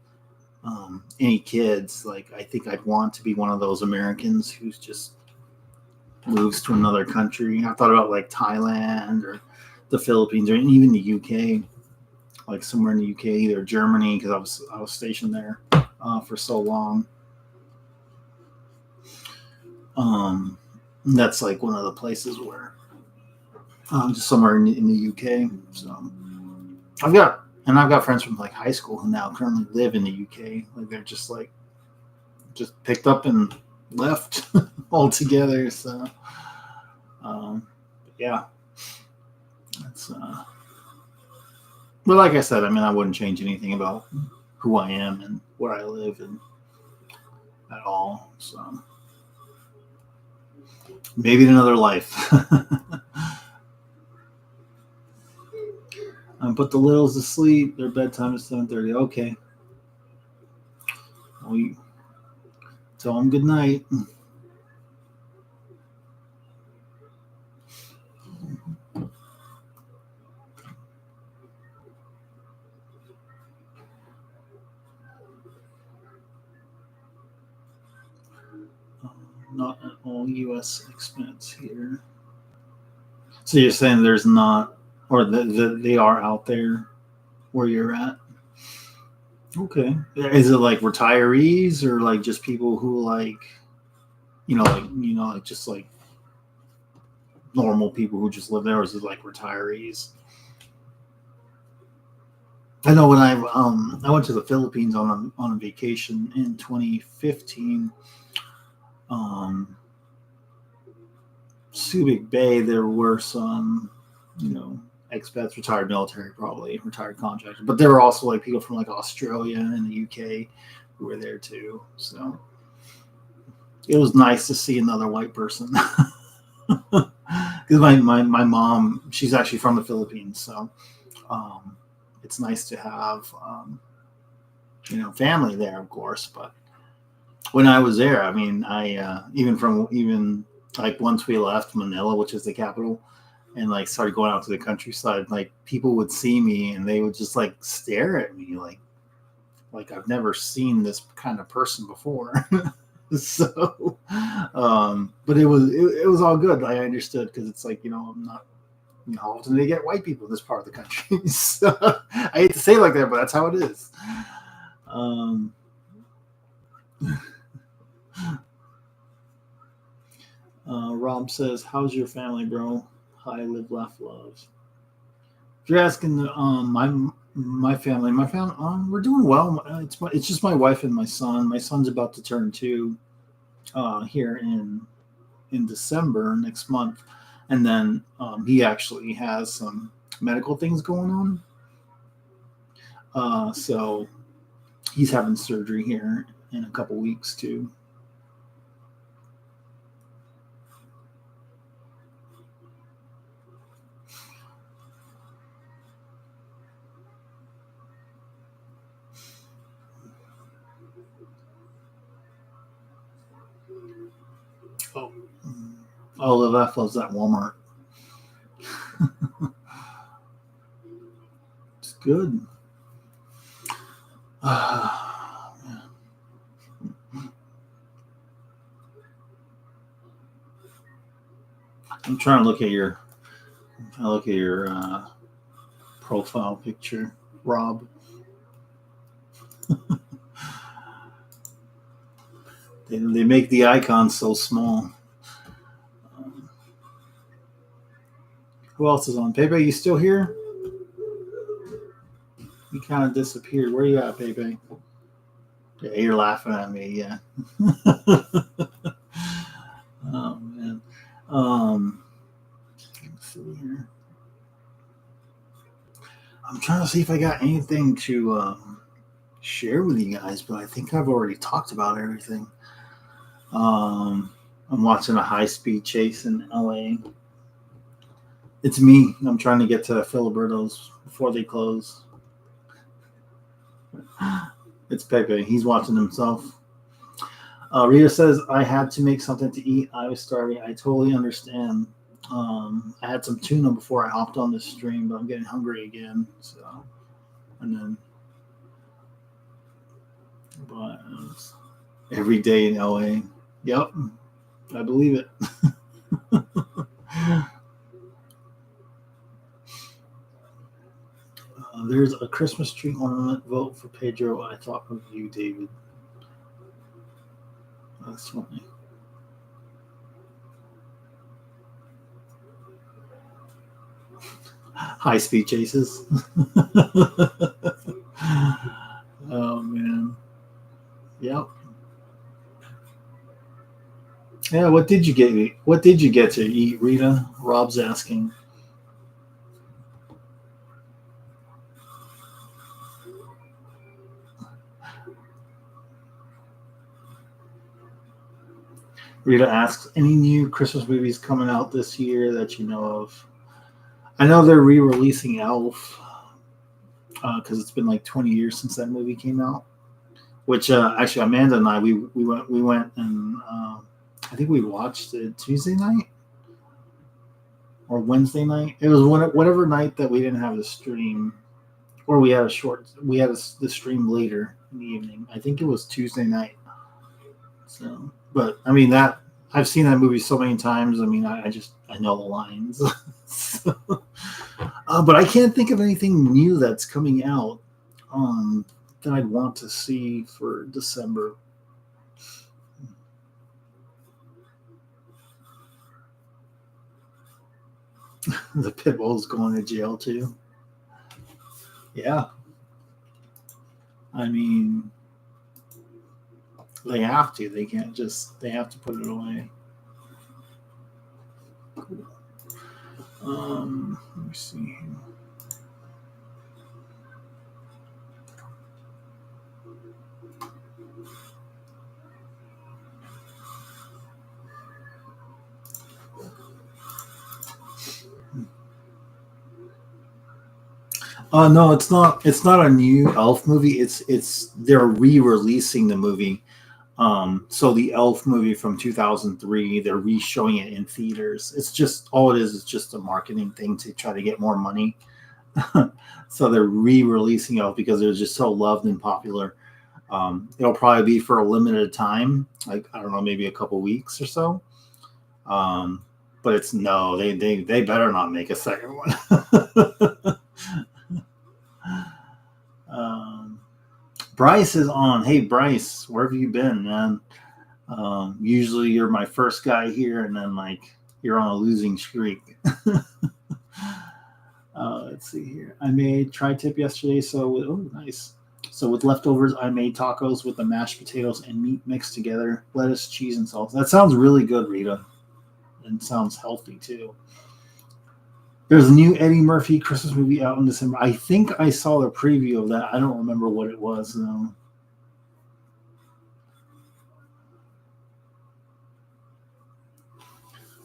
any kids, like I think I'd want to be one of those Americans who's just moves to another country. I thought about like Thailand or the Philippines or even the UK, like somewhere in the UK, either Germany, because I was stationed there for so long. That's like one of the places where just somewhere in the UK. So I've got friends from like high school who now currently live in the UK. Like they're just picked up and left altogether. So yeah, that's but like I said, I mean, I wouldn't change anything about who I am and where I live and at all. So maybe in another life. Put the littles to sleep. Their bedtime is 7:30. Okay. Well, you tell them good night. Not an all U.S. expense here. So you're saying there's not, or they are out there where you're at? Okay. Is it like retirees or like just people who like just like normal people who just live there, or is it like retirees? I know when I went to the Philippines on a vacation in 2015. Subic Bay, there were some, expats, retired military, probably retired contractors, but there were also like people from like Australia and the UK who were there too. So it was nice to see another white person. Because my mom, she's actually from the Philippines, so it's nice to have family there, of course. But when I was there, I mean, I even like once we left Manila, which is the capital, and like started going out to the countryside, like people would see me and they would just like stare at me like I've never seen this kind of person before. So, but it was all good. I understood because it's like I'm not. How often do they get white people in this part of the country? So, I hate to say it like that, but that's how it is. Rob says, "How's your family, bro? Hi, live, laugh, love." If you're asking, my family, we're doing well. It's just my wife and my son. My son's about to turn 2 here in December next month, and then he actually has some medical things going on. So he's having surgery here in a couple weeks too. Oh, the left loves that Walmart. It's good. I'm trying to look at your profile picture, Rob. They make the icons so small. Who else is on? Pepe, you still here? You kind of disappeared. Where you at, Pepe? Yeah, you're laughing at me. Yeah. Oh man. Let's see here. I'm trying to see if I got anything to share with you guys, but I think I've already talked about everything. I'm watching a high-speed chase in LA. It's me. I'm trying to get to Filiberto's before they close. It's Pepe. He's watching himself. Rita says, I had to make something to eat. I was starving. I totally understand. I had some tuna before I hopped on this stream, but I'm getting hungry again. So, and then, but every day in LA. Yep, I believe it. There's a Christmas tree ornament. Vote for Pedro. I thought of you, David. That's funny. High speed chases. Oh man. Yep. Yeah. What did you get? What did you get to eat, Rita? Rob's asking. Rita asks, any new Christmas movies coming out this year that you know of? I know they're re-releasing Elf because it's been like 20 years since that movie came out. Which actually, Amanda and I we went and I think we watched it Tuesday night or Wednesday night. It was whatever night that we didn't have the stream, or we had the stream later in the evening. I think it was Tuesday night. So, but I mean that I've seen that movie so many times. I mean, I know the lines. So, but I can't think of anything new that's coming out that I'd want to see for December. The Pitbull's going to jail too. Yeah. I mean, they have to. They can't just. They have to put it away. Cool. Let me see here. No, it's not. It's not a new Elf movie. It's they're re-releasing the movie. So the Elf movie from 2003, they're re-showing it in theaters. It's just all it is. It's just a marketing thing to try to get more money. So they're re-releasing Elf because it was just so loved and popular. It'll probably be for a limited time, like I don't know, maybe a couple weeks or so. But it's no, they better not make a second one. Bryce is on. Hey, Bryce, where have you been, man? Usually you're my first guy here, and then like you're on a losing streak. Let's see here. I made tri-tip yesterday, so nice. So with leftovers, I made tacos with the mashed potatoes and meat mixed together, lettuce, cheese, and salt. That sounds really good, Rita, and sounds healthy too. There's a new Eddie Murphy Christmas movie out in December. I think I saw the preview of that. I don't remember what it was though.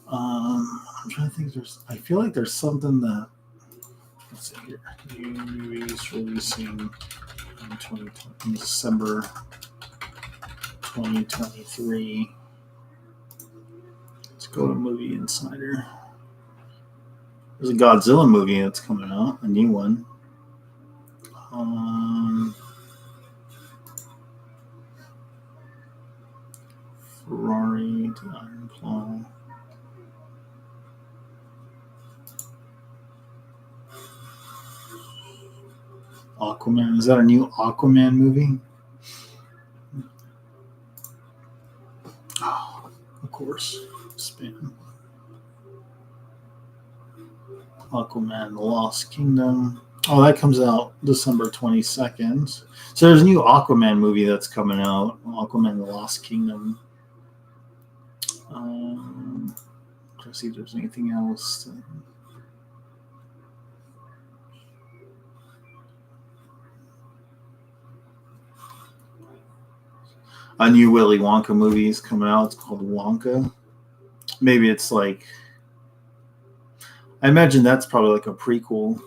I'm trying to think. I feel like there's something that. Let's see here. New movies releasing in December 2023. Let's go to Movie Insider. There's a Godzilla movie that's coming out, a new one. Ferrari, the Iron Claw. Aquaman. Is that a new Aquaman movie? Oh, of course. Spam. Aquaman, The Lost Kingdom. Oh, that comes out December 22nd. So there's a new Aquaman movie that's coming out. Aquaman, The Lost Kingdom. Let's see if there's anything else. A new Willy Wonka movie is coming out. It's called Wonka. Maybe it's like, I imagine that's probably like a prequel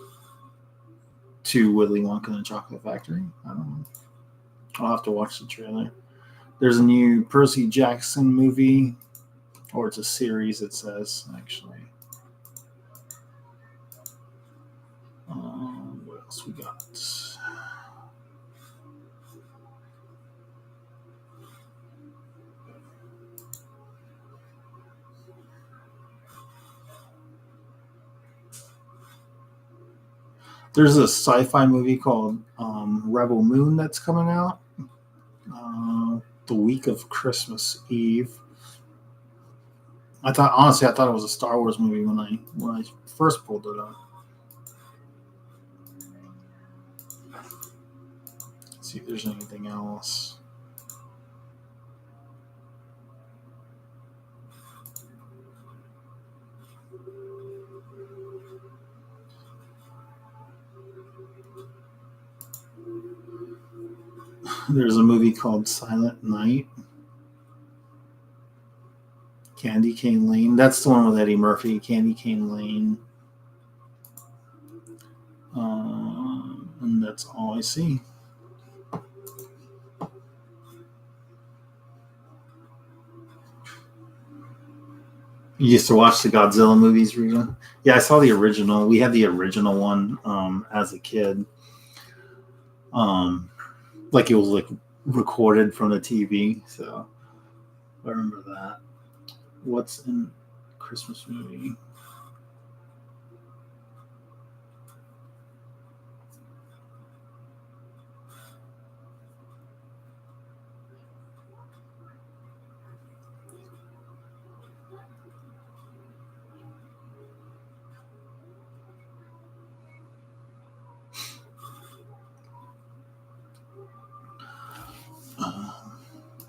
to Willy Wonka and the Chocolate Factory. I don't know. I'll have to watch the trailer. There's a new Percy Jackson movie, or it's a series, it says, actually. What else we got? There's a sci-fi movie called Rebel Moon that's coming out the week of Christmas Eve. I thought it was a Star Wars movie when I first pulled it up. Let's see if there's anything else. There's a movie called Silent Night. Candy Cane Lane. That's the one with Eddie Murphy. Candy Cane Lane. And that's all I see. You used to watch the Godzilla movies, Rita? Yeah, I saw the original. We had the original one as a kid. Like it was like recorded from the TV. So I remember that. What's in Christmas movie?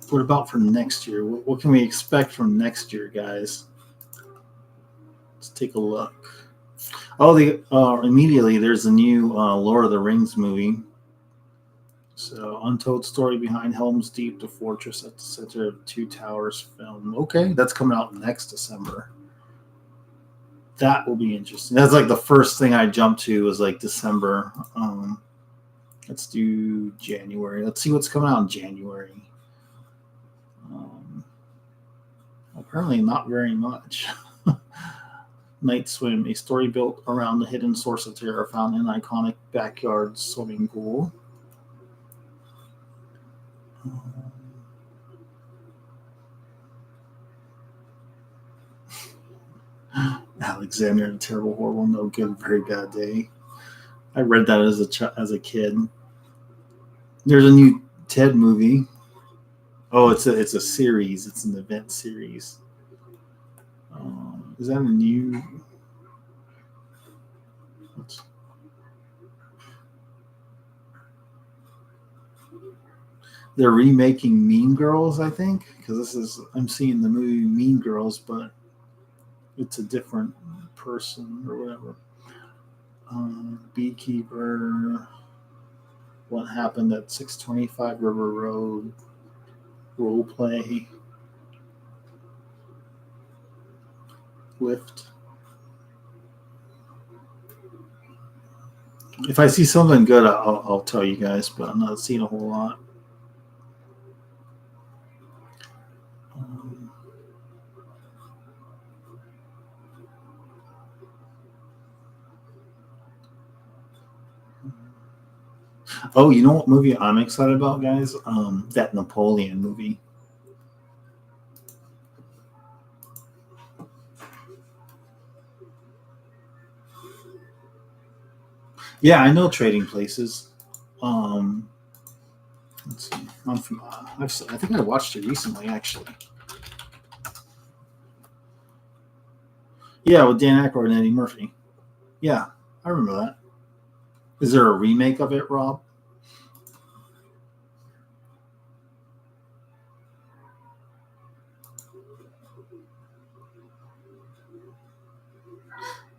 What about for next year? What can we expect from next year, guys? take a look. Oh, immediately there's a new Lord of the Rings movie. So, untold story behind Helm's Deep, the fortress at the center of Two Towers film. Okay, that's coming out next December. That will be interesting. That's like the first thing I jumped to was like December. Let's do January. Let's see what's coming out in January. Apparently not very much. Night Swim, a story built around the hidden source of terror found in an iconic backyard swimming pool. Alexander the Terrible, Horrible, No Good, Very Bad Day. I read that as a kid. There's a new Ted movie. Oh, it's a series. It's an event series. Is that a new? They're remaking Mean Girls, I think, because I'm seeing the movie Mean Girls, but it's a different person or whatever. Beekeeper. What happened at 625 River Road? Role play. Lift. If I see something good, I'll tell you guys, but I'm not seeing a whole lot. Oh, you know what movie I'm excited about, guys? That Napoleon movie. Yeah, I know Trading Places. Let's see. I think I watched it recently, actually. Yeah, with Dan Aykroyd and Eddie Murphy. Yeah, I remember that. Is there a remake of it, Rob?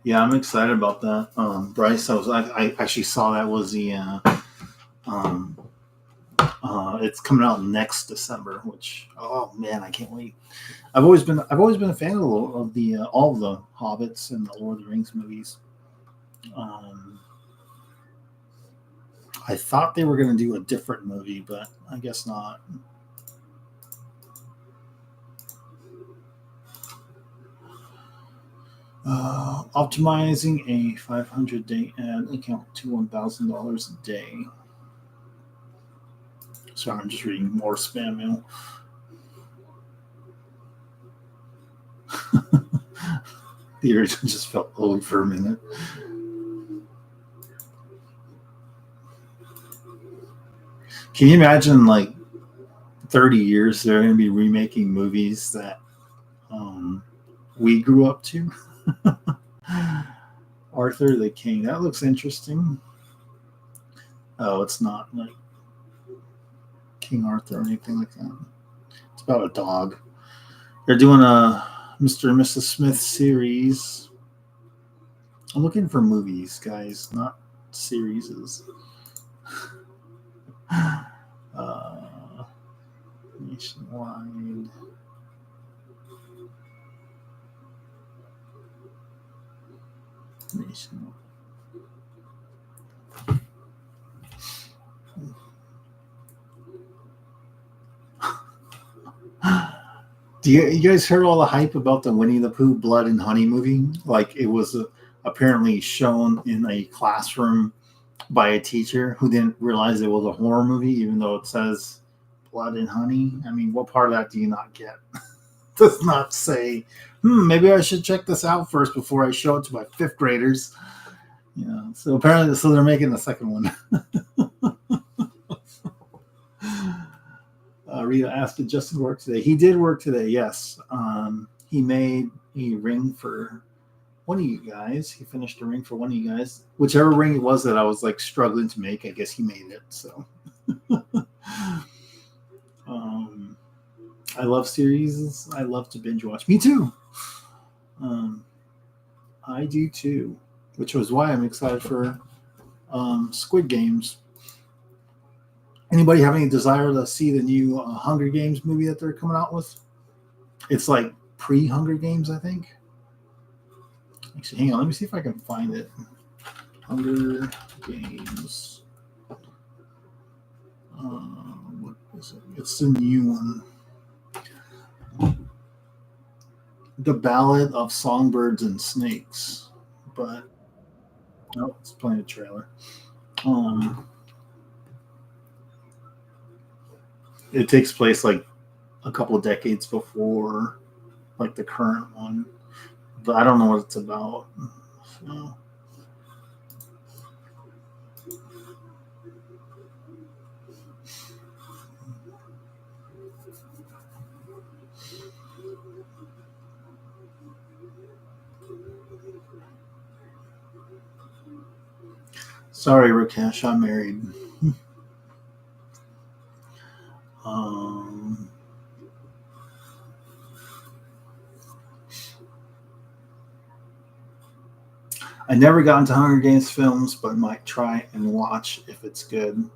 Yeah, I'm excited about that. Bryce, I actually saw that was the it's coming out next December, which oh man, I can't wait. I've always been a fan of all of the Hobbits and the Lord of the Rings movies. I thought they were going to do a different movie, but I guess not. Optimizing a 500-day ad account to $1,000 a day. Sorry, I'm just reading more spam mail. The original just felt old for a minute. Can you imagine, like, 30 years they're going to be remaking movies that we grew up to? Arthur the King. That looks interesting. Oh, it's not like King Arthur or anything like that. It's about a dog. They're doing a Mr. and Mrs. Smith series. I'm looking for movies, guys, not series. Nationwide. Nationwide. Do you guys heard all the hype about the Winnie the Pooh Blood and Honey movie? Like, it was apparently shown in a classroom by a teacher who didn't realize it was a horror movie, even though it says Blood and Honey. I mean, what part of that do you not get? Does not say, maybe I should check this out first before I show it to my fifth graders. Yeah. So apparently, they're making the second one. Rita asked, did Justin work today? He did work today, yes. He made a ring for one of you guys. He finished a ring for one of you guys. Whichever ring it was that I was like struggling to make, I guess he made it. So I love series. I love to binge watch. Me too. I do too, which was why I'm excited for Squid Games. Anybody have any desire to see the new Hunger Games movie that they're coming out with? It's like pre-Hunger Games, I think. Actually, hang on. Let me see if I can find it. Hunger Games. What is it? It's the new one. The Ballad of Songbirds and Snakes. But, no, it's playing a trailer. It takes place like a couple of decades before like the current one, but I don't know what it's about. So. Sorry, Rakesh, I'm married. I never got into Hunger Games films, but might try and watch if it's good.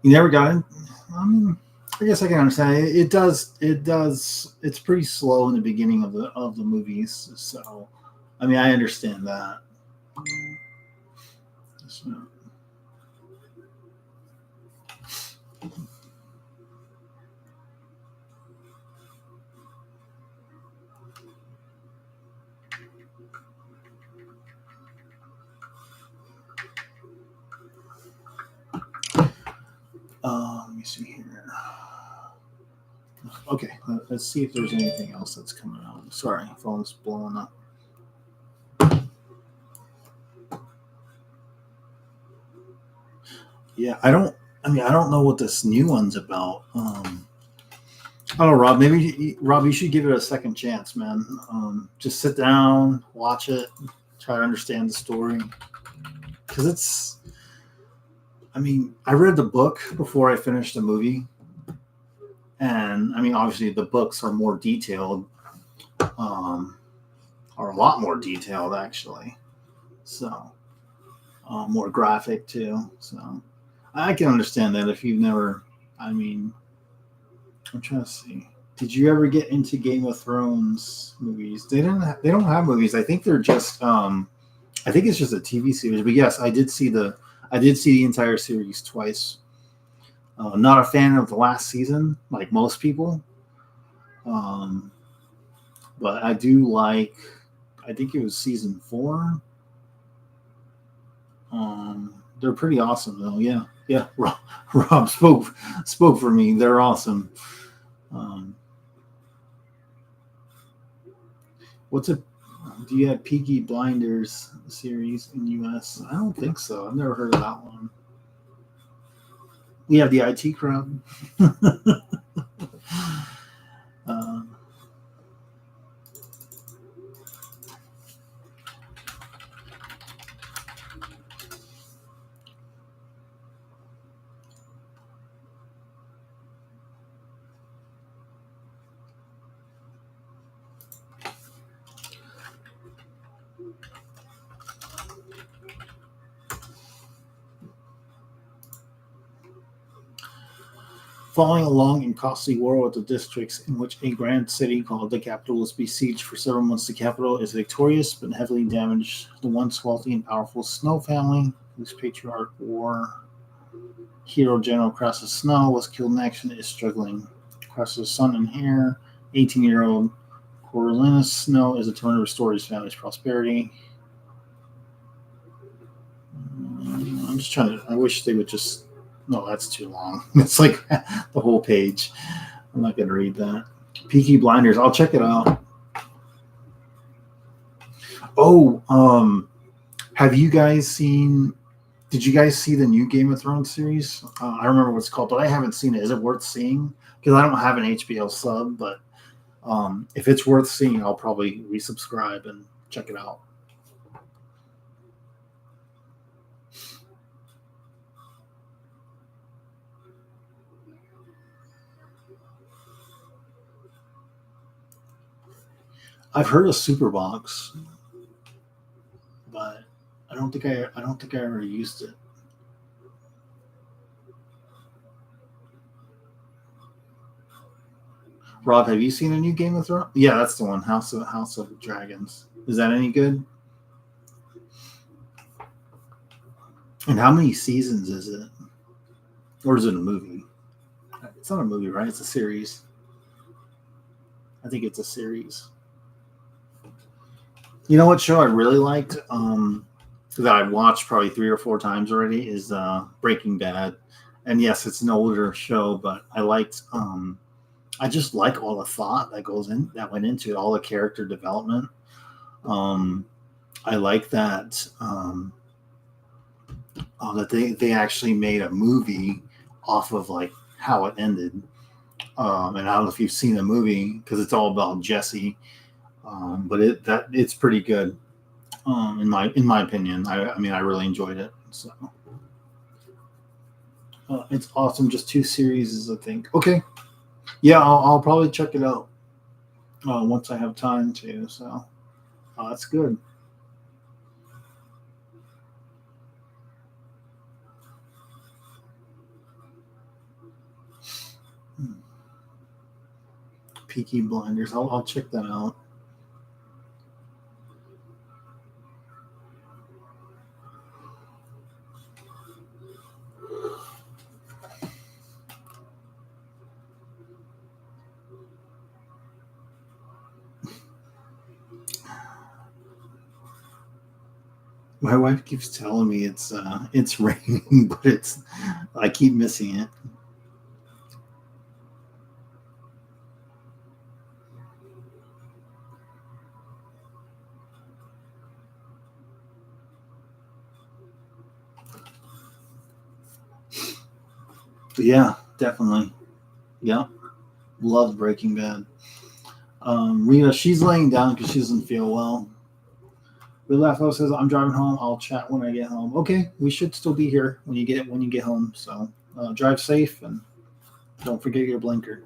You never got in? I mean, I guess I can understand it. It does. It's pretty slow in the beginning of the movies, so I mean, I understand that. So. Let me see here. Okay, let's see if there's anything else that's coming out. Sorry, phone's blowing up. Yeah, I don't know what this new one's about. I don't know, Rob. Rob, you should give it a second chance, man. Just sit down, watch it, try to understand the story, because it's. I mean, I read the book before I finished the movie, and I mean, obviously, the books are more detailed, are a lot more detailed actually. So, more graphic too. So, I can understand that if you've never. I mean, I'm trying to see. Did you ever get into Game of Thrones movies? They don't have movies. I think they're just. I think it's just a TV series. But yes, I did see the entire series twice. Not a fan of the last season, like most people. But I do like. I think it was season 4. They're pretty awesome though. Yeah. Rob spoke for me. They're awesome. What's it? Do you have Peaky Blinders series in the U.S.? I don't think so. I've never heard of that one. We have the IT crowd. Following a long and costly war with the districts in which a grand city called the capital was besieged for several months, the capital is victorious but heavily damaged. The once wealthy and powerful Snow family, whose patriarch war hero General Crassus Snow was killed in action, is struggling. Crassus' son and heir, 18-year-old Coriolanus Snow, is determined to restore his family's prosperity. I'm just trying to. I wish they would just. No, that's too long. It's like the whole page. I'm not going to read that. Peaky Blinders. I'll check it out. Oh, have you guys seen? Did you guys see the new Game of Thrones series? I don't remember what it's called, but I haven't seen it. Is it worth seeing? Because I don't have an HBO sub, but if it's worth seeing, I'll probably resubscribe and check it out. I've heard of Superbox. don't think I ever used it. Rob, have you seen a new Game of Thrones? Yeah, that's the one. House of Dragons. Is that any good? And how many seasons is it? Or is it a movie? It's not a movie, right? It's a series. I think it's a series. You know what show I really liked? That I've watched probably 3 or 4 times already is Breaking Bad. And yes, it's an older show, but I liked I just like all the thought that went into it, all the character development. I like that that they actually made a movie off of like how it ended. And I don't know if you've seen the movie because it's all about Jesse, but it's pretty good. In my opinion, I mean I really enjoyed it. So it's awesome. Just 2 series, I think. Okay, yeah, I'll probably check it out once I have time to. So that's good. Peaky Blinders. I'll check that out. My wife keeps telling me it's raining, but I keep missing it. Yeah, definitely. Yeah, loved Breaking Bad. Rita, she's laying down because she doesn't feel well. Relafo says, "I'm driving home. I'll chat when I get home." Okay, we should still be here when you get home. So drive safe and don't forget your blinker.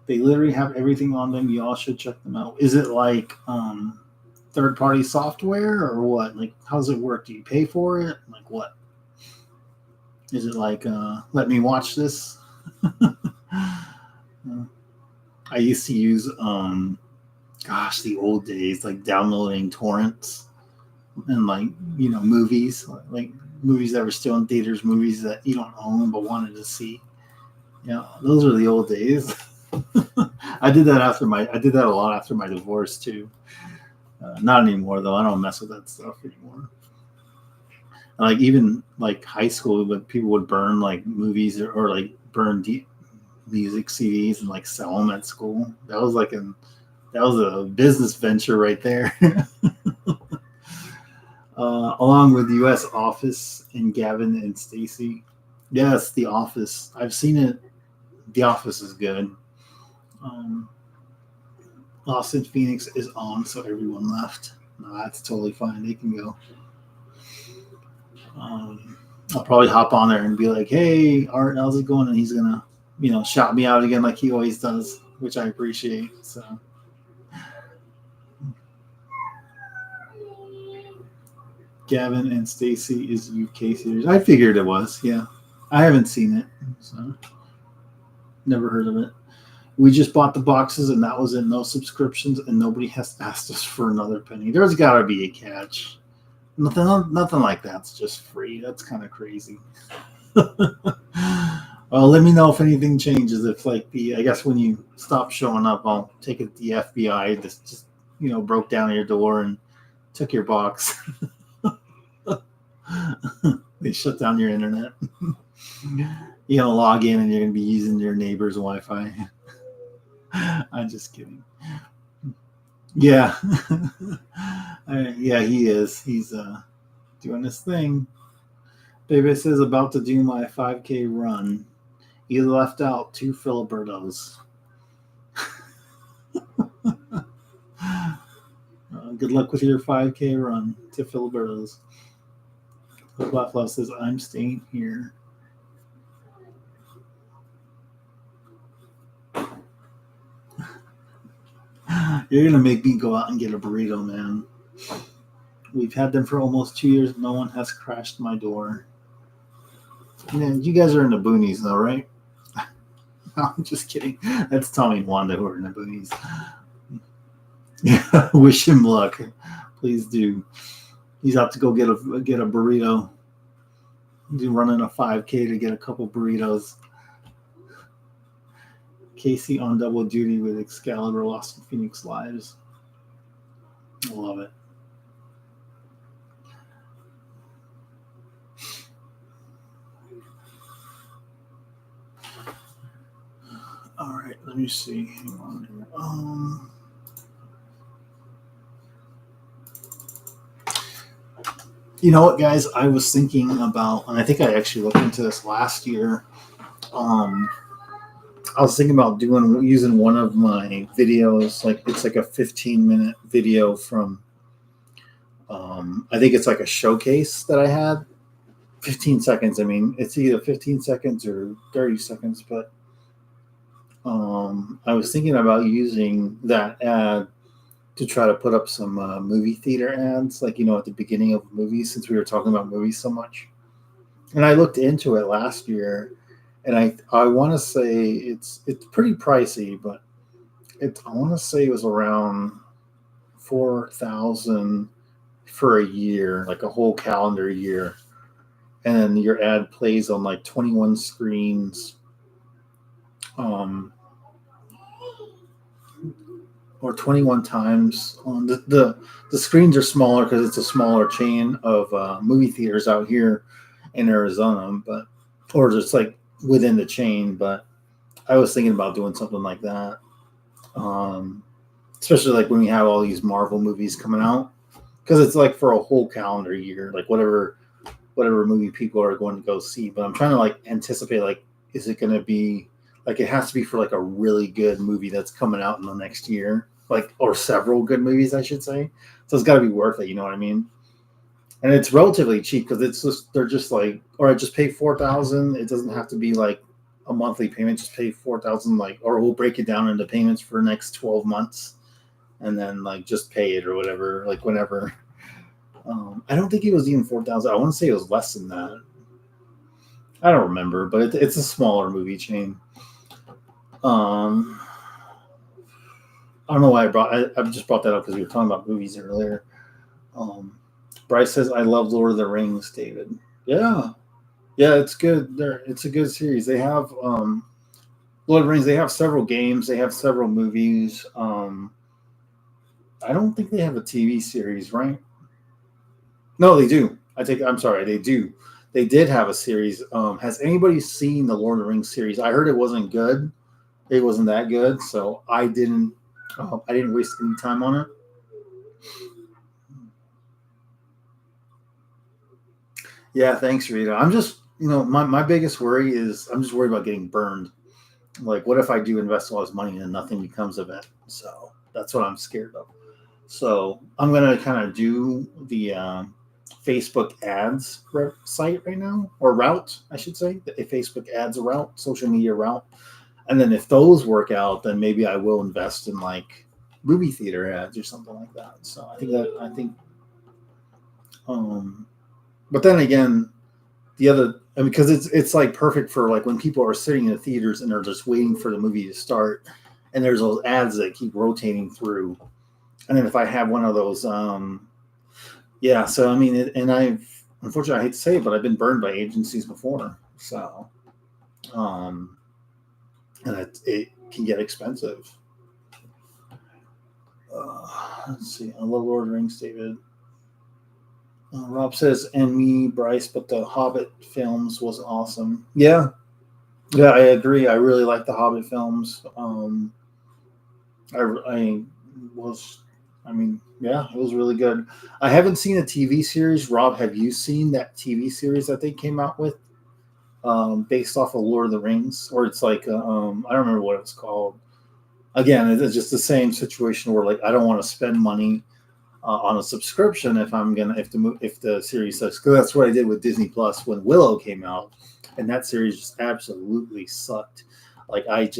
They literally have everything on them. You all should check them out. Is it like third-party software or what? Like, how does it work? Do you pay for it? Like what? Is it like let me watch this? I used to use the old days, like downloading torrents and like movies, like movies that were still in theaters, movies that you don't own but wanted to see. Yeah, those are the old days. I did that a lot after my divorce too. Not anymore though. I don't mess with that stuff anymore. Like even like high school, but people would burn like movies or like burn music CDs and like sell them at school. That was a business venture right there. Along with U.S. Office and Gavin and Stacey. Yes, The Office. I've seen it. The Office is good. Lost in Phoenix is on, so everyone left. No, that's totally fine. They can go. I'll probably hop on there and be like, "Hey, Art, how's it going?" And he's gonna, shout me out again like he always does, which I appreciate. So, Gavin and Stacey is UK series. I figured it was. Yeah, I haven't seen it, so never heard of it. We just bought the boxes, and that was it. No subscriptions, and nobody has asked us for another penny. There's got to be a catch. Nothing like that's just free. That's kind of crazy. Well, let me know if anything changes. If I guess when you stop showing up, I'll take it to the FBI. Just broke down your door and took your box. They shut down your internet. You're gonna log in and you're gonna be using your neighbor's Wi-Fi. I'm just kidding. Yeah. Yeah, he is. He's doing this thing. Baby says about to do my 5K run. You left out 2 Filibertos. Good luck with your 5K run to Filibertos. Blackflower says, I'm staying here. You're going to make me go out and get a burrito, man. We've had them for almost 2 years. No one has crashed my door. Man, you guys are in the boonies, though, right? No, I'm just kidding. That's Tommy and Wanda who are in the boonies. Yeah, wish him luck. Please do. He's out to go get a burrito. He's running a 5K to get a couple burritos. Casey on double duty with Excalibur Lost in Phoenix Lives. I love it. All right, let me see. Hang on here. You know what, guys? I was thinking about, and I think I actually looked into this last year. I was thinking about using one of my videos, like it's like a 15-minute video from, I think it's like a showcase that I had. 15 seconds. I mean, it's either 15 seconds or 30 seconds, but I was thinking about using that ad to try to put up some movie theater ads, like, at the beginning of movies, since we were talking about movies so much. And I looked into it last year, and I want to say it's pretty pricey, but I want to say it was around $4,000 for a year, like a whole calendar year. And your ad plays on like 21 screens. Or 21 times. On the screens are smaller because it's a smaller chain of movie theaters out here in Arizona, or just like within the chain. But I was thinking about doing something like that, especially like when we have all these Marvel movies coming out, because it's like for a whole calendar year, like whatever movie people are going to go see. But I'm trying to like anticipate, like, is it going to be like, it has to be for like a really good movie that's coming out in the next year, like, or several good movies, I should say. So it's got to be worth it. You know what I mean? And it's relatively cheap because they're just like, or I just pay $4,000. It doesn't have to be like a monthly payment. Just pay $4,000, like, or we'll break it down into payments for the next 12 months, and then like just pay it or whatever, like whenever. I don't think it was even 4,000. I want to say it was less than that. I don't remember, but it's a smaller movie chain. I don't know why I just brought that up because we were talking about movies earlier. Bryce says, I love Lord of the Rings, David. Yeah, it's good. It's a good series. They have Lord of the Rings. They have several games. They have several movies. I don't think they have a TV series, right? No, they do. I'm sorry, they do. They did have a series. Has anybody seen the Lord of the Rings series? I heard it wasn't good. It wasn't that good, so I didn't waste any time on it. Yeah, thanks, Rita. I'm just, my biggest worry is I'm just worried about getting burned. Like, what if I do invest all this money and nothing becomes of it? So that's what I'm scared of. So I'm going to kind of do the Facebook ads site right now, or route, I should say. A Facebook ads route, social media route. And then if those work out, then maybe I will invest in like movie theater ads or something like that. So but then again, because it's like perfect for like when people are sitting in the theaters and they're just waiting for the movie to start, and there's those ads that keep rotating through. And then if I have one of those, yeah. So I mean, unfortunately, I hate to say it, but I've been burned by agencies before. So, and it can get expensive. Let's see. I love Lord of the Rings, David. Rob says, and me, Bryce, but the Hobbit films was awesome. Yeah, I agree. I really like the Hobbit films. It was really good. I haven't seen a TV series. Rob, have you seen that TV series that they came out with, based off of Lord of the Rings? Or it's like, I don't remember what it's called. Again, it's just the same situation where like I don't want to spend money on a subscription if the series sucks. Because that's what I did with Disney Plus when Willow came out, and that series just absolutely sucked. Like I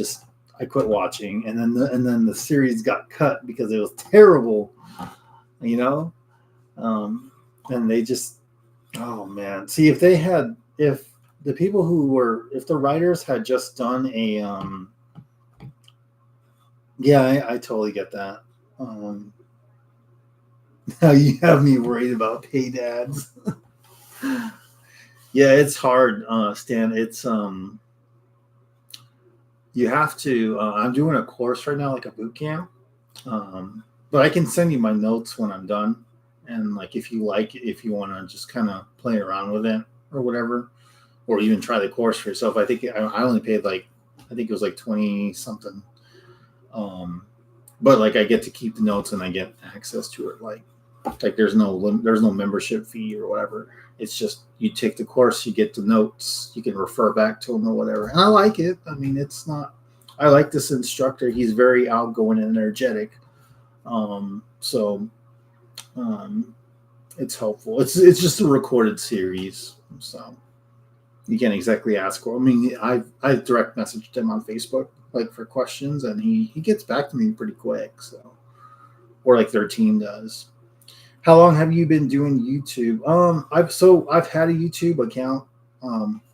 quit watching, and then the series got cut because it was terrible. And they just, oh man, see if the people if the writers had just done a, yeah, I totally get that. Now you have me worried about pay dads. Yeah, it's hard, Stan. It's you have to. I'm doing a course right now, like a boot camp. But I can send you my notes when I'm done, and like if you want to just kind of play around with it or whatever, or even try the course for yourself. I think I only paid I think it was like 20 something. But like I get to keep the notes and I get access to it. Like there's no membership fee or whatever. It's just you take the course, you get the notes, you can refer back to them or whatever. And I like it. I mean, it's not. I like this instructor. He's very outgoing and energetic. It's helpful. It's just a recorded series, so you can't exactly ask for. I mean, I direct messaged him on Facebook like for questions, and he gets back to me pretty quick. So, or like their team does. How long have you been doing YouTube? I've had a YouTube account,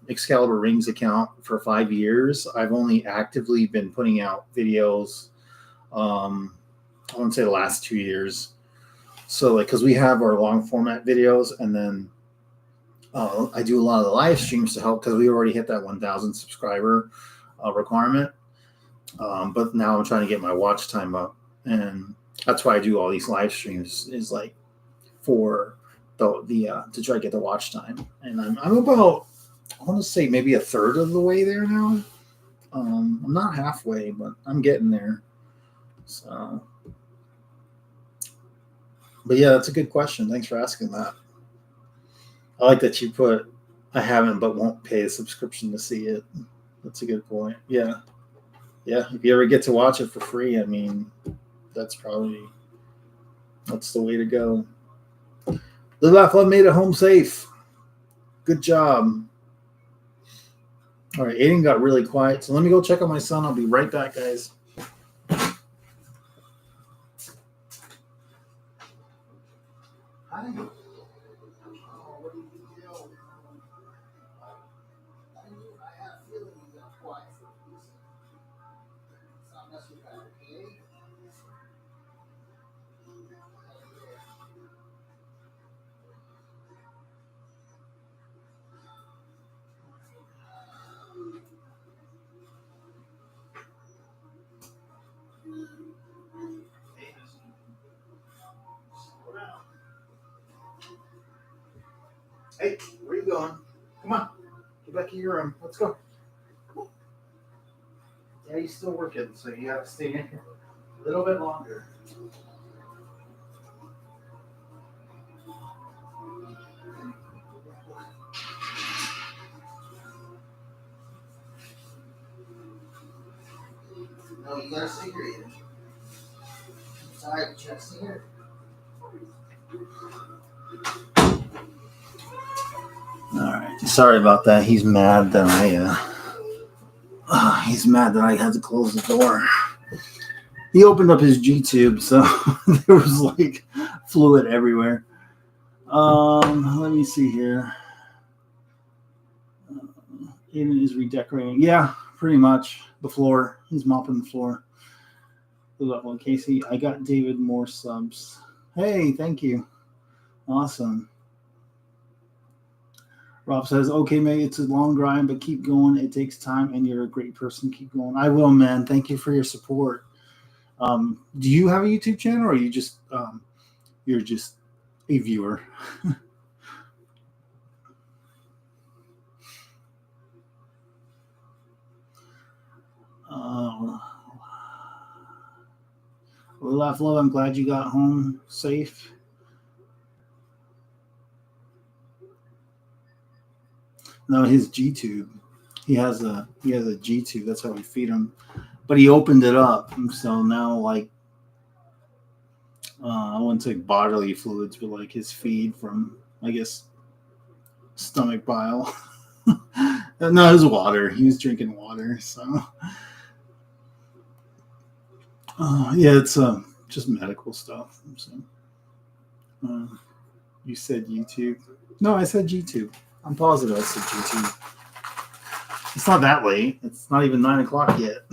Excalibur Rings account for 5 years. I've only actively been putting out videos. I want to say the last 2 years. So like, cause we have our long format videos, and then I do a lot of the live streams to help because we already hit that 1,000 subscriber requirement. But now I'm trying to get my watch time up, and that's why I do all these live streams is like for the to try to get the watch time. And I'm about, I want to say maybe a third of the way there now. I'm not halfway, but I'm getting there. So, but yeah, that's a good question. Thanks for asking that. I like that you put, I haven't but won't pay a subscription to see it. That's a good point. Yeah. Yeah. If you ever get to watch it for free, I mean, that's the way to go. Live Laugh Love made it home safe. Good job. All right. Aiden got really quiet. So let me go check on my son. I'll be right back, guys. Hi. Hey, where are you going? Come on. Get back in your room. Let's go. Yeah, he's still working, so you have to stay in here a little bit longer. No, you gotta stay here, Aiden. Sorry, you gotta stay here. All right. Sorry about that. He's mad that I had to close the door. He opened up his G-tube, so there was like fluid everywhere. Let me see here. Aiden is redecorating. Yeah, pretty much the floor. He's mopping the floor. Good luck, one, Casey. I got David more subs. Hey, thank you. Awesome. Rob says, okay, Meg, it's a long grind, but keep going. It takes time, and you're a great person. Keep going. I will, man. Thank you for your support. Do you have a YouTube channel, or are you just you're just a viewer? Laugh Love, I'm glad you got home safe. No, his G-tube. He has a G-tube. That's how we feed him. But he opened it up, so now like I wouldn't say bodily fluids, but like his feed from, I guess, stomach bile. No, it was water. He was drinking water. So yeah, it's just medical stuff. So, You said YouTube. No, I said YouTube. I'm positive I said YouTube. It's not that late. It's not even 9 o'clock yet.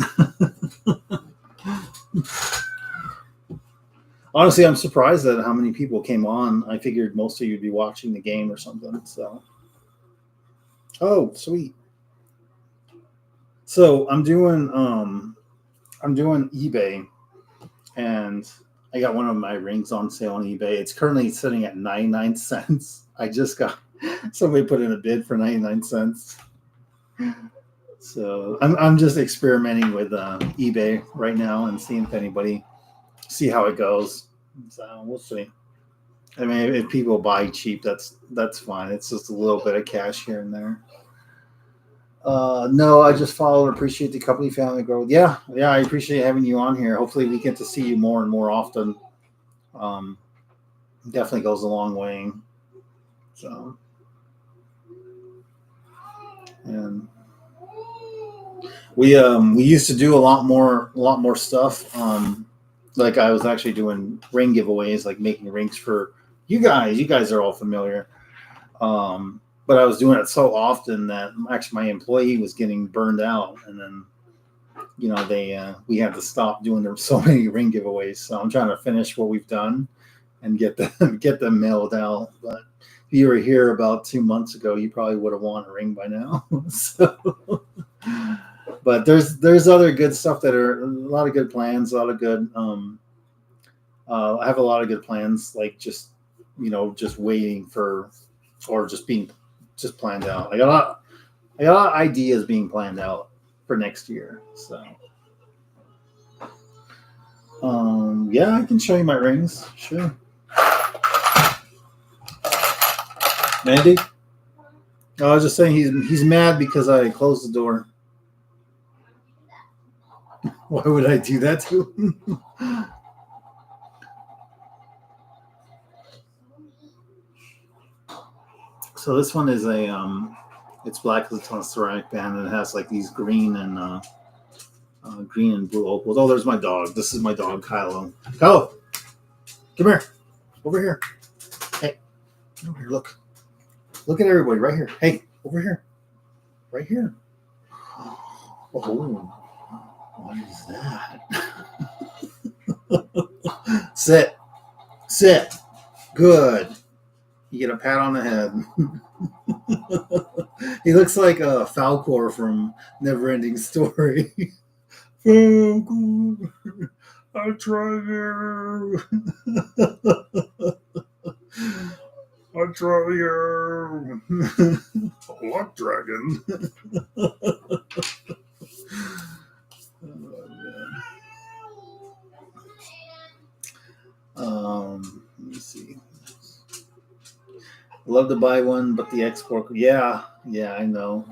Honestly, I'm surprised at how many people came on. I figured most of you'd be watching the game or something. So, oh, sweet. So I'm doing eBay, and I got one of my rings on sale on eBay. It's currently sitting at 99 cents. I just got somebody put in a bid for 99 cents. So I'm just experimenting with eBay right now and seeing if anybody see how it goes. So we'll see. I mean, if people buy cheap, that's fine. It's just a little bit of cash here and there. No, I just follow and appreciate the company family growth. Yeah, I appreciate having you on here. Hopefully we get to see you more and more often. Definitely goes a long way. So, and we used to do a lot more stuff. Like I was actually doing ring giveaways, like making rings for you guys. You guys are all familiar. But I was doing it so often that actually my employee was getting burned out, and then we had to stop doing so many ring giveaways. So I'm trying to finish what we've done and get them mailed out. But if you were here about 2 months ago, you probably would have won a ring by now. So, but there's other good stuff that are a lot of good plans, a lot of good. I have a lot of good plans, like just waiting for, or just being just planned out. I got a lot of ideas being planned out for next year. So, yeah, I can show you my rings. Sure. Mandy? I was just saying he's mad because I closed the door. Why would I do that to him? So this one is it's black because it's on a ceramic band, and it has like these green and blue opals. Oh, there's my dog. This is my dog, Kylo. Kylo, come here. Over here. Hey, over here. Look at everybody right here. Hey, over here. Right here. Oh, what is that? Sit. Good. You get a pat on the head. He looks like a Falcor from Neverending Story. Falcor, I try you. I try you. What dragon? Let me see. Love to buy one, but the export. Yeah, I know.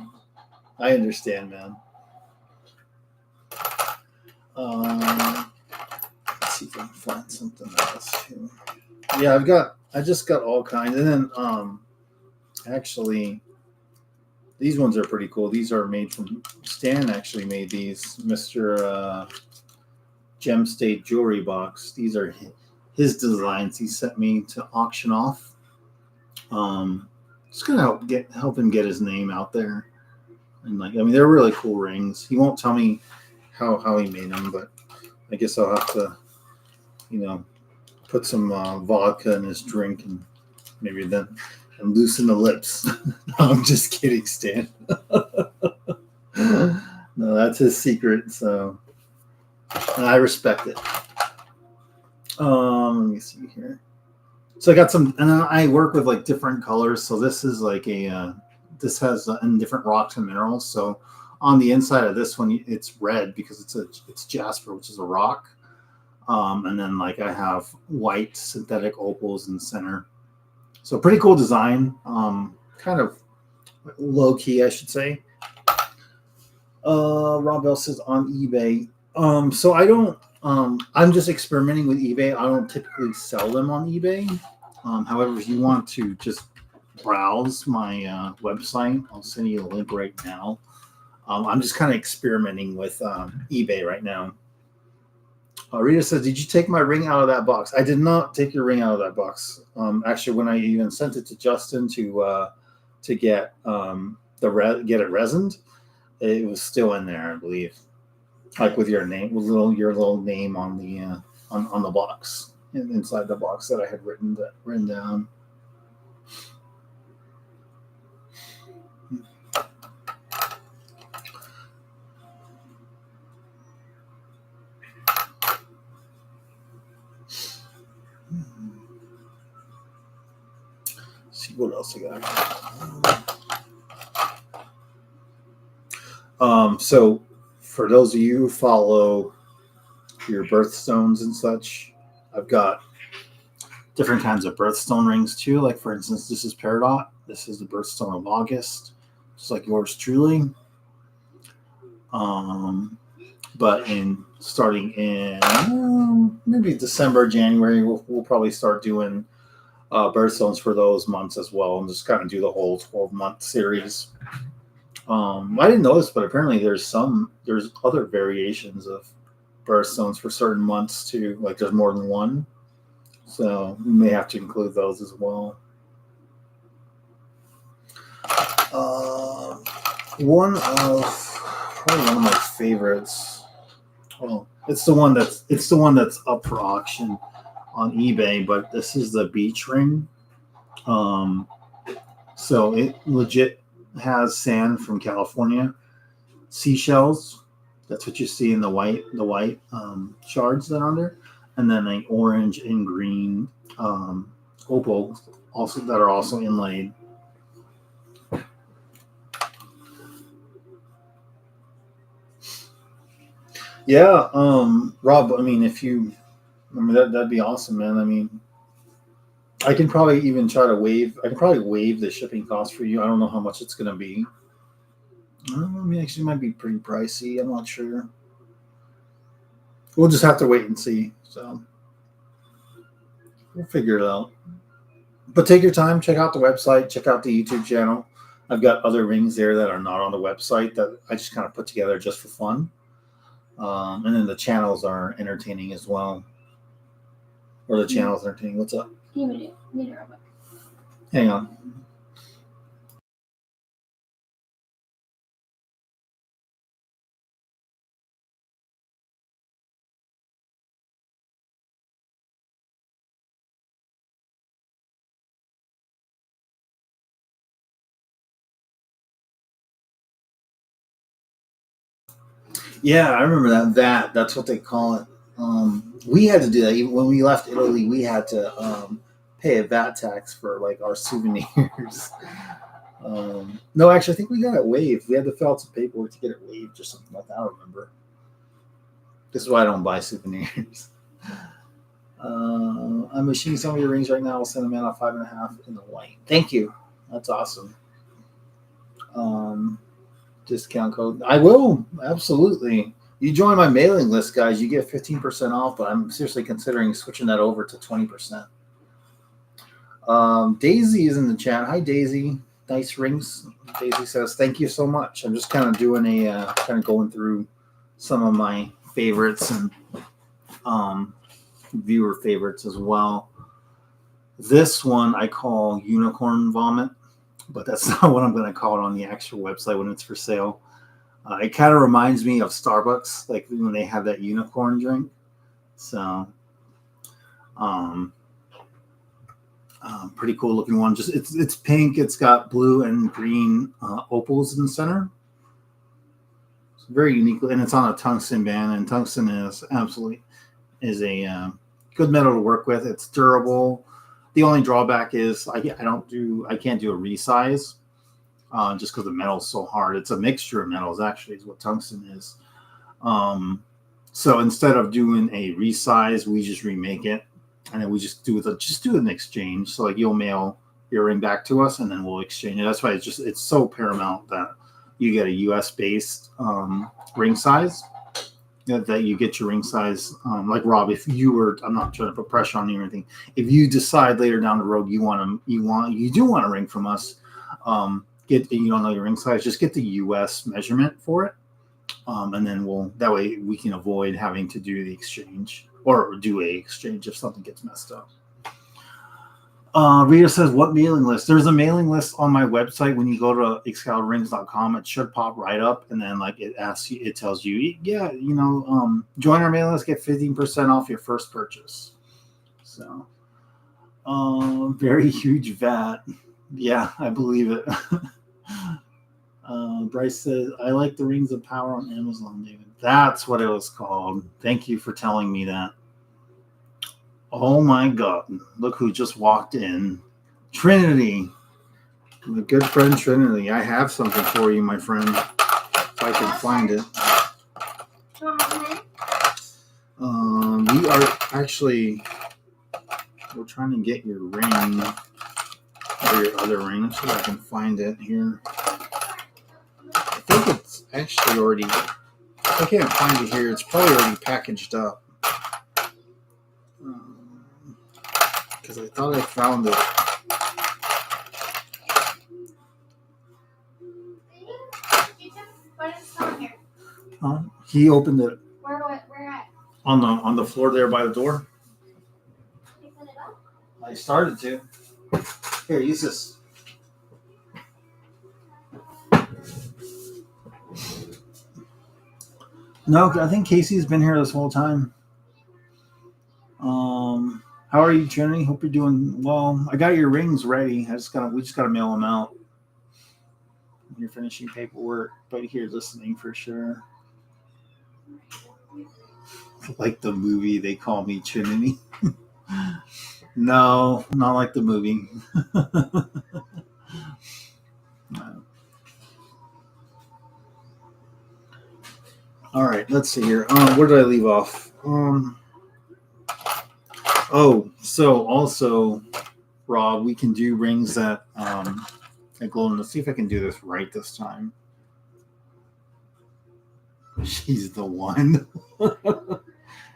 I understand, man. Let's see if I can find something else too. Yeah, I just got all kinds, and then actually, these ones are pretty cool. These are made from Stan. Actually, made these, Mr. Gem State Jewelry Box. These are his designs. He sent me to auction off. Just gonna help him get his name out there, and they're really cool rings. He won't tell me how he made them, but I guess I'll have to, put some vodka in his drink and maybe then and loosen the lips. No, I'm just kidding, Stan. No, that's his secret. So, and I respect it. Let me see here. So I got some, and then I work with like different colors. So this is like this has in different rocks and minerals. So on the inside of this one, it's red because it's jasper, which is a rock. And then like I have white synthetic opals in the center. So pretty cool design. Kind of low key, I should say. Rob Bell says on eBay. So I don't. I'm just experimenting with eBay. I don't typically sell them on eBay. However, if you want to just browse my website, I'll send you a link right now. I'm just kind of experimenting with eBay right now. Rita says, "Did you take my ring out of that box?" I did not take your ring out of that box. Actually, when I even sent it to Justin to get get it resined, it was still in there, I believe, like with your name, with your little name on the on the box, inside the box that I had written down. See what else I got. So for those of you who follow your birthstones and such, I've got different kinds of birthstone rings too. Like for instance, this is Peridot. This is the birthstone of August, just like yours truly. But starting in maybe December, January, we'll probably start doing birthstones for those months as well, and just kind of do the whole 12-month series. I didn't know this, but apparently there's other variations of birthstones for certain months too. Like there's more than one, so we may have to include those as well. One of my favorites. Well, it's the one that's up for auction on eBay, but this is the beach ring. So it legit has sand from California, seashells. That's what you see in the white shards that are there, and then an orange and green opal that are also inlaid. Yeah, Rob. I mean, that'd be awesome, man. I mean, I can probably even try to waive. I can probably waive the shipping cost for you. I don't know how much it's going to be. I mean, actually, it might be pretty pricey. I'm not sure. We'll just have to wait and see. So we'll figure it out. But take your time. Check out the website. Check out the YouTube channel. I've got other rings there that are not on the website that I just kind of put together just for fun. And then the channels are entertaining as well. Or the channel's entertaining. What's up? Hang on. Yeah, I remember that. That's what they call it. We had to do that. Even when we left Italy, we had to pay a VAT tax for like our souvenirs. No, actually, I think we got it waived. We had to fill out some paperwork to get it waived or something like that. I don't remember. This is why I don't buy souvenirs. I'm machining some of your rings right now. I'll send them in on 5.5 in the white. Thank you. That's awesome. Discount code. I will. Absolutely. You join my mailing list, guys. You get 15% off, but I'm seriously considering switching that over to 20%. Daisy is in the chat. Hi, Daisy. Nice rings. Daisy says, thank you so much. I'm just kind of doing going through some of my favorites and viewer favorites as well. This one I call Unicorn Vomit, but that's not what I'm going to call it on the actual website when it's for sale. It kind of reminds me of Starbucks, like when they have that unicorn drink. So, pretty cool looking one. Just it's pink. It's got blue and green opals in the center. It's very unique, and it's on a tungsten band. And tungsten is a good metal to work with. It's durable. The only drawback is I can't do a resize. Just because the metal is so hard. It's a mixture of metals, actually, is what tungsten is. So instead of doing a resize, we just remake it, and then we just do an exchange. So like you'll mail your ring back to us, and then we'll exchange it. That's why it's so paramount that you get a U.S. based ring size. That you get your ring size. Like Rob, if you were, I'm not trying to put pressure on you or anything. If you decide later down the road you do want a ring from us. You don't know your ring size, just get the US measurement for it. And then that way we can avoid having to do the exchange or do a exchange if something gets messed up. Rita says, what mailing list? There's a mailing list on my website. When you go to excaliburrings.com, it should pop right up. And then like it asks you, it tells you, yeah, join our mailing list, get 15% off your first purchase. So, very huge VAT. Yeah, I believe it. Bryce says, I like the Rings of Power on Amazon, David. That's what it was called. Thank you for telling me that. Oh my God. Look who just walked in. Trinity. My good friend Trinity. I have something for you, my friend. If I can find it. We are actually, we're trying to get your ring. Or your other ring. Let's see if I can find it here. I think it's actually already, if I can't find it here, it's probably already packaged up. Because I thought I found it. What is on here? He opened it Where at? on the floor there by the door. You put it up? I started to. Here, use this. No, I think Casey's been here this whole time. How are you, Trinity? Hope you're doing well. I got your rings ready. We just gotta mail them out. You're finishing paperwork, but here listening for sure. Like the movie, they call me Trinity. No, not like the movie. No. All right, let's see here. Where did I leave off? So also, Rob, we can do rings that glow. Let's see if I can do this right this time. She's the one.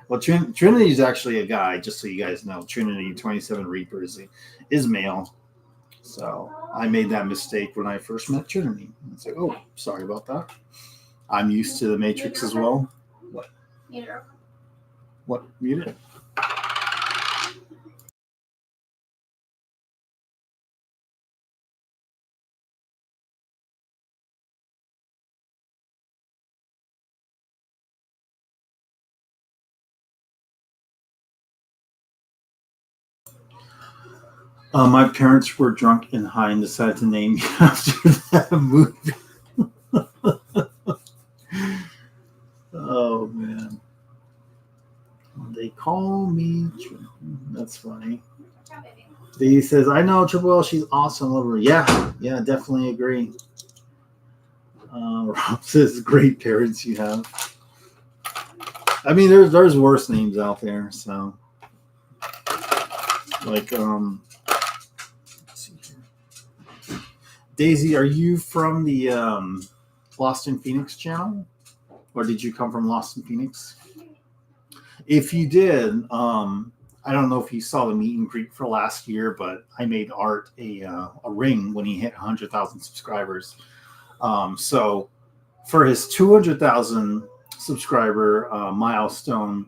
Well, Trinity is actually a guy, just so you guys know. Trinity 27 Reapers is male. So I made that mistake when I first met Trinity. It's like, oh, sorry about that. I'm used to the Matrix as well. What? What? Mute it. My parents were drunk and high and decided to name me after that movie. Oh, man. They call me... That's funny. He says, I know Triple L, she's awesome. Love her. Yeah, definitely agree. Rob says, great parents you have. I mean, there's worse names out there, so... Like, let's see here. Daisy, are you from the Lost in Phoenix channel? Or did you come from Lost in Phoenix? If you did, I don't know if you saw the meet and greet for last year, but I made Art a ring when he hit 100,000 subscribers. So for his 200,000 subscriber milestone,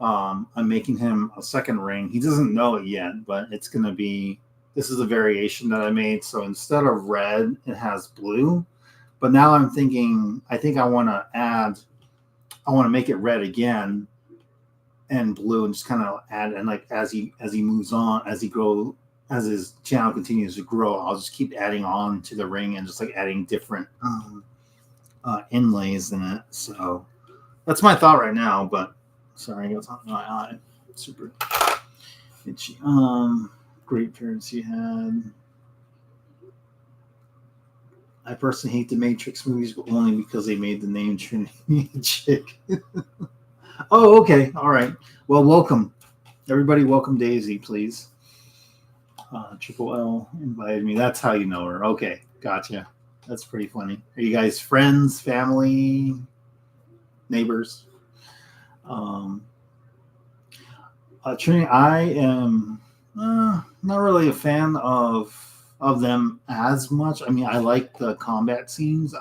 I'm making him a second ring. He doesn't know it yet, but it's going to be, this is a variation that I made. So instead of red, it has blue. But now I'm thinking, I think I want to make it red again and blue and just kind of add, and like as he moves on, as his channel continues to grow, I'll just keep adding on to the ring and just like adding different inlays in it. So that's my thought right now, but sorry, I got something in my eye. Super itchy. Great parents you had. I personally hate the Matrix movies, but only because they made the name Trinity a chick. Oh, okay. All right. Well, welcome. Everybody welcome Daisy, please. Triple L invited me. That's how you know her. Okay. Gotcha. That's pretty funny. Are you guys friends, family, neighbors? Trinity, I am not really a fan of of them as much. I mean, I like the combat scenes.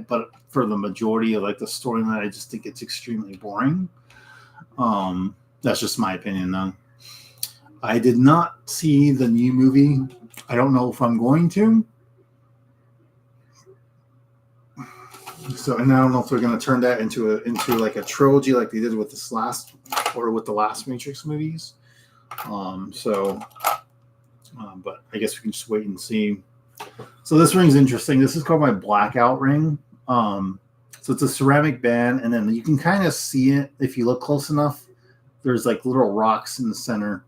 But for the majority of like the storyline, I just think it's extremely boring. That's just my opinion, though. I did not see the new movie. I don't know if I'm going to. So, and I don't know if they're going to turn that into like a trilogy, like they did with the last Matrix movies. But I guess we can just wait and see. So this ring's interesting. This is called my Blackout ring. So it's a ceramic band, and then you can kind of see it if you look close enough. There's like little rocks in the center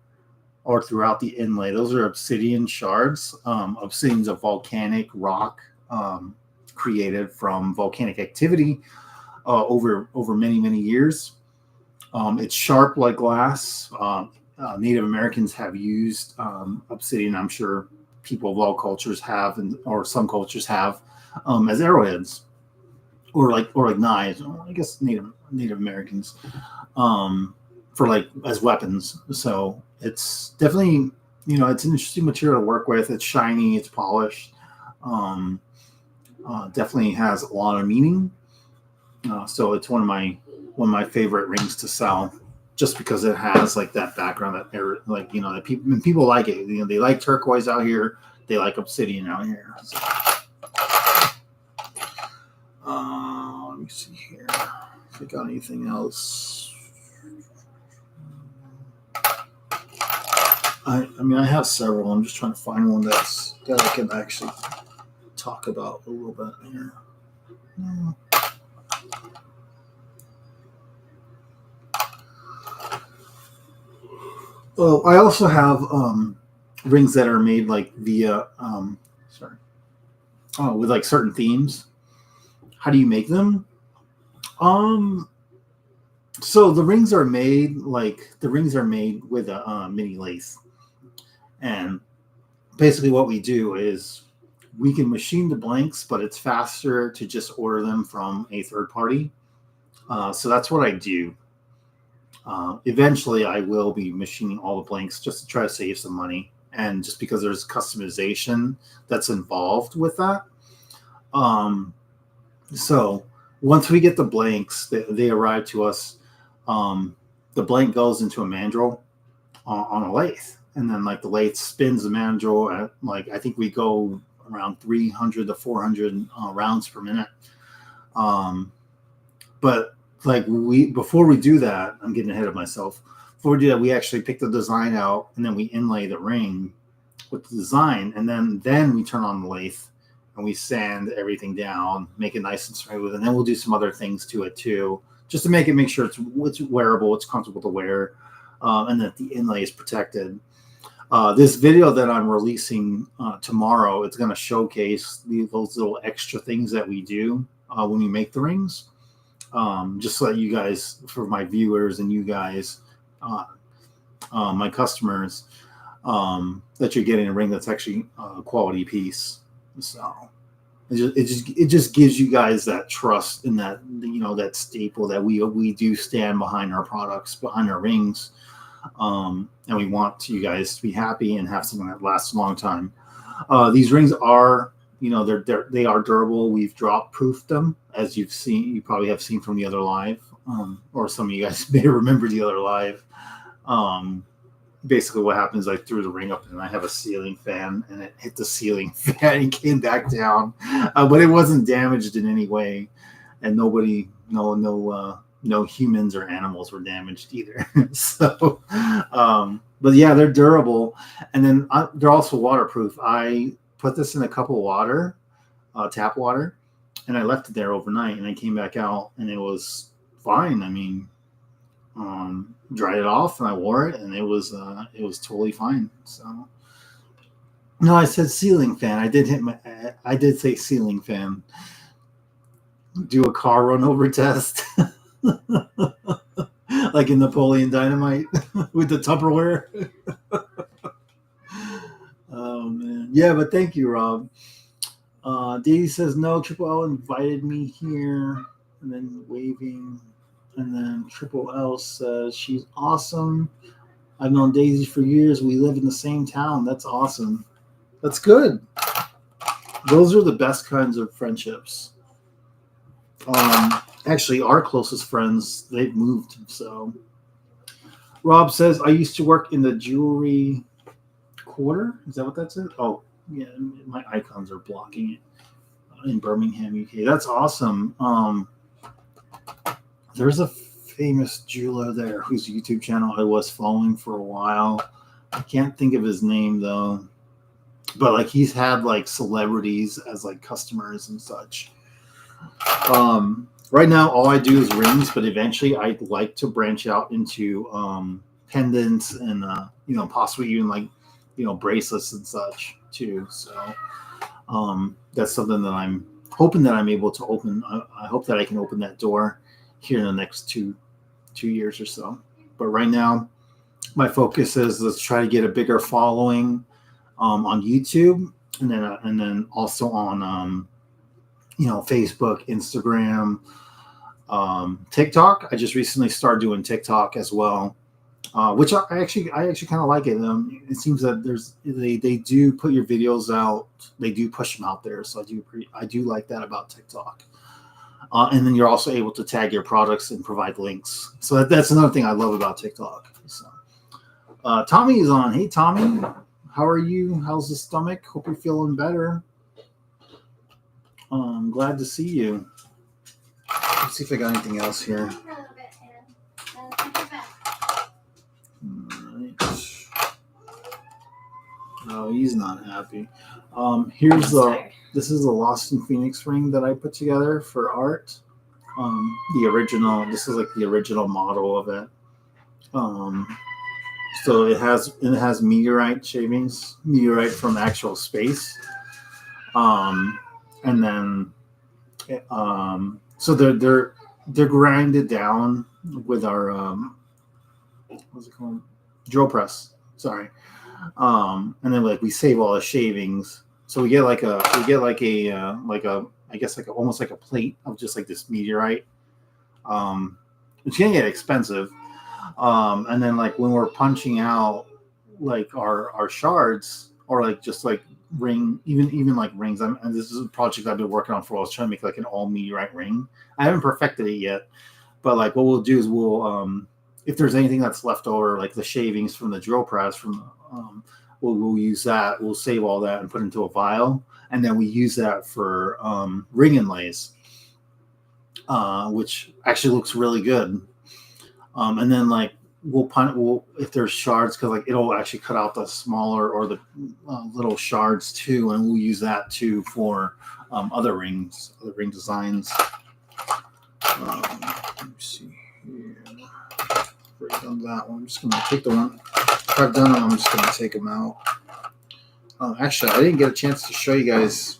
or throughout the inlay. Those are obsidian shards. Obsidian's a volcanic rock created from volcanic activity over many years. It's sharp like glass. Native Americans have used obsidian. I'm sure people of all cultures have, or some cultures have, as arrowheads, or like knives. I guess Native Americans for like as weapons. So it's definitely, it's an interesting material to work with. It's shiny. It's polished. Definitely has a lot of meaning. So it's one of my favorite rings to sell, just because it has like that background, that people like it. They like turquoise out here. They like obsidian out here. So, let me see here if I got anything else. I have several. I'm just trying to find one that I can actually talk about a little bit here. Well, I also have rings that are made like via with like certain themes. How do you make them? So the rings are made with a mini lathe, and basically what we do is we can machine the blanks, but it's faster to just order them from a third party. So that's what I do. Eventually, I will be machining all the blanks just to try to save some money, and just because there's customization that's involved with that. So once we get the blanks, they arrive to us. The blank goes into a mandrel on a lathe, and then like the lathe spins the mandrel at I think we go around 300 to 400 rounds per minute. But before we do that, I'm getting ahead of myself. Before we do that, we actually pick the design out, and then we inlay the ring with the design, and then we turn on the lathe and we sand everything down, make it nice and smooth, and then we'll do some other things to it too, just to make sure it's wearable, it's comfortable to wear, and that the inlay is protected. This video that I'm releasing tomorrow, it's going to showcase those little extra things that we do when we make the rings. Just so that you guys, for my viewers and you guys, my customers, that you're getting a ring that's actually a quality piece. So it just gives you guys that trust in that, that staple that we do stand behind our products, behind our rings. And we want you guys to be happy and have something that lasts a long time. These rings are, they are durable. We've drop proofed them, as you probably have seen from the other live, or some of you guys may remember the other live. Basically what happens, I threw the ring up and I have a ceiling fan, and it hit the ceiling fan and came back down, but it wasn't damaged in any way, and nobody, no humans or animals were damaged either. So, but yeah, they're durable, and then they're also waterproof. I put this in a cup of water, tap water, and I left it there overnight, and I came back out and it was fine. I mean, dried it off and I wore it, and it was totally fine. So no, I said ceiling fan. I did say ceiling fan. Do a car run over test. Like in Napoleon Dynamite with the Tupperware. Oh man. Yeah, but thank you, Rob. Daisy says no, Triple L invited me here, and then waving. And then Triple L says she's awesome. I've known Daisy for years. We live in the same town. That's awesome. That's good. Those are the best kinds of friendships. Actually, our closest friends, they've moved. So Rob says, I used to work in the jewelry quarter. Is that what that says? Oh, yeah. My icons are blocking it in Birmingham, UK. That's awesome. There's a famous jeweler there whose YouTube channel I was following for a while. I can't think of his name though. But like he's had like celebrities as like customers and such. Right now all I do is rings, but eventually I'd like to branch out into pendants and possibly even like bracelets and such too. So that's something that I'm hoping that I'm able to open. I hope that I can open that door here in the next two years or so. But right now my focus is let's try to get a bigger following on YouTube, and then also on Facebook, Instagram, TikTok. I just recently started doing TikTok as well, which I actually kind of like it. It seems that they do put your videos out, they do push them out there, so I do like that about TikTok. And then you're also able to tag your products and provide links. So that's another thing I love about TikTok. So Tommy is on. Hey Tommy. How are you? How's the stomach? Hope you're feeling better. I'm glad to see you. Let's see if I got anything else here. Right. Oh, he's not happy. This is the Lost in Phoenix ring that I put together for art. The original. This is like the original model of it. So it has meteorite shavings, meteorite from actual space, and then so they're grinded down with our what's it called, drill press. Sorry, and then like we save all the shavings, so we get almost like a plate of just like this meteorite. It's gonna get expensive. And then like when we're punching out like our shards or like just like even like rings, and this is a project I've been working on for a while. I was trying to make like an all meteorite ring. I haven't perfected it yet, but like what we'll do is we'll if there's anything that's left over, like the shavings from the drill press we'll use that. We'll save all that and put it into a vial, and then we use that for ring inlays, which actually looks really good. And then like we'll if there's shards, because like it'll actually cut out the smaller or the little shards too, and we'll use that too for other ring designs. Let me see here. I've done that one. I'm just gonna take the one. If I've done them, I'm just gonna take them out. Actually, I didn't get a chance to show you guys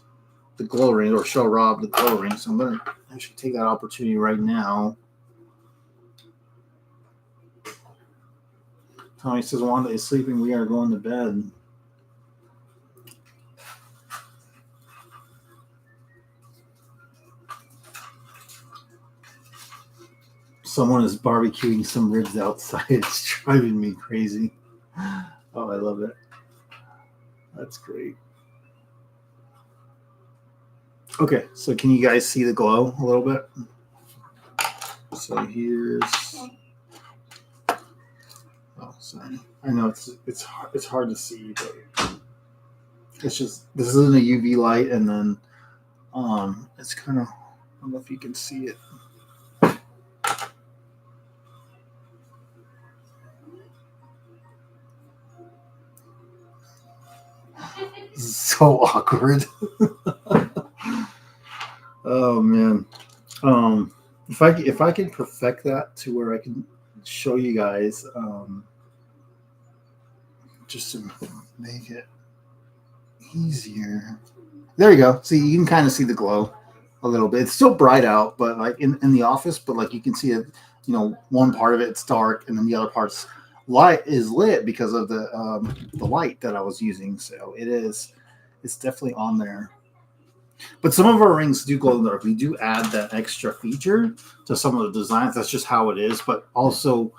the glow ring or show Rob the glow ring, so I'm gonna actually take that opportunity right now. Tommy says Wanda is sleeping. We are going to bed. Someone is barbecuing some ribs outside. It's driving me crazy. Oh, I love it. That's great. Okay, so can you guys see the glow a little bit? So here's... Oh, sorry. I know it's hard to see, but it's just, this isn't a UV light, and then it's kind of, I don't know if you can see it. So awkward. Oh man. If I can perfect that to where I can show you guys, just to make it easier. There you go. See, you can kind of see the glow a little bit. It's still bright out, but like in the office, but like you can see it, one part of it's dark and then the other part's light is lit because of the light that I was using. So it's definitely on there. But some of our rings do glow in the dark. We do add that extra feature to some of the designs. That's just how it is. But also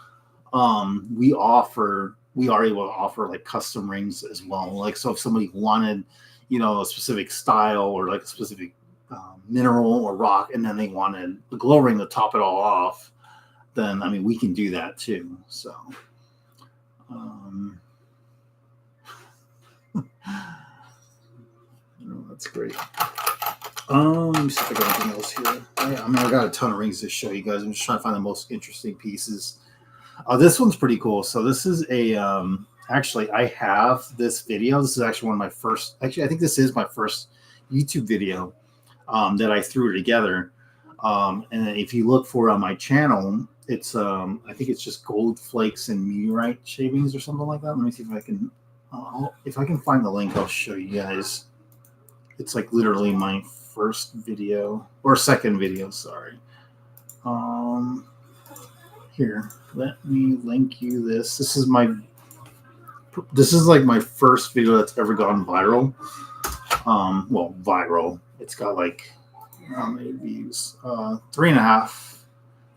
we offer we are able to offer like custom rings as well. Like, so if somebody wanted, you know, a specific style or like a specific mineral or rock, and then they wanted the glow ring to top it all off, then I mean we can do that too. So that's great. Let me see if I got anything else here. I mean, I got a ton of rings to show you guys. I'm just trying to find the most interesting pieces. This one's pretty cool. So this is a actually I have this video. This is actually one of my first. Actually, I think this is my first YouTube video that I threw together. And if you look for it on my channel, it's I think it's just gold flakes and meteorite shavings or something like that. Let me see if I can find the link. I'll show you guys. It's like literally my first video or second video. Sorry. Here, let me link you this. This is like my first video that's ever gone viral. Well, viral. It's got like how many views? 3.5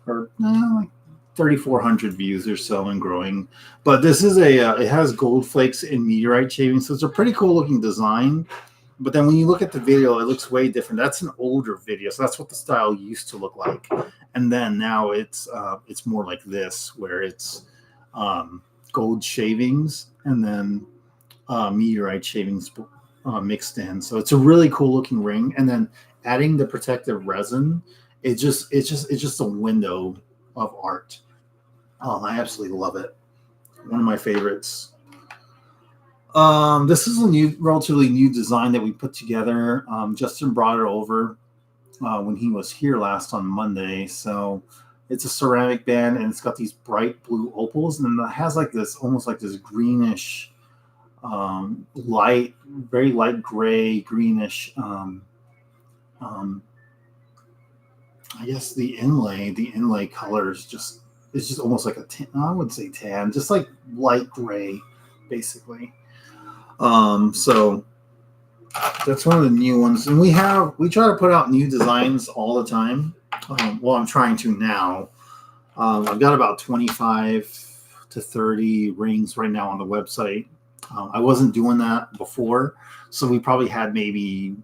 or like 3,400 views or so and growing. But this is it has gold flakes and meteorite shavings, so it's a pretty cool looking design. But then when you look at the video, it looks way different. That's an older video, so that's what the style used to look like. And then now it's more like this, where it's gold shavings and then meteorite shavings mixed in. So it's a really cool looking ring. And then adding the protective resin, it's just a window of art. I absolutely love it. One of my favorites. This is a relatively new design that we put together. Justin brought it over when he was here last on Monday. So it's a ceramic band and it's got these bright blue opals, and then it has like this, almost like this greenish, very light gray, greenish. I guess the inlay color is just almost like a tan. I wouldn't say tan, just like light gray, basically. So that's one of the new ones, and we try to put out new designs all the time. Well, I'm trying to now. I've got about 25 to 30 rings right now on the website. I wasn't doing that before, so we probably had maybe,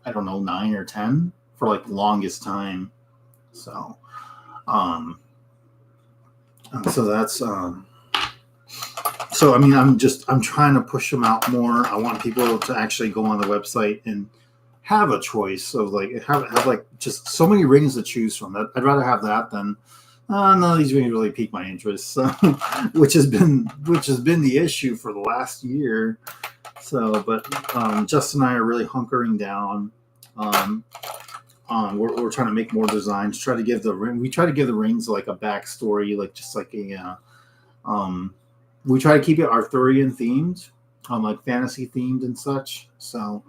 I don't know, 9 or 10 for like the longest time. So, so that's so I mean, I'm trying to push them out more. I want people to actually go on the website and have a choice of like have like just so many rings to choose from. I'd rather have that than none of these rings really pique my interest. So, which has been the issue for the last year. So, but Justin and I are really hunkering down. We're trying to make more designs. We try to give the rings like a backstory, like just like a. We try to keep it Arthurian themed, like fantasy themed and such. So,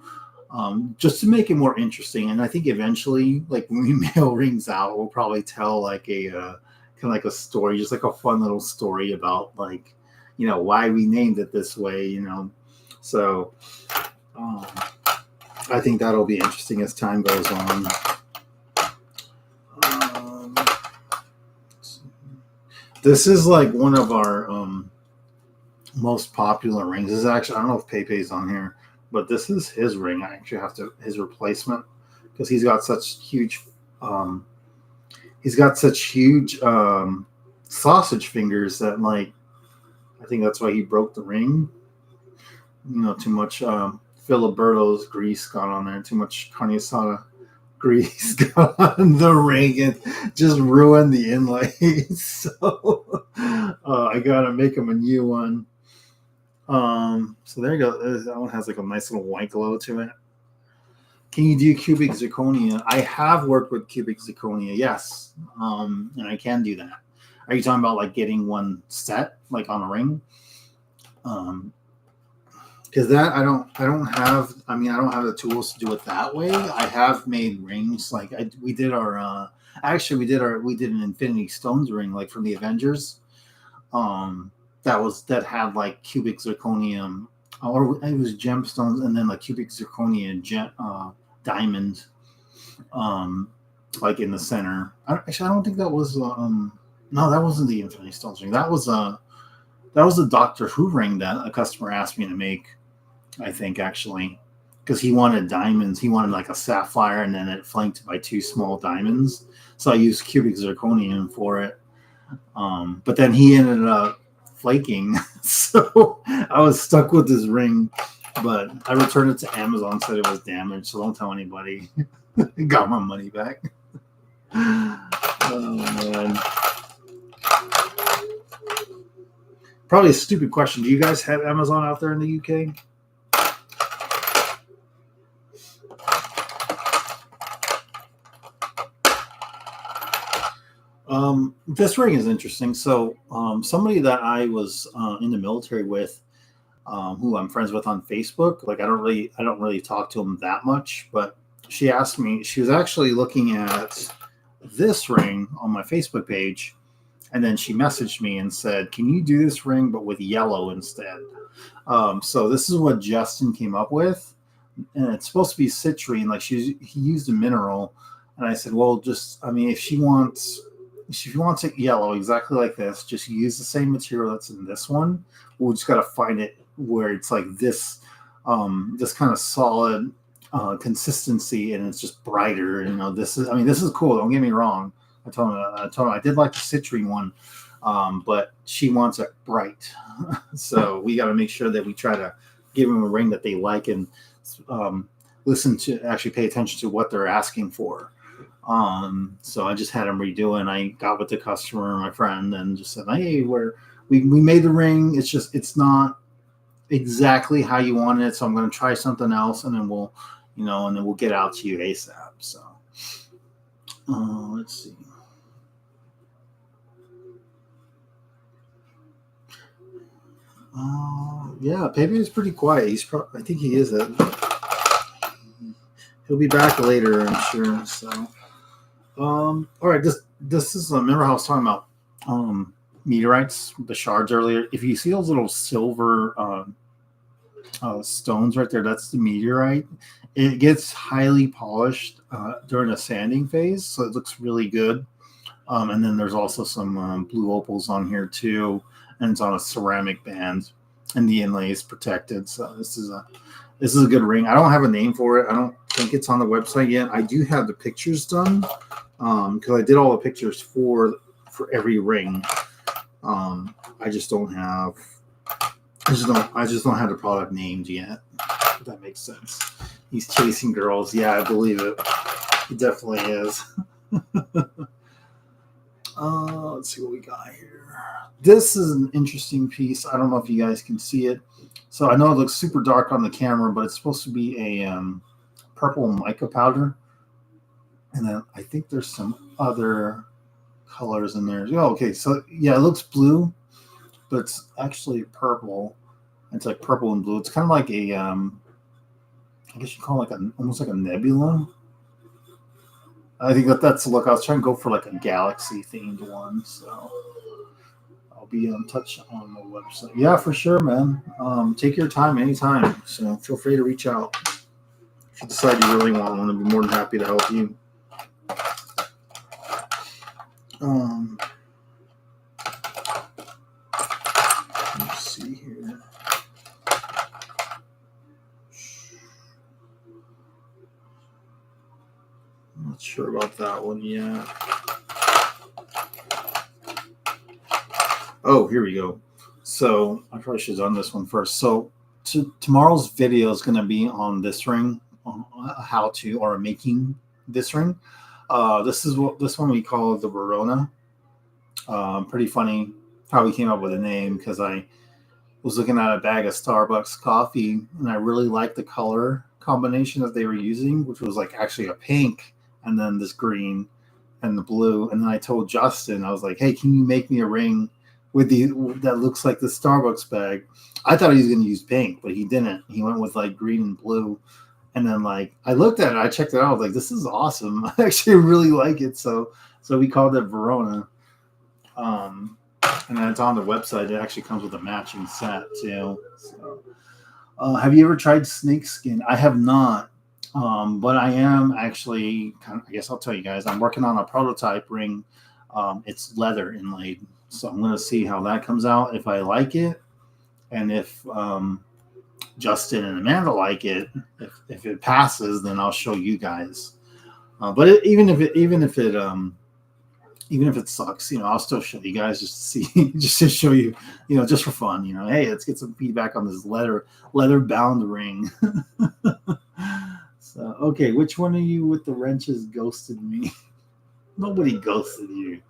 just to make it more interesting. And I think eventually, like when we mail rings out, we'll probably tell like a kind of like a story, just like a fun little story about like, you know, why we named it this way, you know. So, I think that'll be interesting as time goes on. This is like one of our most popular rings. This is actually, I don't know if Pepe's on here, but this is his ring. I actually have his replacement, because he's got such huge sausage fingers that, like, I think that's why he broke the ring. You know, too much Filiberto's grease got on there, too much carne asada grease got on the ring and just ruined the inlays. So I gotta make him a new one. So there you go. That one has like a nice little white glow to it. Can you do cubic zirconia? I have worked with cubic zirconia, yes. And I can do that. Are you talking about like getting one set, like on a ring? Because that I don't have. I mean, I don't have the tools to do it that way. I have made rings like we did an Infinity Stones ring, like from the Avengers. That had like cubic zirconium, or it was gemstones, and then like cubic zirconia diamond, like in the center. I don't think that was no, that wasn't the Infinity Stones ring. That was That was the Doctor Who ring that a customer asked me to make. I think actually, because he wanted diamonds. He wanted like a sapphire, and then it flanked by 2 small diamonds. So I used cubic zirconium for it. But then he ended up flaking, so I was stuck with this ring. But I returned it to Amazon, said it was damaged, so don't tell anybody. Got my money back. Oh man. Probably a stupid question. Do you guys have Amazon out there in the UK? This ring is interesting. So somebody that I was in the military with, who I'm friends with on Facebook, like I don't really talk to him that much, but she asked me, she was actually looking at this ring on my Facebook page, and then she messaged me and said, can you do this ring but with yellow instead? So this is what Justin came up with, and it's supposed to be citrine. Like he used a mineral, and I said, well, if she wants it yellow exactly like this, just use the same material that's in this one. We'll just got to find it where it's like this this kind of solid consistency, and it's just brighter. This is cool, don't get me wrong. I told her I did like the citrine one, but she wants it bright. So we got to make sure that we try to give them a ring that they like, and actually pay attention to what they're asking for. So I just had them redo it, and I got with the customer, my friend, and just said, hey, we made the ring. It's not exactly how you want it, so I'm going to try something else, and then we'll get out to you ASAP. So let's see. Yeah, Pepe is pretty quiet. I think he is it. He'll be back later, I'm sure. So, all right. This is remember how I was talking about meteorites, the shards earlier. If you see those little silver stones right there, that's the meteorite. It gets highly polished during the sanding phase, so it looks really good. And then there's also some blue opals on here too, and it's on a ceramic band, and the inlay is protected. So this is a good ring. I don't have a name for it. I don't think it's on the website yet. I do have the pictures done because I did all the pictures for every ring. I just don't have the product named yet. If that makes sense. He's chasing girls. Yeah, I believe it. He definitely is. Let's see what we got here. This is an interesting piece. I don't know if you guys can see it. So I know it looks super dark on the camera, but it's supposed to be a purple mica powder. And then I think there's some other colors in there. Oh, okay. So yeah, it looks blue, but it's actually purple. It's like purple and blue. It's kind of like a, I guess you call it almost like a nebula. I think that's the look. I was trying to go for like a galaxy themed one. So I'll be in touch on the website. Yeah, for sure, man. Take your time anytime. So feel free to reach out. If you decide you really want one, I'd be more than happy to help you. Let's see here. I'm not sure about that one yet. Oh, here we go. So I probably should have done this one first. So tomorrow's video is going to be on this ring, on how to or making this ring. This one we call the Verona. Pretty funny how we came up with the name, because I was looking at a bag of Starbucks coffee and I really liked the color combination that they were using, which was like actually a pink and then this green and the blue. And then I told Justin, I was like, hey, can you make me a ring that looks like the Starbucks bag? I thought he was going to use pink, but he didn't. He went with like green and blue. And then like I looked at it, I checked it out. I was like, this is awesome. I actually really like it. So we called it Verona. And then it's on the website. It actually comes with a matching set too. So, have you ever tried snakeskin? I have not. But I am actually I guess I'll tell you guys, I'm working on a prototype ring It's leather inlaid. So I'm going to see how that comes out, if I like it. And if Justin and Amanda like it, if it passes, then I'll show you guys. But even if it sucks, I'll still show you guys just to see, just to show you, just for fun. Hey, let's get some feedback on this leather bound ring. So, okay, which one of you with the wrenches ghosted me? Nobody ghosted you.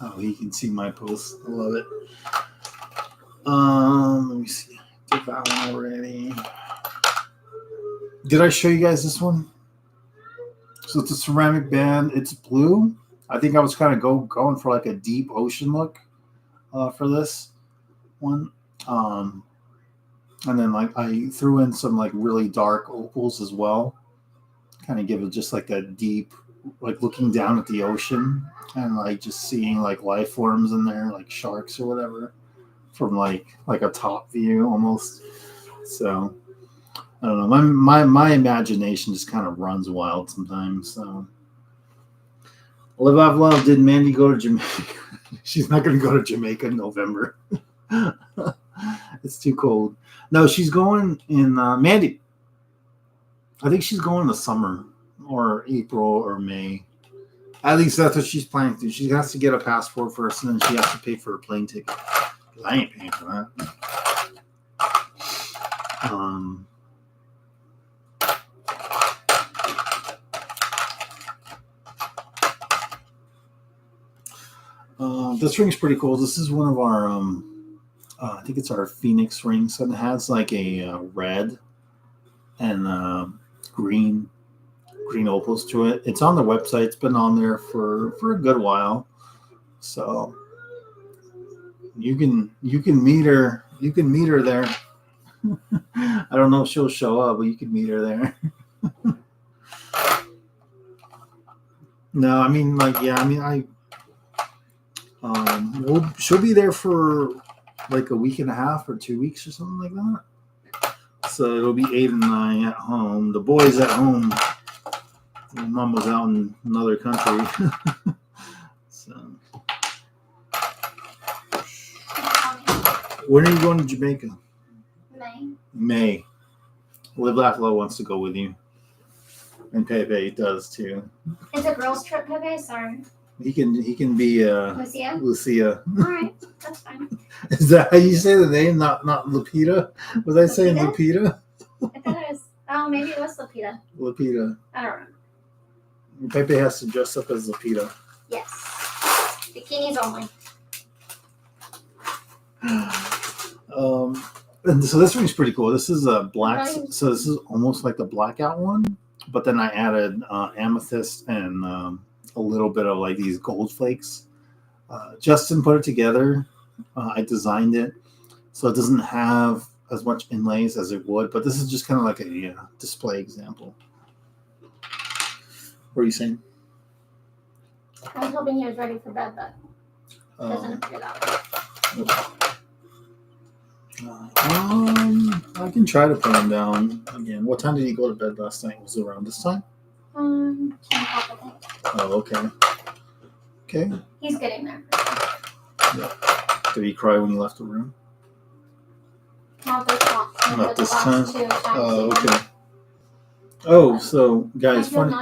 Oh, he can see my post. I love it. Let me see. Did that one already. Did I show you guys this one? So it's a ceramic band. It's blue. I think I was kind of going for like a deep ocean look for this one. And then like I threw in some like really dark opals as well. Kind of give it just like that deep, like looking down at the ocean and like just seeing like life forms in there, like sharks or whatever, from like a top view almost. So I don't know. My imagination just kind of runs wild sometimes. So Live Laugh Love. Did Mandy go to Jamaica? She's not going to go to Jamaica in November. It's too cold. No, she's going in Mandy. I think she's going in the summer or April or May. At least that's what she's planning to. She has to get a passport first, and then she has to pay for a plane ticket. I ain't paying for that. This ring's pretty cool. This is one of our, I think it's our Phoenix rings, and it has like a red and green opals to it. It's on the website. It's been on there for a good while. So you can meet her. You can meet her there. I don't know if she'll show up, but you can meet her there. No, I mean, like, yeah, I mean, she'll be there for like a week and a half or 2 weeks or something like that. So it'll be 8 and 9 at home. The boys at home. Mom was out in another country. So, when are you going to Jamaica? May. Live Laugh Love wants to go with you. And Pepe does too. It's a girls' trip, Pepe. Sorry. He can be Lucia. All right, that's fine. Is that how you say the name? Not Lupita? Was I saying Lupita? I thought it was. Oh, maybe it was Lupita. Lupita. I don't know. Pepe has to dress up as Lupita. Yes. Bikinis only. And so this ring's pretty cool. This is a black. So this is almost like the blackout one, but then I added amethyst and a little bit of like these gold flakes. Justin put it together. I designed it so it doesn't have as much inlays as it would, but this is just kind of like a display example. What are you saying? I was hoping he was ready for bed, but doesn't appear that way. I can try to put him down again. What time did he go to bed last night? Was it around this time? 10 o'clock, I think. Oh, okay. Okay. He's getting there. Yeah. Did he cry when you left the room? Not this time. Not this time? 2 times. Oh, okay. Oh, so guys, funny.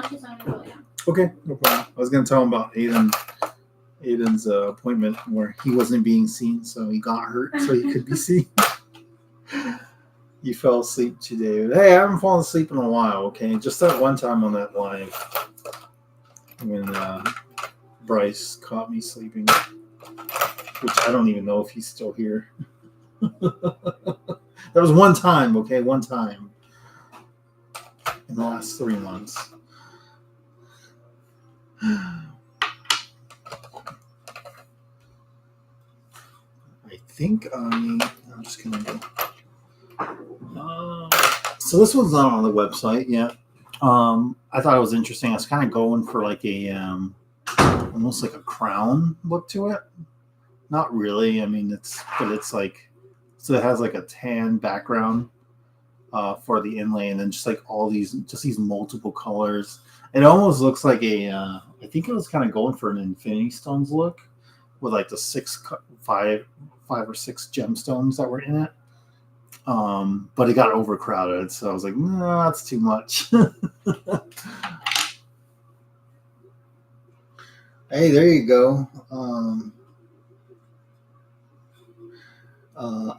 Okay, no problem. I was gonna tell him about Aiden's appointment where he wasn't being seen, so he got hurt so he could be seen. You fell asleep today. Hey, I haven't fallen asleep in a while. Okay, just that one time on that live when Bryce caught me sleeping, which I don't even know if he's still here. That was one time. Okay, one time. In the last 3 months. I think I'm just gonna go. So this one's not on the website yet. I thought it was interesting. I was kind of going for like a almost like a crown look to it. Not really. I mean, it's like, so it has like a tan background for the inlay, and then just like these multiple colors. It almost looks like I think it was kind of going for an Infinity Stones look with like the five or six gemstones that were in it. But it got overcrowded, so I was like, no, that's too much. Hey, there you go.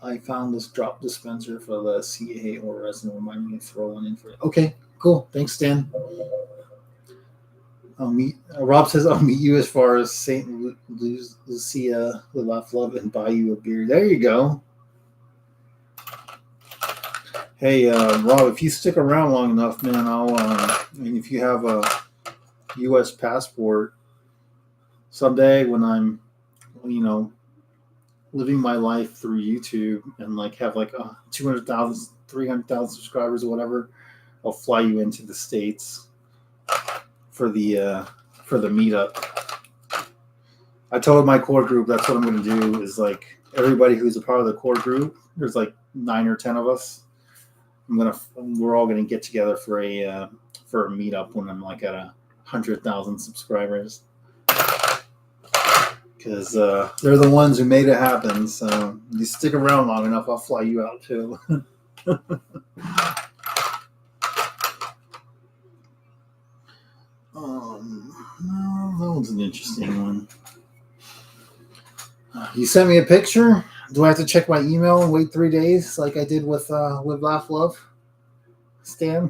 I found this drop dispenser for the CA or resin. Remind me to throw one in for it. Okay, cool. Thanks, Dan. Rob says I'll meet you as far as St. Lucia, the Left Love, and buy you a beer. There you go. Hey, Rob, if you stick around long enough, man, if you have a U.S. passport, someday when I'm, living my life through YouTube and like have like 200,000, 300,000 subscribers or whatever, I'll fly you into the States for the meetup. I told my core group that's what I'm going to do is like everybody who's a part of the core group. There's like 9 or 10 of us. We're all going to get together for a meetup when I'm like at 100,000 subscribers. Because they're the ones who made it happen. So you stick around long enough, I'll fly you out too. That one's an interesting one. You sent me a picture. Do I have to check my email and wait 3 days like I did with Live, Laugh, Love? Stan?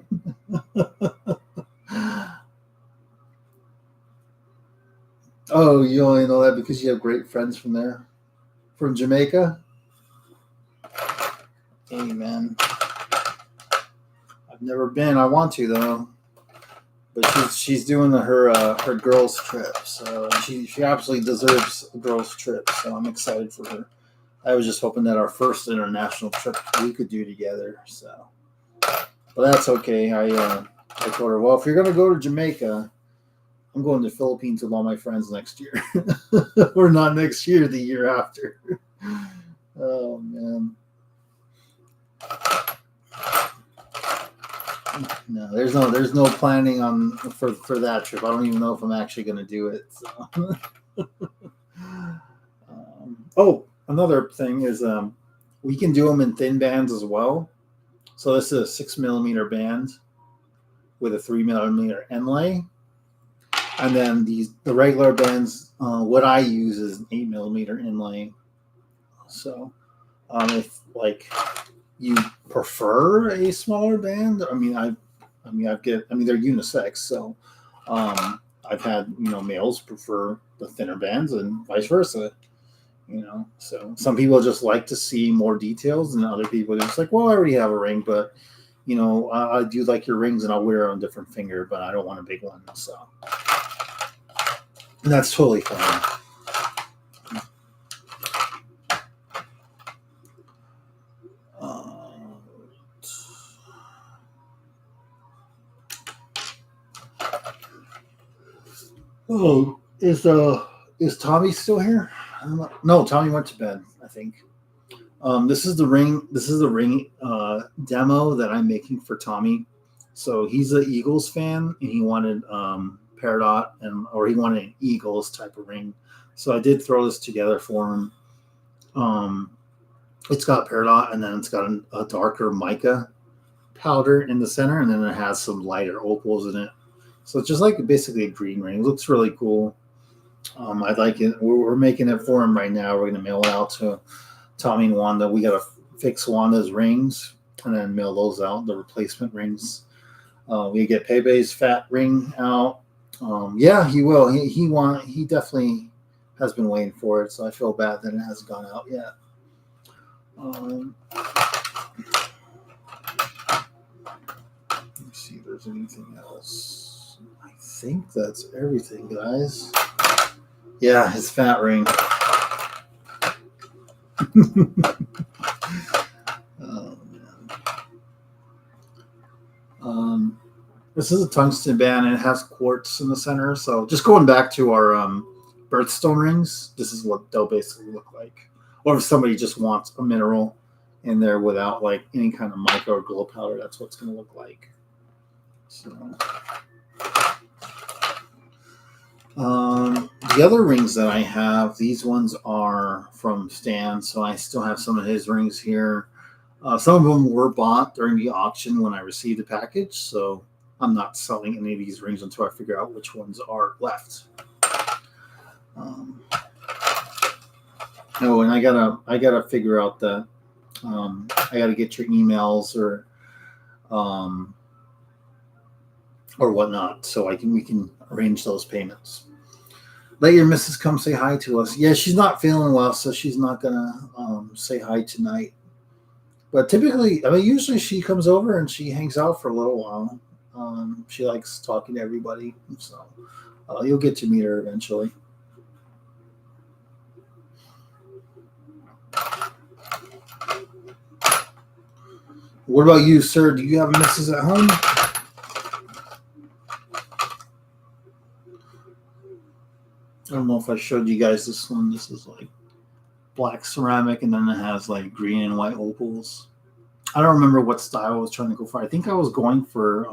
Oh, you only know that because you have great friends from there? From Jamaica? Hey, man. I've never been. I want to, though. But she's doing her girls' trip. So she absolutely deserves a girls' trip. So I'm excited for her. I was just hoping that our first international trip we could do together. So, but that's okay. I told her, well, if you're going to go to Jamaica, I'm going to the Philippines with all my friends next year. Or not next year, the year after. Oh, man. No, there's no planning for that trip. I don't even know if I'm actually going to do it. So. Another thing is we can do them in thin bands as well. So this is a 6mm band with a 3mm inlay. And then the regular bands, what I use is an 8mm inlay. So if like you prefer a smaller band, they're unisex. So I've had males prefer the thinner bands and vice versa. So some people just like to see more details, and other people are just like, well, I already have a ring, but I do like your rings, and I'll wear it on a different finger, but I don't want a big one. So. And that's totally fine. Is Tommy still here? No, Tommy went to bed, I think. This is the ring. This is the ring demo that I'm making for Tommy. So he's an Eagles fan, and he wanted Peridot or he wanted an Eagles type of ring. So I did throw this together for him. It's got Peridot, and then it's got a darker mica powder in the center, and then it has some lighter opals in it. So it's just like basically a green ring. It looks really cool. I like it. We're making it for him right now. We're going to mail it out to Tommy and Wanda. We got to fix Wanda's rings and then mail those out, the replacement rings. We get Pepe's fat ring out. Yeah, he will. He definitely has been waiting for it, so I feel bad that it hasn't gone out yet. Let's see if there's anything else. I think that's everything, guys. Yeah, his fat ring. Oh, man. This is a tungsten band and it has quartz in the center. So just going back to our birthstone rings, this is what they'll basically look like. Or if somebody just wants a mineral in there without like any kind of mica or glow powder, that's what it's going to look like. So the other rings that I have, these ones are from Stan, so I still have some of his rings here. Some of them were bought during the auction when I received the package, so I'm not selling any of these rings until I figure out which ones are left. Oh, and I gotta figure out that I gotta get your emails or whatnot, so we can arrange those payments. Let your missus come say hi to us. Yeah, she's not feeling well, so she's not gonna say hi tonight. But typically, I mean, usually she comes over and she hangs out for a little while. She likes talking to everybody, so you'll get to meet her eventually. What about you, sir? Do you have a missus at home? I don't know if I showed you guys this one. This is like black ceramic, and then it has like green and white opals. I don't remember what style I was trying to go for. I think I was going for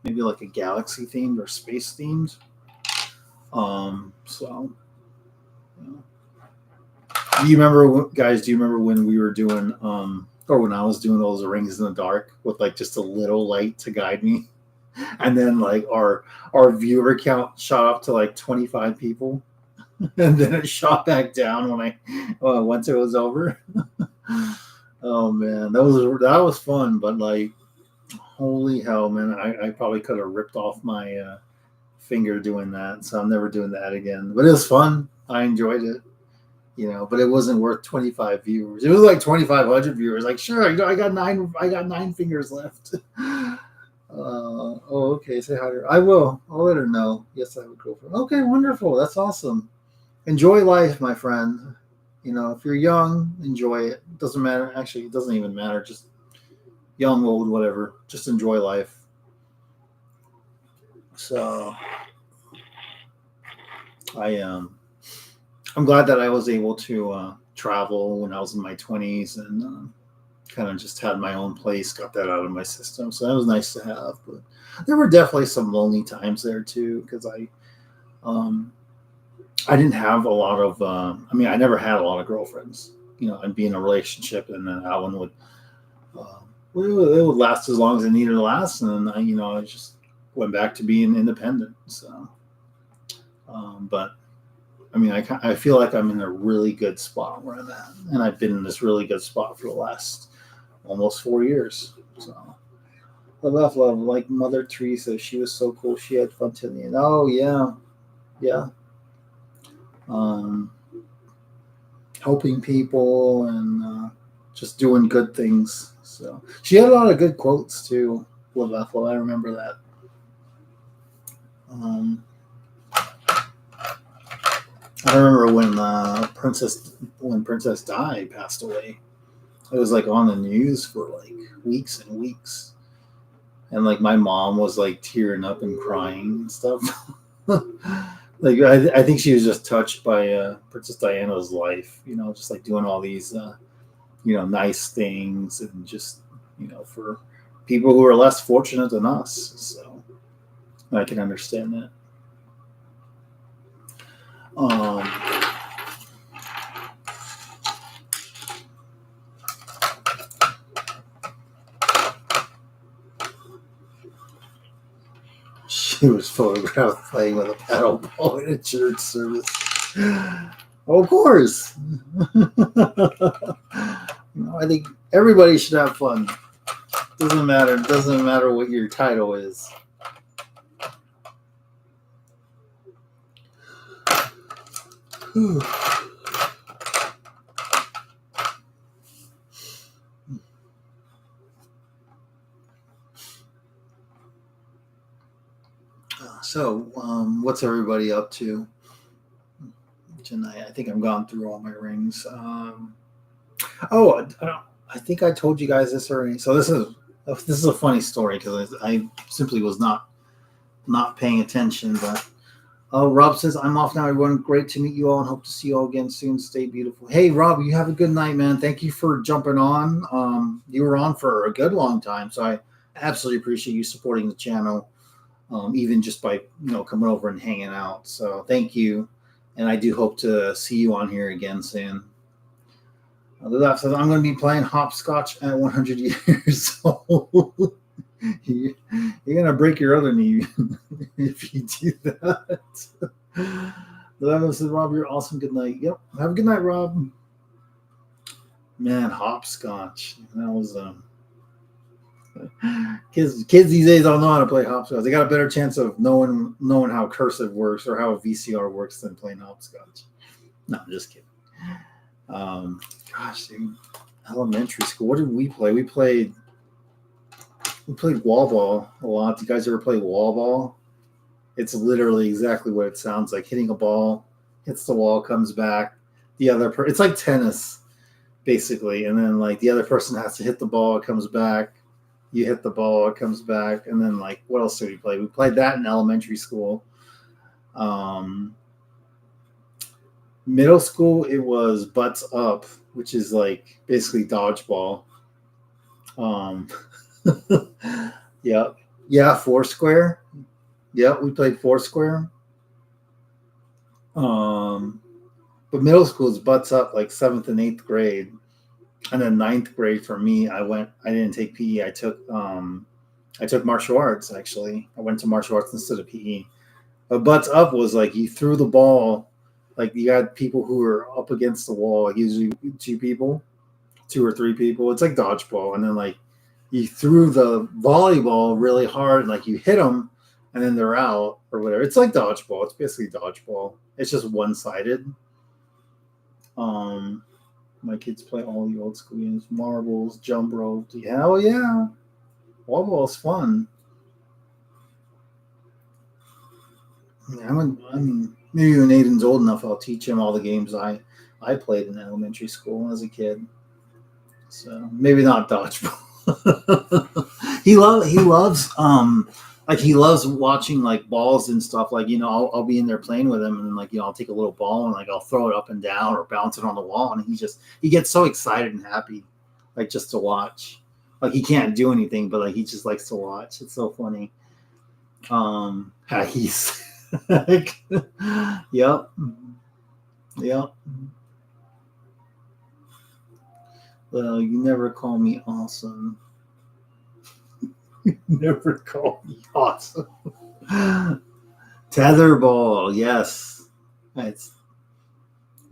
maybe like a galaxy themed or space themed. So, yeah. Do you remember, guys? Do you remember when we were doing or when I was doing those rings in the dark with like just a little light to guide me? And then like our viewer count shot up to like 25 people, and then it shot back down when once it was over. Oh man, that was fun, but like holy hell, man, I probably could have ripped off my finger doing that, so I'm never doing that again. But it was fun. I enjoyed it, but it wasn't worth 25 viewers. It was like 2,500 viewers. Like, sure, I got 9 fingers left. Okay, say hi to her. I will. I'll let her know. Yes, I would go for it. Okay, wonderful. That's awesome. Enjoy life, my friend. If you're young, enjoy it. Doesn't matter. Actually, it doesn't even matter. Just young, old, whatever. Just enjoy life. So I'm glad that I was able to travel when I was in my 20s and kind of just had my own place, got that out of my system. So that was nice to have. But there were definitely some lonely times there too, because I didn't have a lot of. I never had a lot of girlfriends. I'd be in a relationship, and then that one would it would last as long as it needed to last, and then I just went back to being independent. So, but I feel like I'm in a really good spot where I'm at, and I've been in this really good spot for the last almost 4 years. So love, like Mother Teresa. She was so cool. She had fun to the end. Oh yeah. Helping people and just doing good things. So she had a lot of good quotes too. Lavethla, I remember that. I remember when Princess Di passed away. It was like on the news for like weeks and weeks, and like my mom was like tearing up and crying and stuff. Like I think she was just touched by Princess Diana's life, just like doing all these nice things, and just for people who are less fortunate than us. So I can understand that. She was photographed playing with a paddle ball in a church service. Of course. I think everybody should have fun. Doesn't matter what your title is. So, what's everybody up to tonight? I think I've gone through all my rings. I think I told you guys this already. So this is This is a funny story because I simply was not paying attention. But Rob says, I'm off now, everyone. Great to meet you all and hope to see you all again soon. Stay beautiful. Hey, Rob, you have a good night, man. Thank you for jumping on. You were on for a good long time, so I absolutely appreciate you supporting the channel, even just by coming over and hanging out. So thank you, and I do hope to see you on here again soon. The left says, I'm going to be playing hopscotch at 100 years old. You're going to break your other knee if you do that. The left says, Rob, you're awesome. Good night. Yep. Have a good night, Rob. Man, hopscotch. That was kids these days don't know how to play hopscotch. They got a better chance of knowing how cursive works or how a VCR works than playing hopscotch. No, I'm just kidding. Gosh, dude, elementary school. What did we play? We played wall ball a lot. Do you guys ever play wall ball? It's literally exactly what it sounds like. Hitting a ball, hits the wall, comes back. It's like tennis, basically. And then like the other person has to hit the ball, it comes back. You hit the ball, it comes back. And then like, what else did we play? We played that in elementary school. Middle school, it was butts up, which is like basically dodgeball. Yep. Yeah, Foursquare. Yep, we played Foursquare. But middle school is butts up, like 7th and 8th grade. And then 9th grade for me, I didn't take PE. I took martial arts, actually. I went to martial arts instead of PE. But butts up was like you threw the ball. Like you got people who were up against the wall, like usually 2 or 3 people. It's like dodgeball. And then like you threw the volleyball really hard, and like you hit them and then they're out or whatever. It's like dodgeball. It's basically dodgeball. It's just one-sided. My kids play all the old school games, marbles, jump rope. Hell yeah. Wall ball's fun. I mean, maybe when Aiden's old enough, I'll teach him all the games I played in elementary school as a kid. So maybe not dodgeball. he loves watching like balls and stuff. Like I'll be in there playing with him, and then like I'll take a little ball and like I'll throw it up and down or bounce it on the wall, and he gets so excited and happy, like just to watch. Like he can't do anything, but like he just likes to watch. It's so funny. He's like, yep. Well, you never call me awesome. Never call me awesome. Tetherball, yes.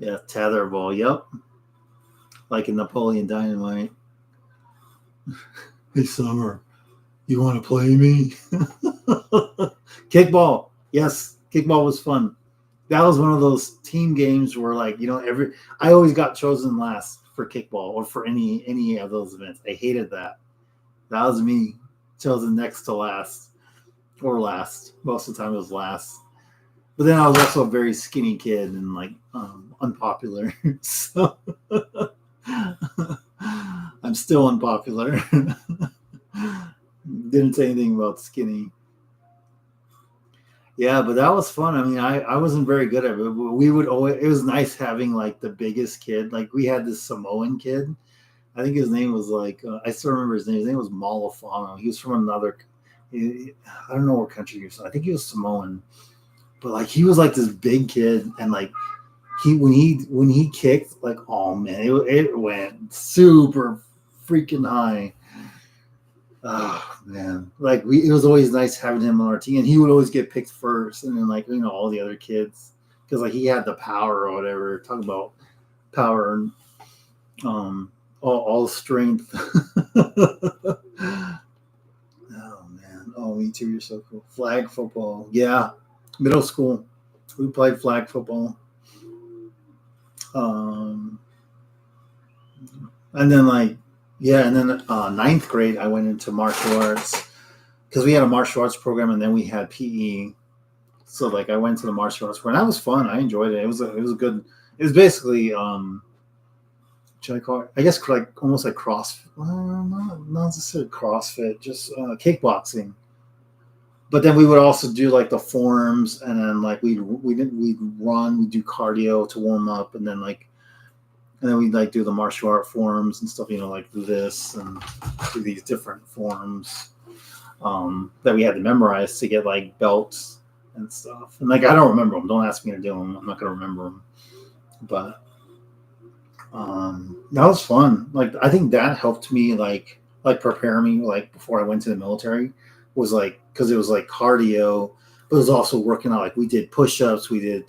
Tetherball, yep. Like in Napoleon Dynamite. Hey, Summer, you want to play me? Kickball, yes. Kickball was fun. That was one of those team games where like, I always got chosen last for kickball or for any of those events. I hated that. That was me. Chosen next to last or last. Most of the time it was last. But then I was also a very skinny kid and like unpopular. So I'm still unpopular. Didn't say anything about skinny. Yeah, but that was fun. I mean, I wasn't very good at it. But it was nice having like the biggest kid. Like we had this Samoan kid. I think his name was like, I still remember his name. His name was Malafano. He was from I don't know what country he was from. I think he was Samoan. But like he was like this big kid, and like when he kicked, like, oh man, it went super freaking high. Oh man, like it was always nice having him on our team, and he would always get picked first, and then like all the other kids, because like he had the power or whatever. Talk about power and all strength. Oh man, oh me too. You're so cool. Flag football, yeah. Middle school, we played flag football. And then like. Yeah, and then 9th grade, I went into martial arts because we had a martial arts program, and then we had PE. So like I went to the martial arts program. That was fun. I enjoyed it. It was good. It was basically should I call it? I guess like almost like not necessarily CrossFit, just kickboxing. But then we would also do like the forms, and then like we'd run, we'd do cardio to warm up, and then we'd like do the martial art forms and stuff, like this and do these different forms that we had to memorize to get like belts and stuff. And like I don't remember them. Don't ask me to do them. I'm not gonna remember them. But that was fun. Like I think that helped me like prepare me like before I went to the military. Was like because it was like cardio, but it was also working out. Like we did push-ups, we did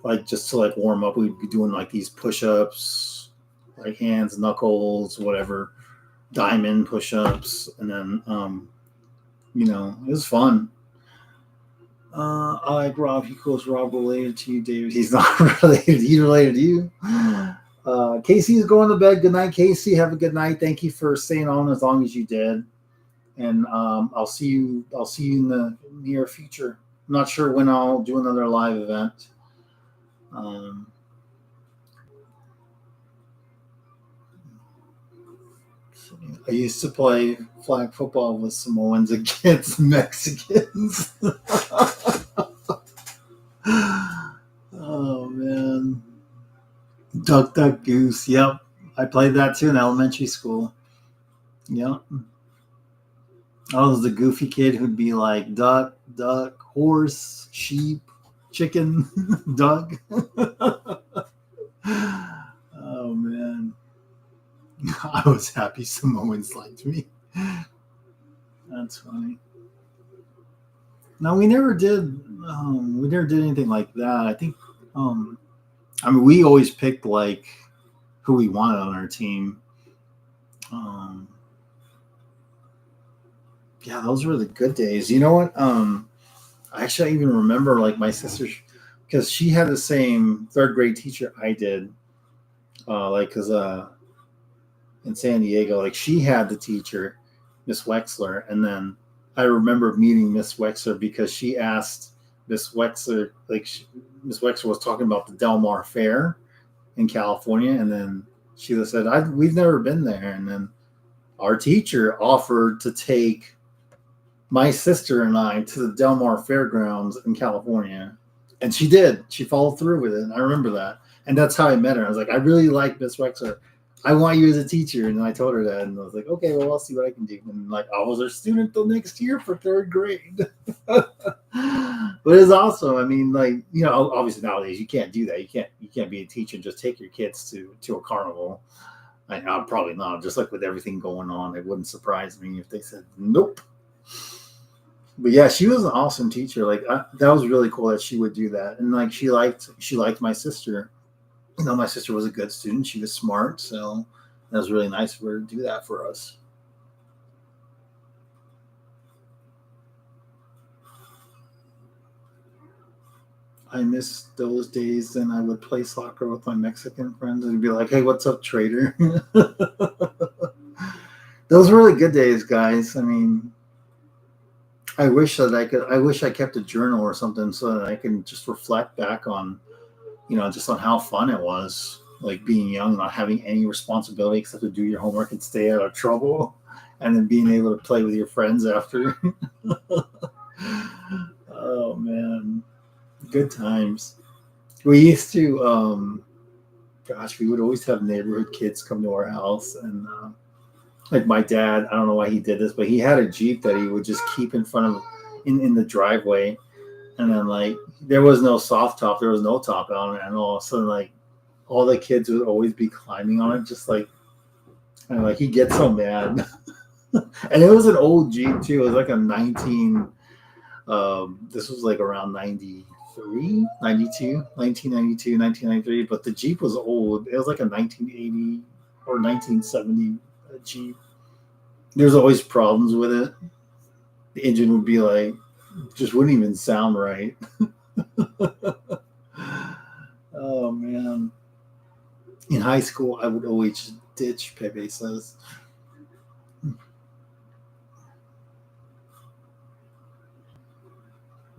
like just to like warm up, we'd be doing like these push-ups, like hands, knuckles, whatever, diamond push-ups, and then it was fun. I like Rob. He calls Rob related to you, David. He's not related. He's related to you. Casey is going to bed. Good night, Casey. Have a good night. Thank you for staying on as long as you did. And I'll see you in the near future. I'm not sure when I'll do another live event. I used to play flag football with Samoans against Mexicans. Oh man, Duck Duck Goose. Yep, I played that too in elementary school. Yep. I was the goofy kid who'd be like duck, duck, horse, sheep, chicken, duck. Oh man, I was happy Samoans liked me. That's funny. No, we never did. We never did anything like that. I think. We always picked like who we wanted on our team. Yeah, those were the good days. You know what? Actually, I even remember like my sister, because she had the same third grade teacher I did. Because in San Diego, like she had the teacher, Miss Wexler, and then I remember meeting Miss Wexler because she asked Miss Wexler, Miss Wexler was talking about the Del Mar Fair in California, and then Sheila said, "We've never been there," and then our teacher offered to take my sister and I to the Del Mar Fairgrounds in California. And she did. She followed through with it. And I remember that. And that's how I met her. I was like, I really like Miss Wexler. I want you as a teacher. And I told her that. And I was like, okay, well, I'll see what I can do. And like, I was her student till next year for third grade. But it's awesome. I mean, like, obviously nowadays you can't do that. You can't be a teacher and just take your kids to a carnival. I'm probably not. Just like with everything going on, it wouldn't surprise me if they said nope. But yeah, she was an awesome teacher. Like that was really cool that she would do that, and like she liked my sister. My sister was a good student. She was smart, so that was really nice for her to do that for us. I miss those days, and I would play soccer with my Mexican friends and be like, "Hey, what's up, traitor?" Those were really good days, guys. I mean, I wish I kept a journal or something so that I can just reflect back on, just on how fun it was, like being young, not having any responsibility except to do your homework and stay out of trouble, and then being able to play with your friends after. Oh man, good times. We used to, we would always have neighborhood kids come to our house, and like my dad, I don't know why he did this, but he had a Jeep that he would just keep in front of in the driveway, and then like there was no soft top, there was no top on it, and all of a sudden like all the kids would always be climbing on it, just like, and like he'd get so mad. And it was an old Jeep too. It was like a this was like around 1993, but the Jeep was old. It was like a 1980 or 1970 Jeep. There's always problems with it. The engine would be like, just wouldn't even sound right. Oh man. In high school, I would always ditch, Pepe says.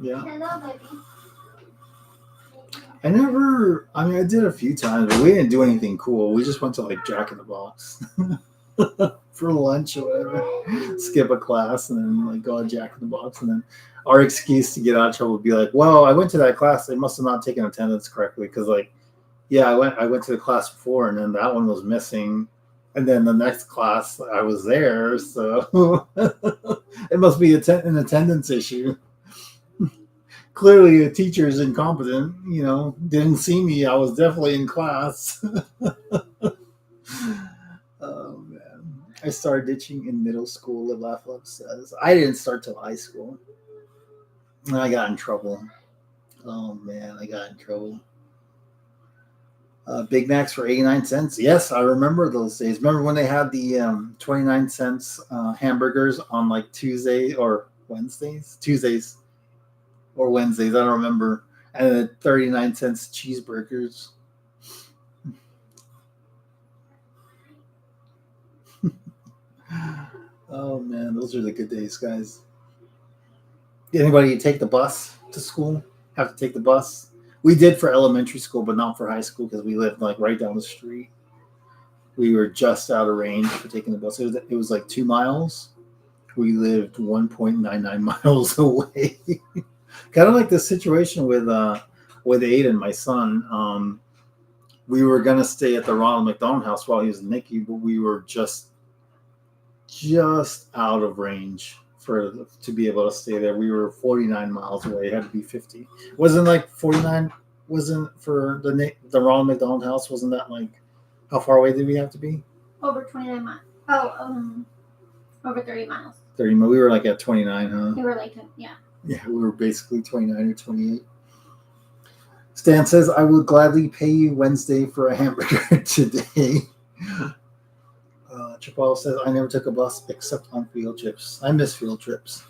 Yeah. Hello, baby. I did a few times, but we didn't do anything cool. We just went to like Jack in the Box for lunch or whatever, skip a class and then like go to Jack in the Box. And then our excuse to get out of trouble would be like, well, I went to that class. They must have not taken attendance correctly. Cause like, yeah, I went to the class before and then that one was missing. And then the next class I was there. So it must be an attendance issue. Clearly the teacher is incompetent, didn't see me. I was definitely in class. Oh man. I started ditching in middle school, Live Laugh Love says. I didn't start till high school. And I got in trouble. Oh man, I got in trouble. Big Macs for 89 cents. Yes, I remember those days. Remember when they had the 29 cents hamburgers on like Tuesday or Wednesdays? Tuesdays. Or Wednesdays, I don't remember. And then 39 cents cheeseburgers. Oh man, those are the good days, guys. Anybody take the bus to school? Have to take the bus? We did for elementary school, but not for high school because we lived like right down the street. We were just out of range for taking the bus. It was like 2 miles. We lived 1.99 miles away. Kind of like the situation with Aiden, my son. We were gonna stay at the Ronald McDonald House while he was in NICU, but we were just out of range to be able to stay there. We were 49 miles away. It had to be 50. Wasn't like 49. Wasn't for the Ronald McDonald House. Wasn't that like how far away did we have to be? Over 29 miles. Oh, over 30 miles. 30 miles. We were like at 29, huh? They were like, yeah. Yeah, we were basically 29 or 28. Stan says, I would gladly pay you Wednesday for a hamburger today. Chapal says, I never took a bus except on field trips. I miss field trips.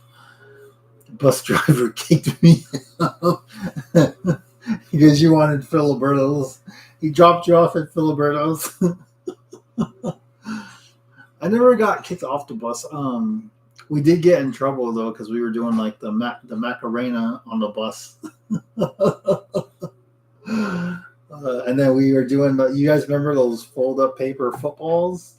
The bus driver kicked me out because you wanted Filiberto's. He dropped you off at Filiberto's. I never got kicked off the bus. We did get in trouble though because we were doing like the Macarena on the bus, and then we were doing. You guys remember those fold-up paper footballs?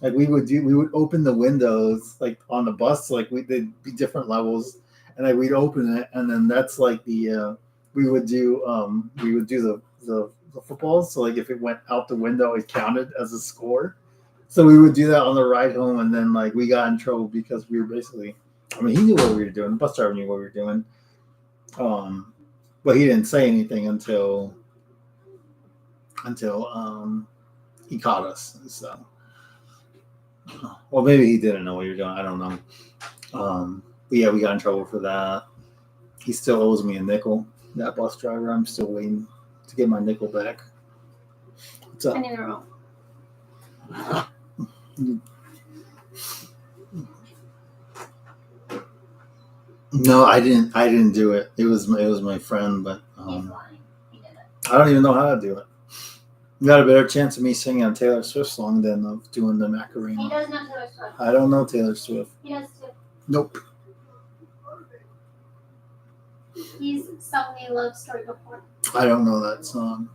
Like we would open the windows like on the bus, like they'd be different levels, and like we'd open it, and then that's like the we would do the footballs. So like if it went out the window, it counted as a score. So we would do that on the ride home, and then like we got in trouble because we were basically. I mean, he knew what we were doing. The bus driver knew what we were doing, but he didn't say anything until he caught us. So, well, maybe he didn't know what you were doing. I don't know. But yeah, we got in trouble for that. He still owes me a nickel. That bus driver. I'm still waiting to get my nickel back. What's up? I need a roll. No, I didn't do it. It was my friend, but He's lying. He did it. I don't even know how to do it. You got a better chance of me singing a Taylor Swift song than of doing the He Macarena. does know Taylor Swift. I don't know Taylor Swift. He does too. Nope. He's sung me a love story before. I don't know that song.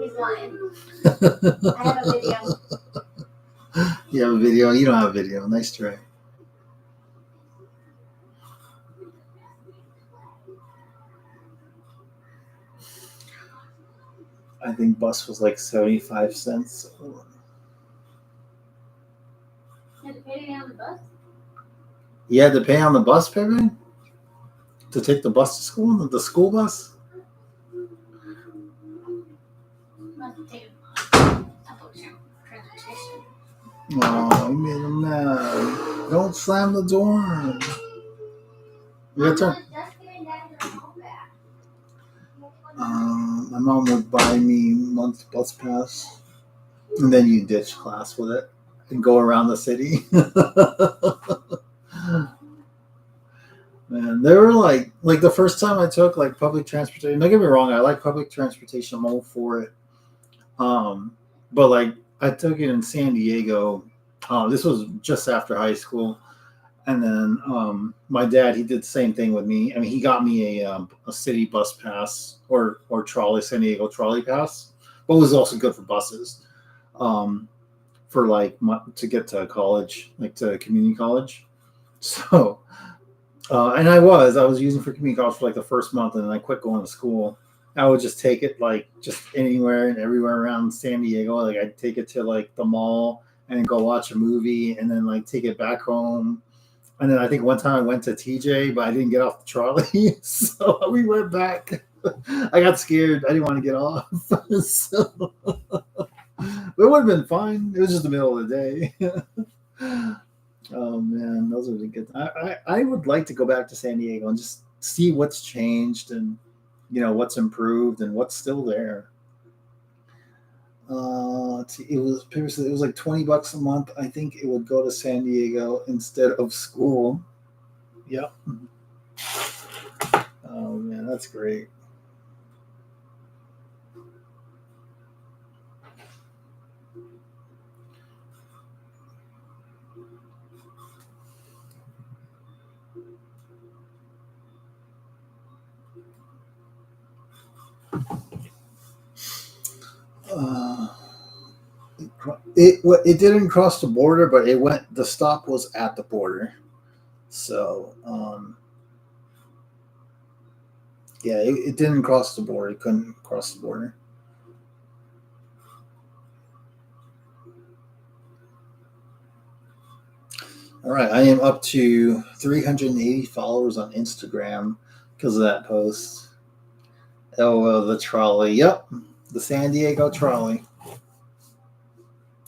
He's lying. I have a video. You have a video? You don't have a video. Nice try. I think bus was like 75 cents. You had to pay to get on the bus? You had to pay on the bus, baby? To take the bus to school? The school bus? Must have taken public transportation. Oh, you made him mad. Don't slam the door. Your turn. My mom would buy me a month bus pass, and then you ditch class with it and go around the city. Man, they were like the first time I took like public transportation. Don't get me wrong, I like public transportation. I'm all for it. But like I took it in San Diego. This was just after high school. And then my dad, he did the same thing with me. I mean, he got me a city bus pass or trolley, San Diego trolley pass, but it was also good for buses, for like to get to college, like to community college. So, and I was using for community college for like the first month, and then I quit going to school. I would just take it like just anywhere and everywhere around San Diego. Like I'd take it to like the mall and then go watch a movie, and then like take it back home. And then I think one time I went to TJ, but I didn't get off the trolley, so we went back. I got scared. I didn't want to get off, so it would have been fine. It was just the middle of the day. Oh man, those are the good. I would like to go back to San Diego and just see what's changed and what's improved and what's still there. Let's see, it was previously, it was like $20 a month. I think it would go to San Diego instead of school. Yep. Oh man, that's great. It didn't cross the border, but it went. The stop was at the border, so yeah, it didn't cross the border. It couldn't cross the border. All right, I am up to 380 followers on Instagram because of that post. Oh, the trolley. Yep, the San Diego trolley.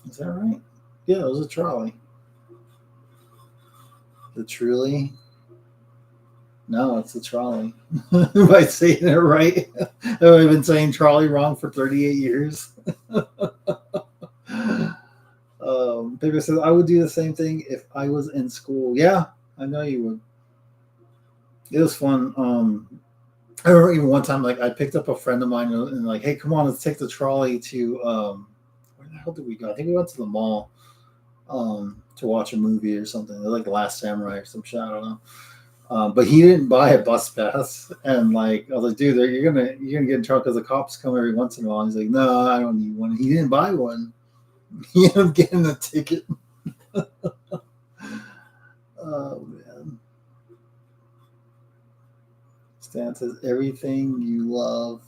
Is that right? Yeah, it was a trolley. The Truly? No, it's a trolley. Am I saying it right? Have I been saying trolley wrong for 38 years? Baby says, I would do the same thing if I was in school. Yeah, I know you would. It was fun. I remember even one time, like, I picked up a friend of mine and like, hey, come on, let's take the trolley to where the hell did we go? I think we went to the mall to watch a movie or something. Like The Last Samurai or some shit. I don't know. But he didn't buy a bus pass, and like I was like, dude, you're gonna get in trouble because the cops come every once in a while. And he's like, no, I don't need one. He didn't buy one. He ended up getting a ticket. Oh man. Stan says everything you love,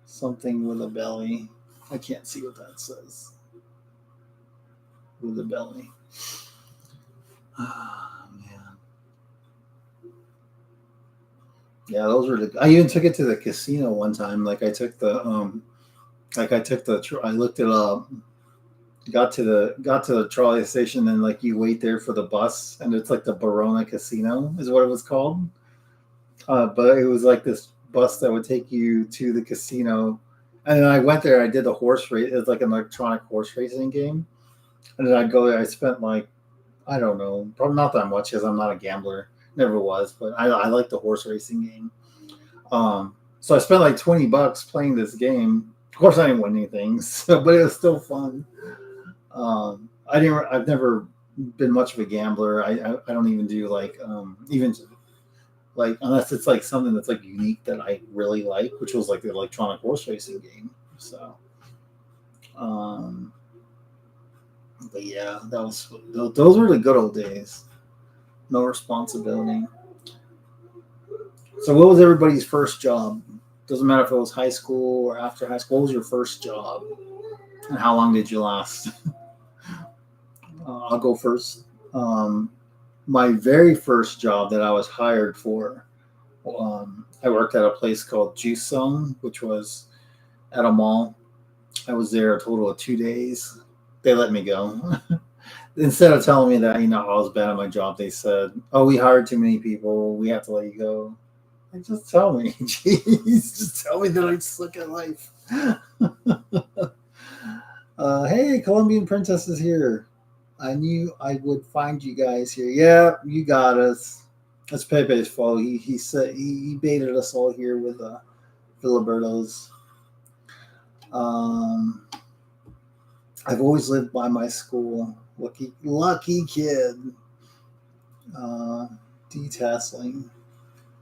something with a belly. I can't see what that says. With a belly. Oh, man. Yeah, those were the. I even took it to the casino one time. Like I took the I looked it up. Got to the trolley station, and like you wait there for the bus, and it's like the Barona Casino is what it was called. But it was like this bus that would take you to the casino. And then I went there. I did the horse race. It was like an electronic horse racing game. And then I'd go there. I spent like, I don't know, probably not that much because I'm not a gambler. Never was. But I like the horse racing game. So I spent like $20 playing this game. Of course, I didn't win anything, but it was still fun. I've never been much of a gambler. I don't even do like even like unless it's like something that's like unique that I really like, which was like the electronic horse racing game. So, but yeah, those were the good old days. No responsibility. So, what was everybody's first job? Doesn't matter if it was high school or after high school. What was your first job, and how long did you last? I'll go first. My very first job that I was hired for, I worked at a place called Juice Zone, which was at a mall. I was there a total of 2 days. They let me go. Instead of telling me that, I was bad at my job, they said, oh, we hired too many people. We have to let you go. Like, just tell me. Jeez, just tell me that I suck at life. Hey, Colombian Princess is here. I knew I would find you guys here. Yeah, you got us. That's Pepe's fault. He said he baited us all here with Filiberto's. I've always lived by my school. Lucky kid. Detasseling,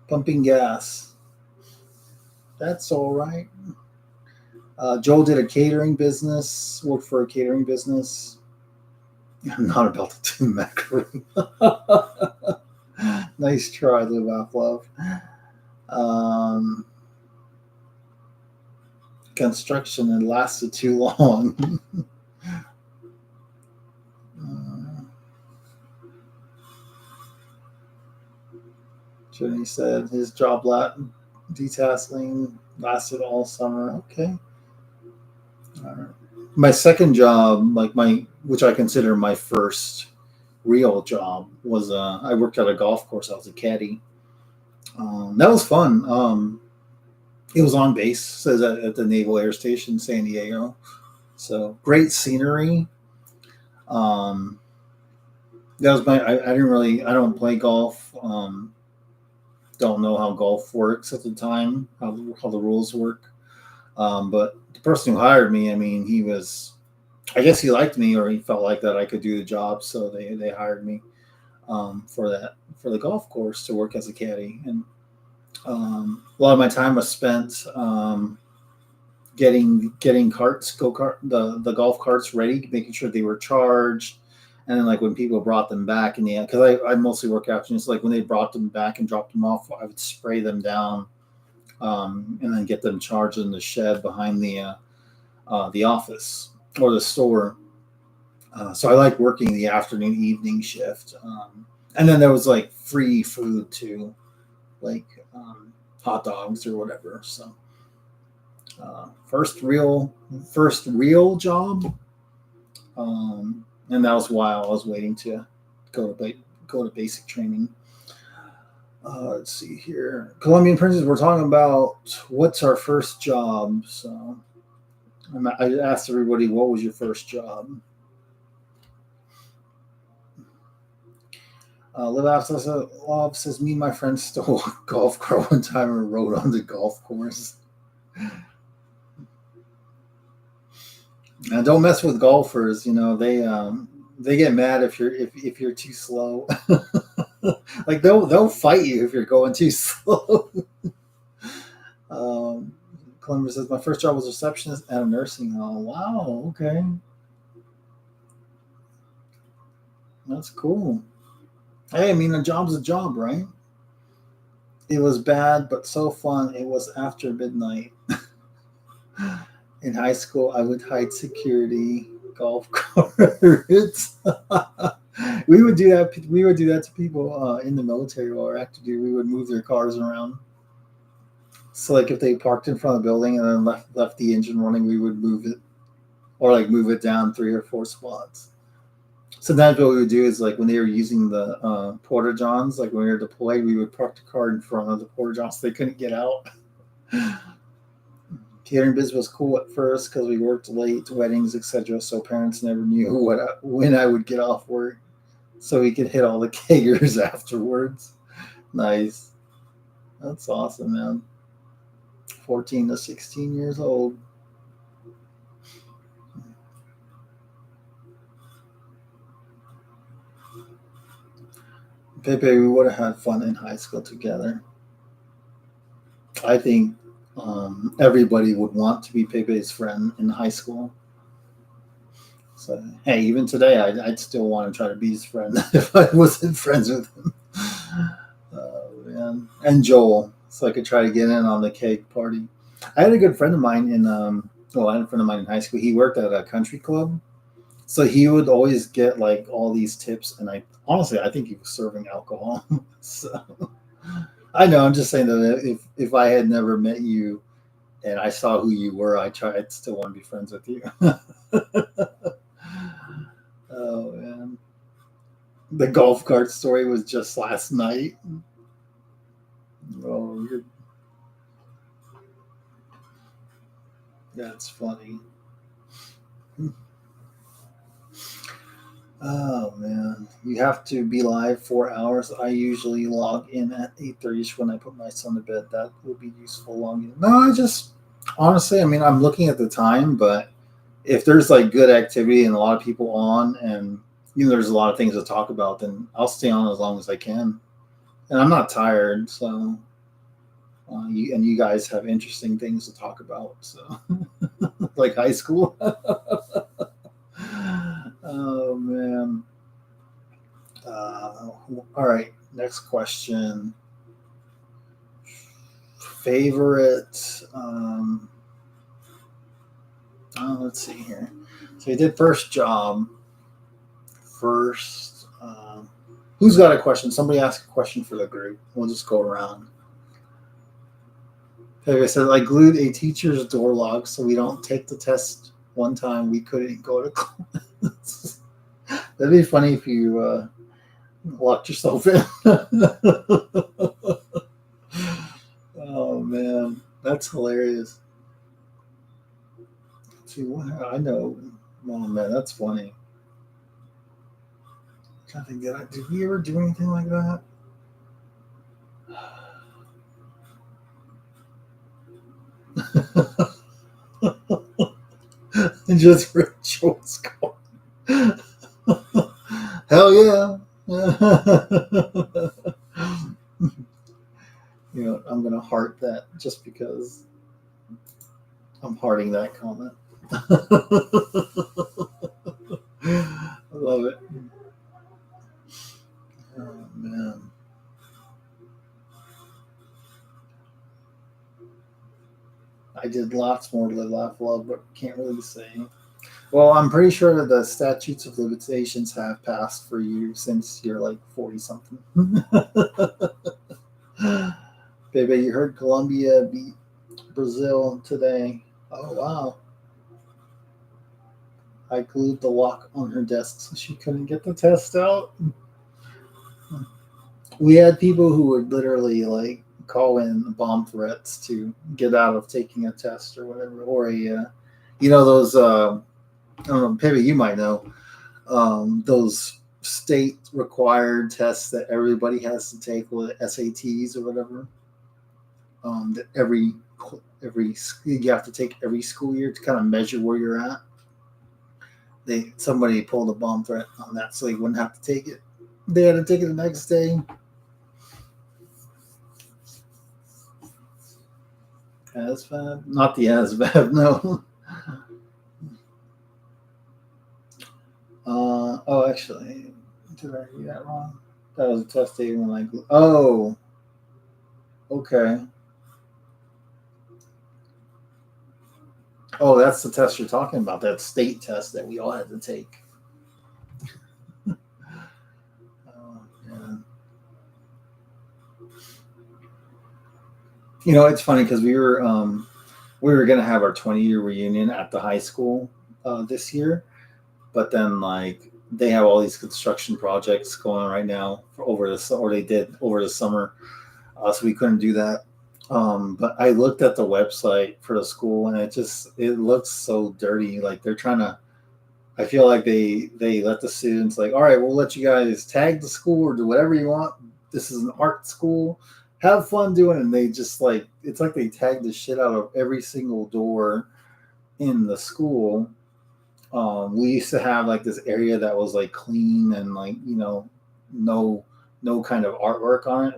pumping gas. That's all right. Joel did a catering business, worked for a catering business. I'm not about to do macaroni. Nice try, Live Off Love. Construction had lasted too long. Jenny said his job detasseling lasted all summer. Okay. All right. My second job, which I consider my first real job, was I worked at a golf course. I was a caddy. That was fun. It was on base, says at the Naval Air Station, San Diego. So great scenery. That was I don't play golf. Don't know how golf works at the time, how the rules work. But the person who hired me, I mean, I guess he liked me, or he felt like that I could do the job. So they hired me for the golf course to work as a caddy. And a lot of my time was spent getting the golf carts ready, making sure they were charged. And then, like, when people brought them back in the end, because I mostly work afternoons, like when they brought them back and dropped them off, I would spray them down and then get them charged in the shed behind the office or the store. So I like working the afternoon, evening shift. And then there was like free food too, like hot dogs or whatever. So first real job. And that was while I was waiting to go to basic training. Let's see here. Colombian Princess, we're talking about what's our first job. So I asked everybody, what was your first job? Live After Love says, me and my friend stole a golf cart one time and rode on the golf course. And don't mess with golfers. You know, they get mad if you're too slow. Like they'll fight you if you're going too slow. Columbus says, my first job was receptionist at a nursing home. Wow, okay. That's cool. Hey, I mean, a job's a job, right? It was bad, but so fun. It was after midnight. In high school, I would hide security golf carts. We would do that. We would do that to people in the military while we're active duty. We would move their cars around. So, like, if they parked in front of the building and then left the engine running, we would move it, or like move it down 3 or 4 spots. Sometimes what we would do is, like, when they were using the porta johns, like when we were deployed, we would park the car in front of the porta johns so they couldn't get out. Catering business was cool at first because we worked late, weddings, etc. So parents never knew when I would get off work, so we could hit all the keggers afterwards. Nice, that's awesome, man. 14 to 16 years old. Pepe, we would have had fun in high school together. I think everybody would want to be Pepe's friend in high school. So, hey, even today, I'd still want to try to be his friend if I wasn't friends with him. Man. And Joel, so I could try to get in on the cake party. I had a good friend of mine in high school. He worked at a country club. So he would always get, like, all these tips, and I think he was serving alcohol. So I know, I'm just saying that if I had never met you and I saw who you were, I'd still want to be friends with you. Oh, man. The golf cart story was just last night. Oh, that's funny. Oh, man. You have to be live 4 hours. I usually log in at 8:30 when I put my son to bed. That would be useful logging. No, honestly, I mean, I'm looking at the time, but if there's, like, good activity and a lot of people on and there's a lot of things to talk about, then I'll stay on as long as I can. And I'm not tired, so you guys have interesting things to talk about, so like high school. Oh man. All right, next question. Favorite. Let's see here. So you did first job. First. Who's got a question? Somebody ask a question for the group. We'll just go around. Like I said, I glued a teacher's door lock so we don't take the test. One time we couldn't go to class. That'd be funny if you locked yourself in. Oh man, that's hilarious. Let's see what I know. Oh man, that's funny. I'm trying to think, did we ever do anything like that? Just for Joe's call. Hell yeah. I'm gonna heart that just because I'm hearting that comment. I love it. Oh man. I did lots more to Live, Laugh, Love, but can't really say. Well, I'm pretty sure that the statutes of limitations have passed for you since you're like 40 something. Baby, you heard Colombia beat Brazil today. Oh, wow. I glued the lock on her desk so she couldn't get the test out. We had people who would literally like call in bomb threats to get out of taking a test or whatever, or those I don't know, Pivot, you might know those state required tests that everybody has to take, with SATs or whatever. That every you have to take every school year to kind of measure where you're at. Somebody pulled a bomb threat on that, so they wouldn't have to take it. They had to take it the next day. ASVAB? Not the ASVAB, no. Actually, did I read that wrong? That was a test taken when I. Oh, okay. Oh, that's the test you're talking about. That state test that we all had to take. Oh, man. It's funny because we were going to have our 20-year reunion at the high school this year, but then they have all these construction projects going on right now they did over the summer, so we couldn't do that. But I looked at the website for the school, and it looks so dirty. Like they're trying to. I feel like they let the students all right, we'll let you guys tag the school or do whatever you want. This is an art school. Have fun doing it. And they just it's like they tagged the shit out of every single door in the school. We used to have this area that was clean and no kind of artwork on it.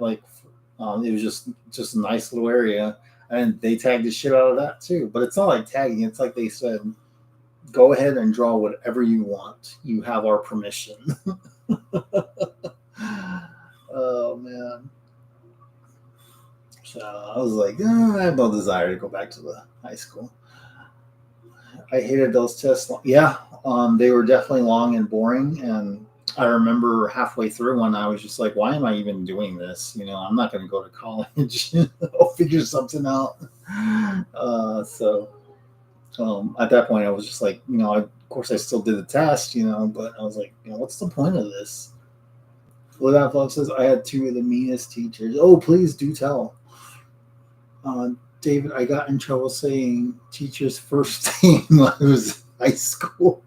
It was just a nice little area, and they tagged the shit out of that too. But it's not like tagging. It's like they said, go ahead and draw whatever you want. You have our permission. Oh man. So I was like, I have no desire to go back to the high school. I hated those tests. Yeah, they were definitely long and boring. And I remember halfway through one, I was just like, why am I even doing this? I'm not going to go to college. I'll figure something out. So at that point, I was just like, of course I still did the test, but I was like, what's the point of this? Live Love says, I had two of the meanest teachers. Oh, please do tell. David, I got in trouble saying teacher's first name when I was in high school.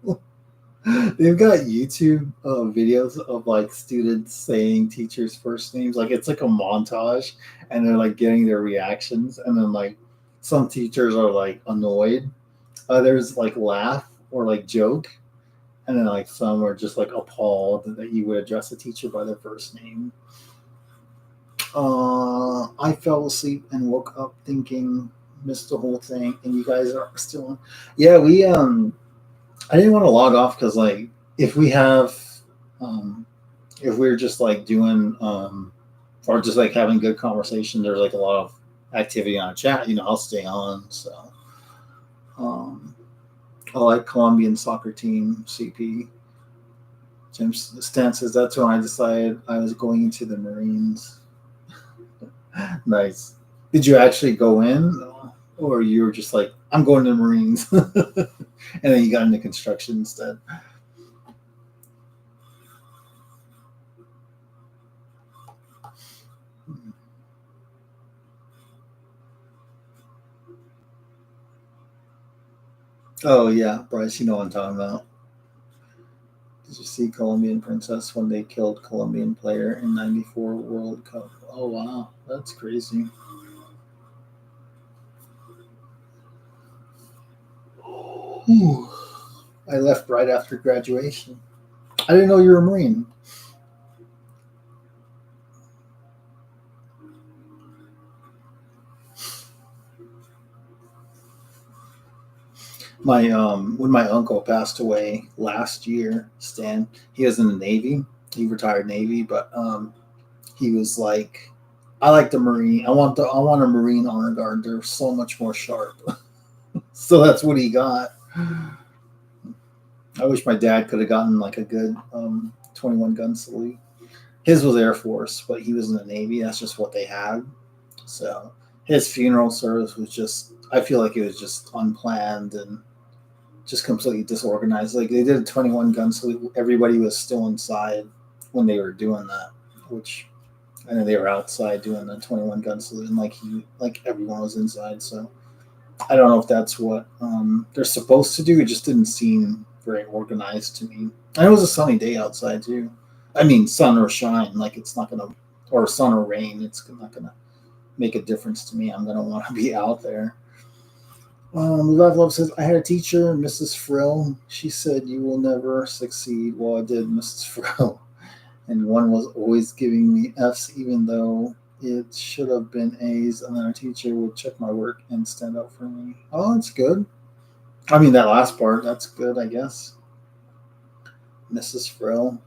They've got YouTube videos of students saying teachers' first names. It's like a montage, and they're getting their reactions. And then some teachers are annoyed, others laugh or joke, And then like some were just like appalled that you would address a teacher by their first name. I fell asleep and woke up thinking, missed the whole thing, and you guys are still on. Yeah, we I didn't want to log off because like if we have if we're just like doing or just like having good conversation, there's like a lot of activity on chat, I'll stay on. So I like Colombian soccer team, CP. Jim Stan says that's when I decided I was going into the Marines. Nice. Did you actually go in, or you were just like, I'm going to the Marines, and then you got into construction instead? Oh yeah, Bryce, you know what I'm talking about. Did you see Colombian Princess when they killed Colombian player in '94 World Cup? Oh wow, that's crazy. Whew. I left right after graduation. I didn't know you were a Marine. My when my uncle passed away last year, Stan, he was in the Navy. He retired Navy, but he was like, I like the Marine. I want a Marine honor guard. They're so much more sharp. So that's what he got. I wish my dad could have gotten like a good 21 gun salute. His was Air Force, but he was in the Navy. That's just what they had. So his funeral service was just, I feel like it was just unplanned and just completely disorganized. Like they did a 21 gun salute. Everybody was still inside when they were doing that, which I know they were outside doing the 21 gun salute, and like everyone was inside. So I don't know if that's what they're supposed to do. It just didn't seem very organized to me. And it was a sunny day outside too. I mean, sun or shine, like it's not gonna, or sun or rain, it's not gonna make a difference to me. I'm gonna want to be out there. Love says, I had a teacher, Mrs. Frill. She said, you will never succeed. Well, I did, Mrs. Frill. And one was always giving me F's, even though it should have been A's. And then our teacher would check my work and stand up for me. Oh, that's good. I mean, that last part, that's good, I guess. Mrs. Frill.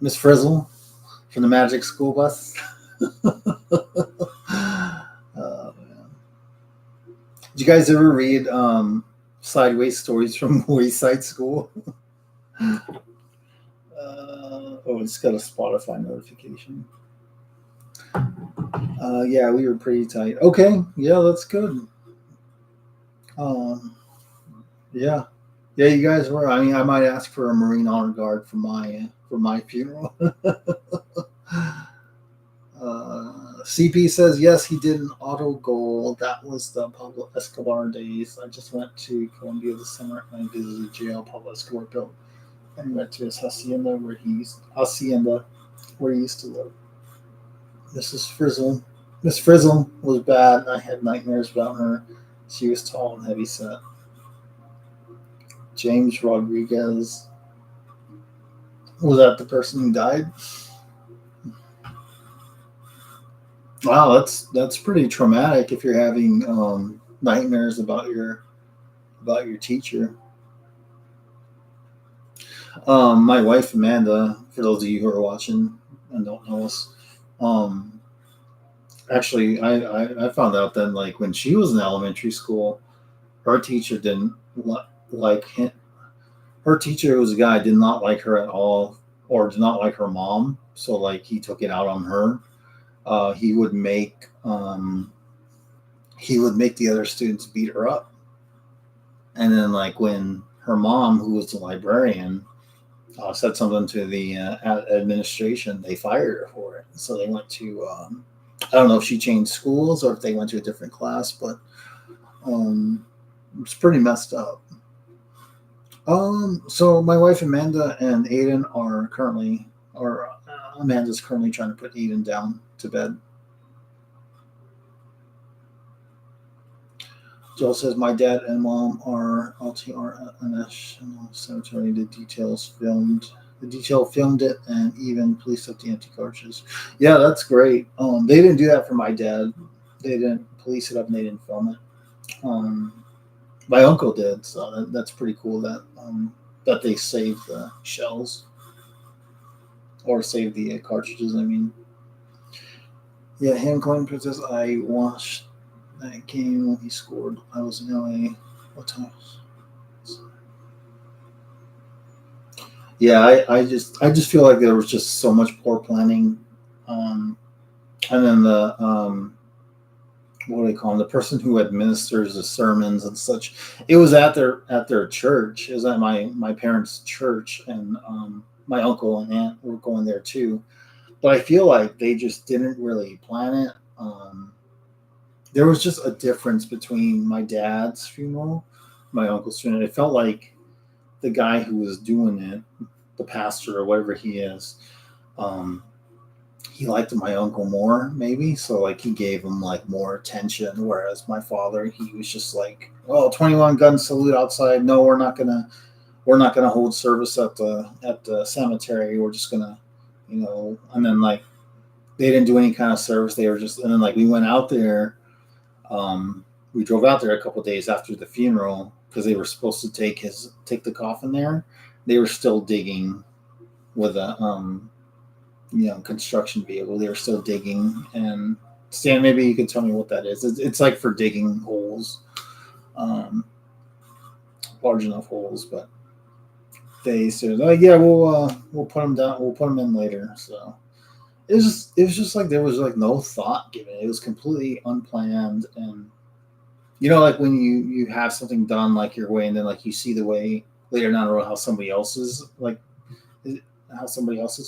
Miss Frizzle from the Magic School Bus. Did you guys ever read Sideways Stories from Wayside School? It's got a Spotify notification. Yeah, we were pretty tight. Okay, yeah, that's good. Yeah, you guys were. I mean, I might ask for a Marine Honor Guard for my funeral. CP says, yes, he did an auto goal. That was the Pablo Escobar days. I just went to Colombia this summer and I visited the jail Pablo Escobar built and went to his hacienda where he used to live. Mrs. Frizzle. Miss Frizzle was bad. I had nightmares about her. She was tall and heavy set. James Rodriguez. Was that the person who died? Wow, that's pretty traumatic if you're having nightmares about your teacher. My wife Amanda, for those of you who are watching and don't know us, actually I found out then, like when she was in elementary school, her teacher didn't like him. Her teacher, who was a guy, did not like her at all, or did not like her mom. So like he took it out on her. He would make the other students beat her up, and then like when her mom, who was the librarian, said something to the administration, they fired her for it. So they went to I don't know if she changed schools or if they went to a different class, but it's pretty messed up. So my wife Amanda and Aiden are currently, or Amanda's currently trying to put Aiden down to bed. Joel says my dad and mom are LTR at the National Cemetery. The detail filmed it, and even police up the empty cartridges. Yeah, that's great. They didn't do that for my dad. They didn't police it up and they didn't film it. My uncle did, so that's pretty cool that they saved the shells or saved the cartridges. I mean, yeah, Ham Coin Princess. I watched that game when he scored. I was in LA. What time? Yeah, I just feel like there was just so much poor planning, and then the what do they call him? The person who administers the sermons and such. It was at their church. It was at my parents' church, and my uncle and aunt were going there too. But I feel like they just didn't really plan it. There was just a difference between my dad's funeral, my uncle's funeral. It felt like the guy who was doing it, the pastor or whatever he is, he liked my uncle more, maybe. So like he gave him like more attention. Whereas my father, he was just like, "Oh, 21 gun salute outside. No, we're not gonna hold service at the cemetery. We're just gonna, And then like they didn't do any kind of service. They were just, and then like we went out there. We drove out there a couple of days after the funeral because they were supposed to take the coffin there. They were still digging with a construction vehicle. They were still digging, and Stan, maybe you could tell me what that is. It's like for digging holes, large enough holes. But they said, "Oh yeah, we'll put them down. We'll put them in later." So it was just like there was like no thought given. It was completely unplanned, and like when you have something done like your way, and then like you see the way later down the road how somebody else's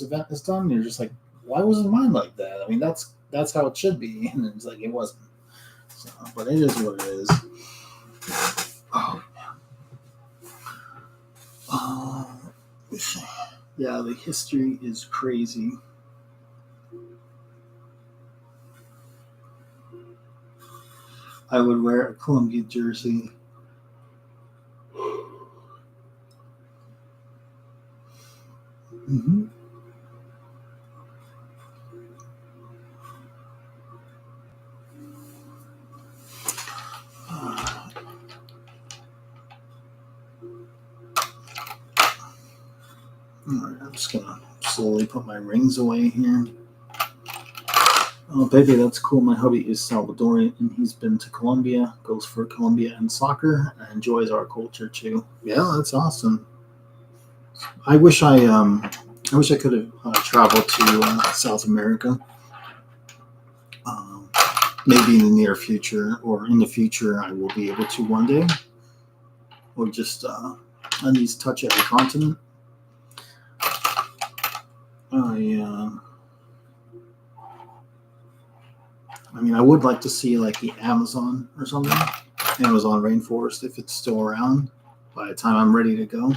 event is done, and you're just like, why wasn't mine like that? I mean, that's how it should be, and it's like it wasn't. So, but it is what it is. Oh man. Yeah, the history is crazy. I would wear a Columbia jersey. Mm-hmm. All right, I'm just gonna slowly put my rings away here. Oh, baby, that's cool. My hubby is Salvadorian, and he's been to Colombia, goes for Colombia and soccer, and enjoys our culture too. Yeah, that's awesome. I wish I could have traveled to South America. Maybe in the near future, or in the future, I will be able to one day, or just at least touch every continent. I mean, I would like to see like the Amazon or something, Amazon rainforest, if it's still around by the time I'm ready to go.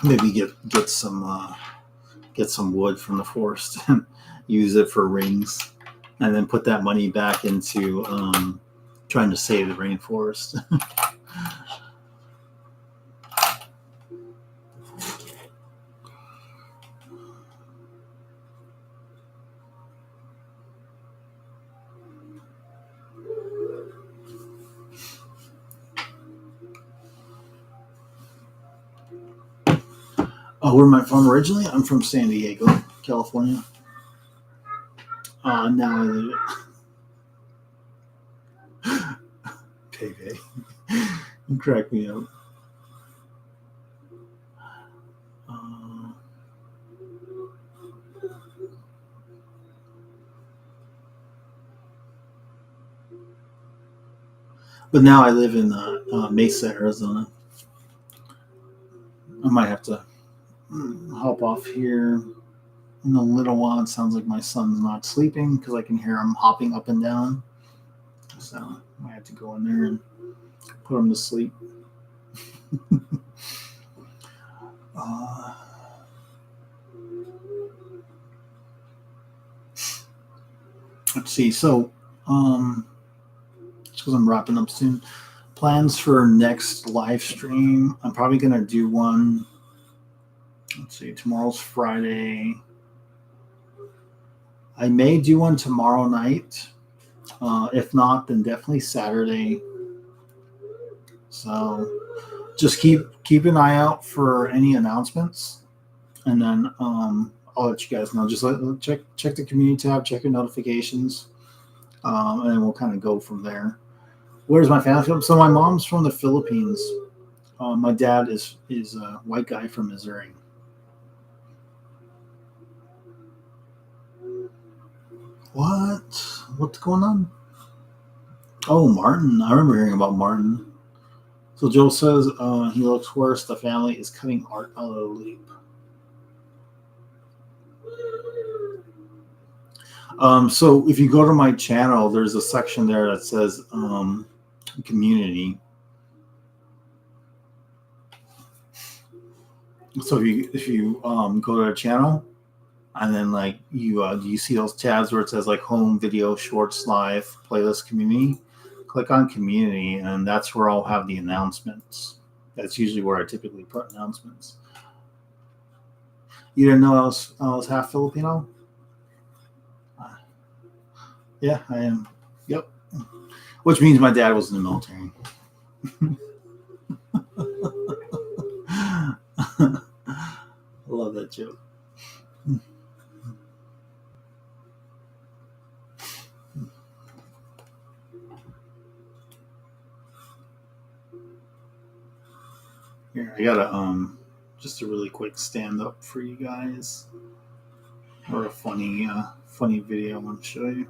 Maybe get some wood from the forest and use it for rings, and then put that money back into trying to save the rainforest. Oh, where am I from originally? I'm from San Diego, California. Now I live it. Payday. You crack me up. But now I live in Mesa, Arizona. I might have to hop off here in a little while. It sounds like my son's not sleeping because I can hear him hopping up and down. So I might have to go in there and put him to sleep. Let's see. So, because I'm wrapping up soon. Plans for next live stream. I'm probably gonna do one. Let's see. Tomorrow's Friday. I may do one tomorrow night. If not, then definitely Saturday. So just keep an eye out for any announcements, and then I'll let you guys know. Just check the community tab, check your notifications, and then we'll kind of go from there. Where's my family from? So my mom's from the Philippines. My dad is a white guy from Missouri. What's going on? Oh, Martin. I remember hearing about Martin. So Joe says he looks worse. The family is cutting Art out of the loop. So if you go to my channel, there's a section there that says community. So if you go to the channel, and then like you see those tabs where it says like home, video, shorts, live, playlist, community. Click on community, and that's where I'll have the announcements. That's usually where I typically put announcements. You didn't know I was half Filipino? Yeah, I am. Yep. Which means my dad was in the military. I love that joke. Here, I got just a really quick stand up for you guys, or a funny video I want to show you.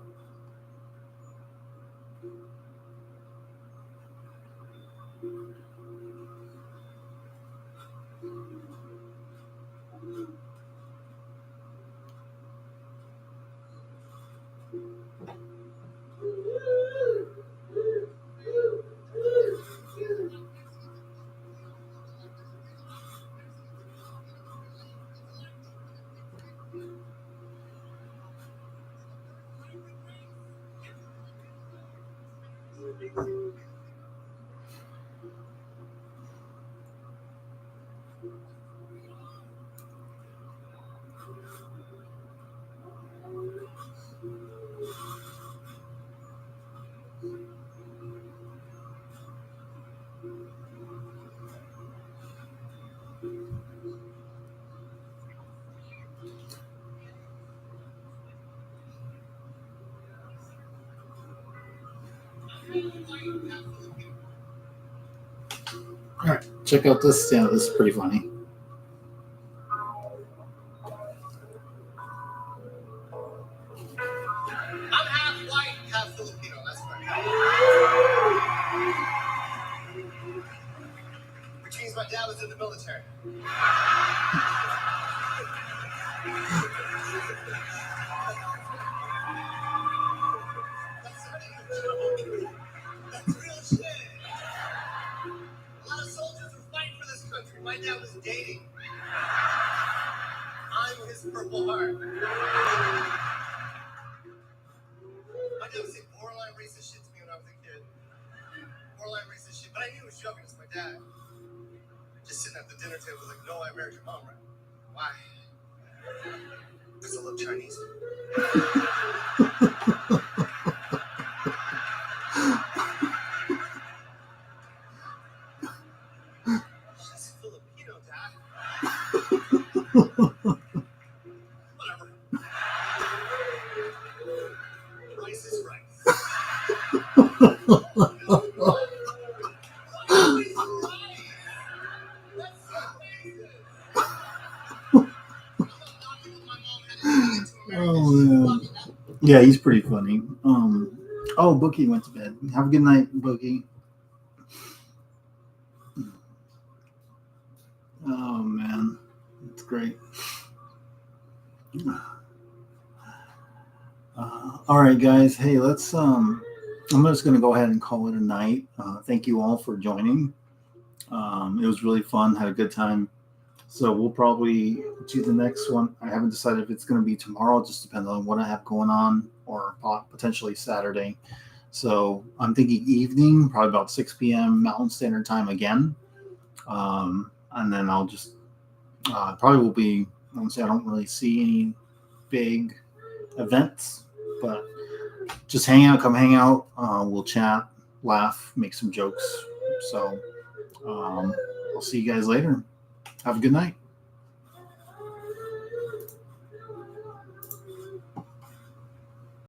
All right, check out this stand. This is pretty funny. I'm half white, half Filipino. That's right. Which means my dad was in the military. That's not even a joke. That's real shit. A lot of soldiers were fighting for this country. My dad was dating. I'm his Purple Heart. My dad would say borderline racist shit to me when I was a kid. Borderline racist shit. But I knew he was joking. It's my dad. Just sitting at the dinner table like, no, I married your mom, right? Why? Because I look Chinese. She's Filipino, Dad. Whatever. Rice is rice. Oh man, yeah, he's pretty funny. Oh, Bookie went to bed. Have a good night, Bookie. Oh man, it's great. All right, guys. Hey, let's. I'm just gonna go ahead and call it a night. Thank you all for joining. It was really fun. Had a good time. So we'll probably do the next one. I haven't decided if it's going to be tomorrow. It just depends on what I have going on, or potentially Saturday. So I'm thinking evening, probably about 6 p.m. Mountain Standard Time again. And then I'll just probably will be, honestly, I don't really see any big events, but just hang out, come hang out. We'll chat, laugh, make some jokes. So I'll see you guys later. Have a good night.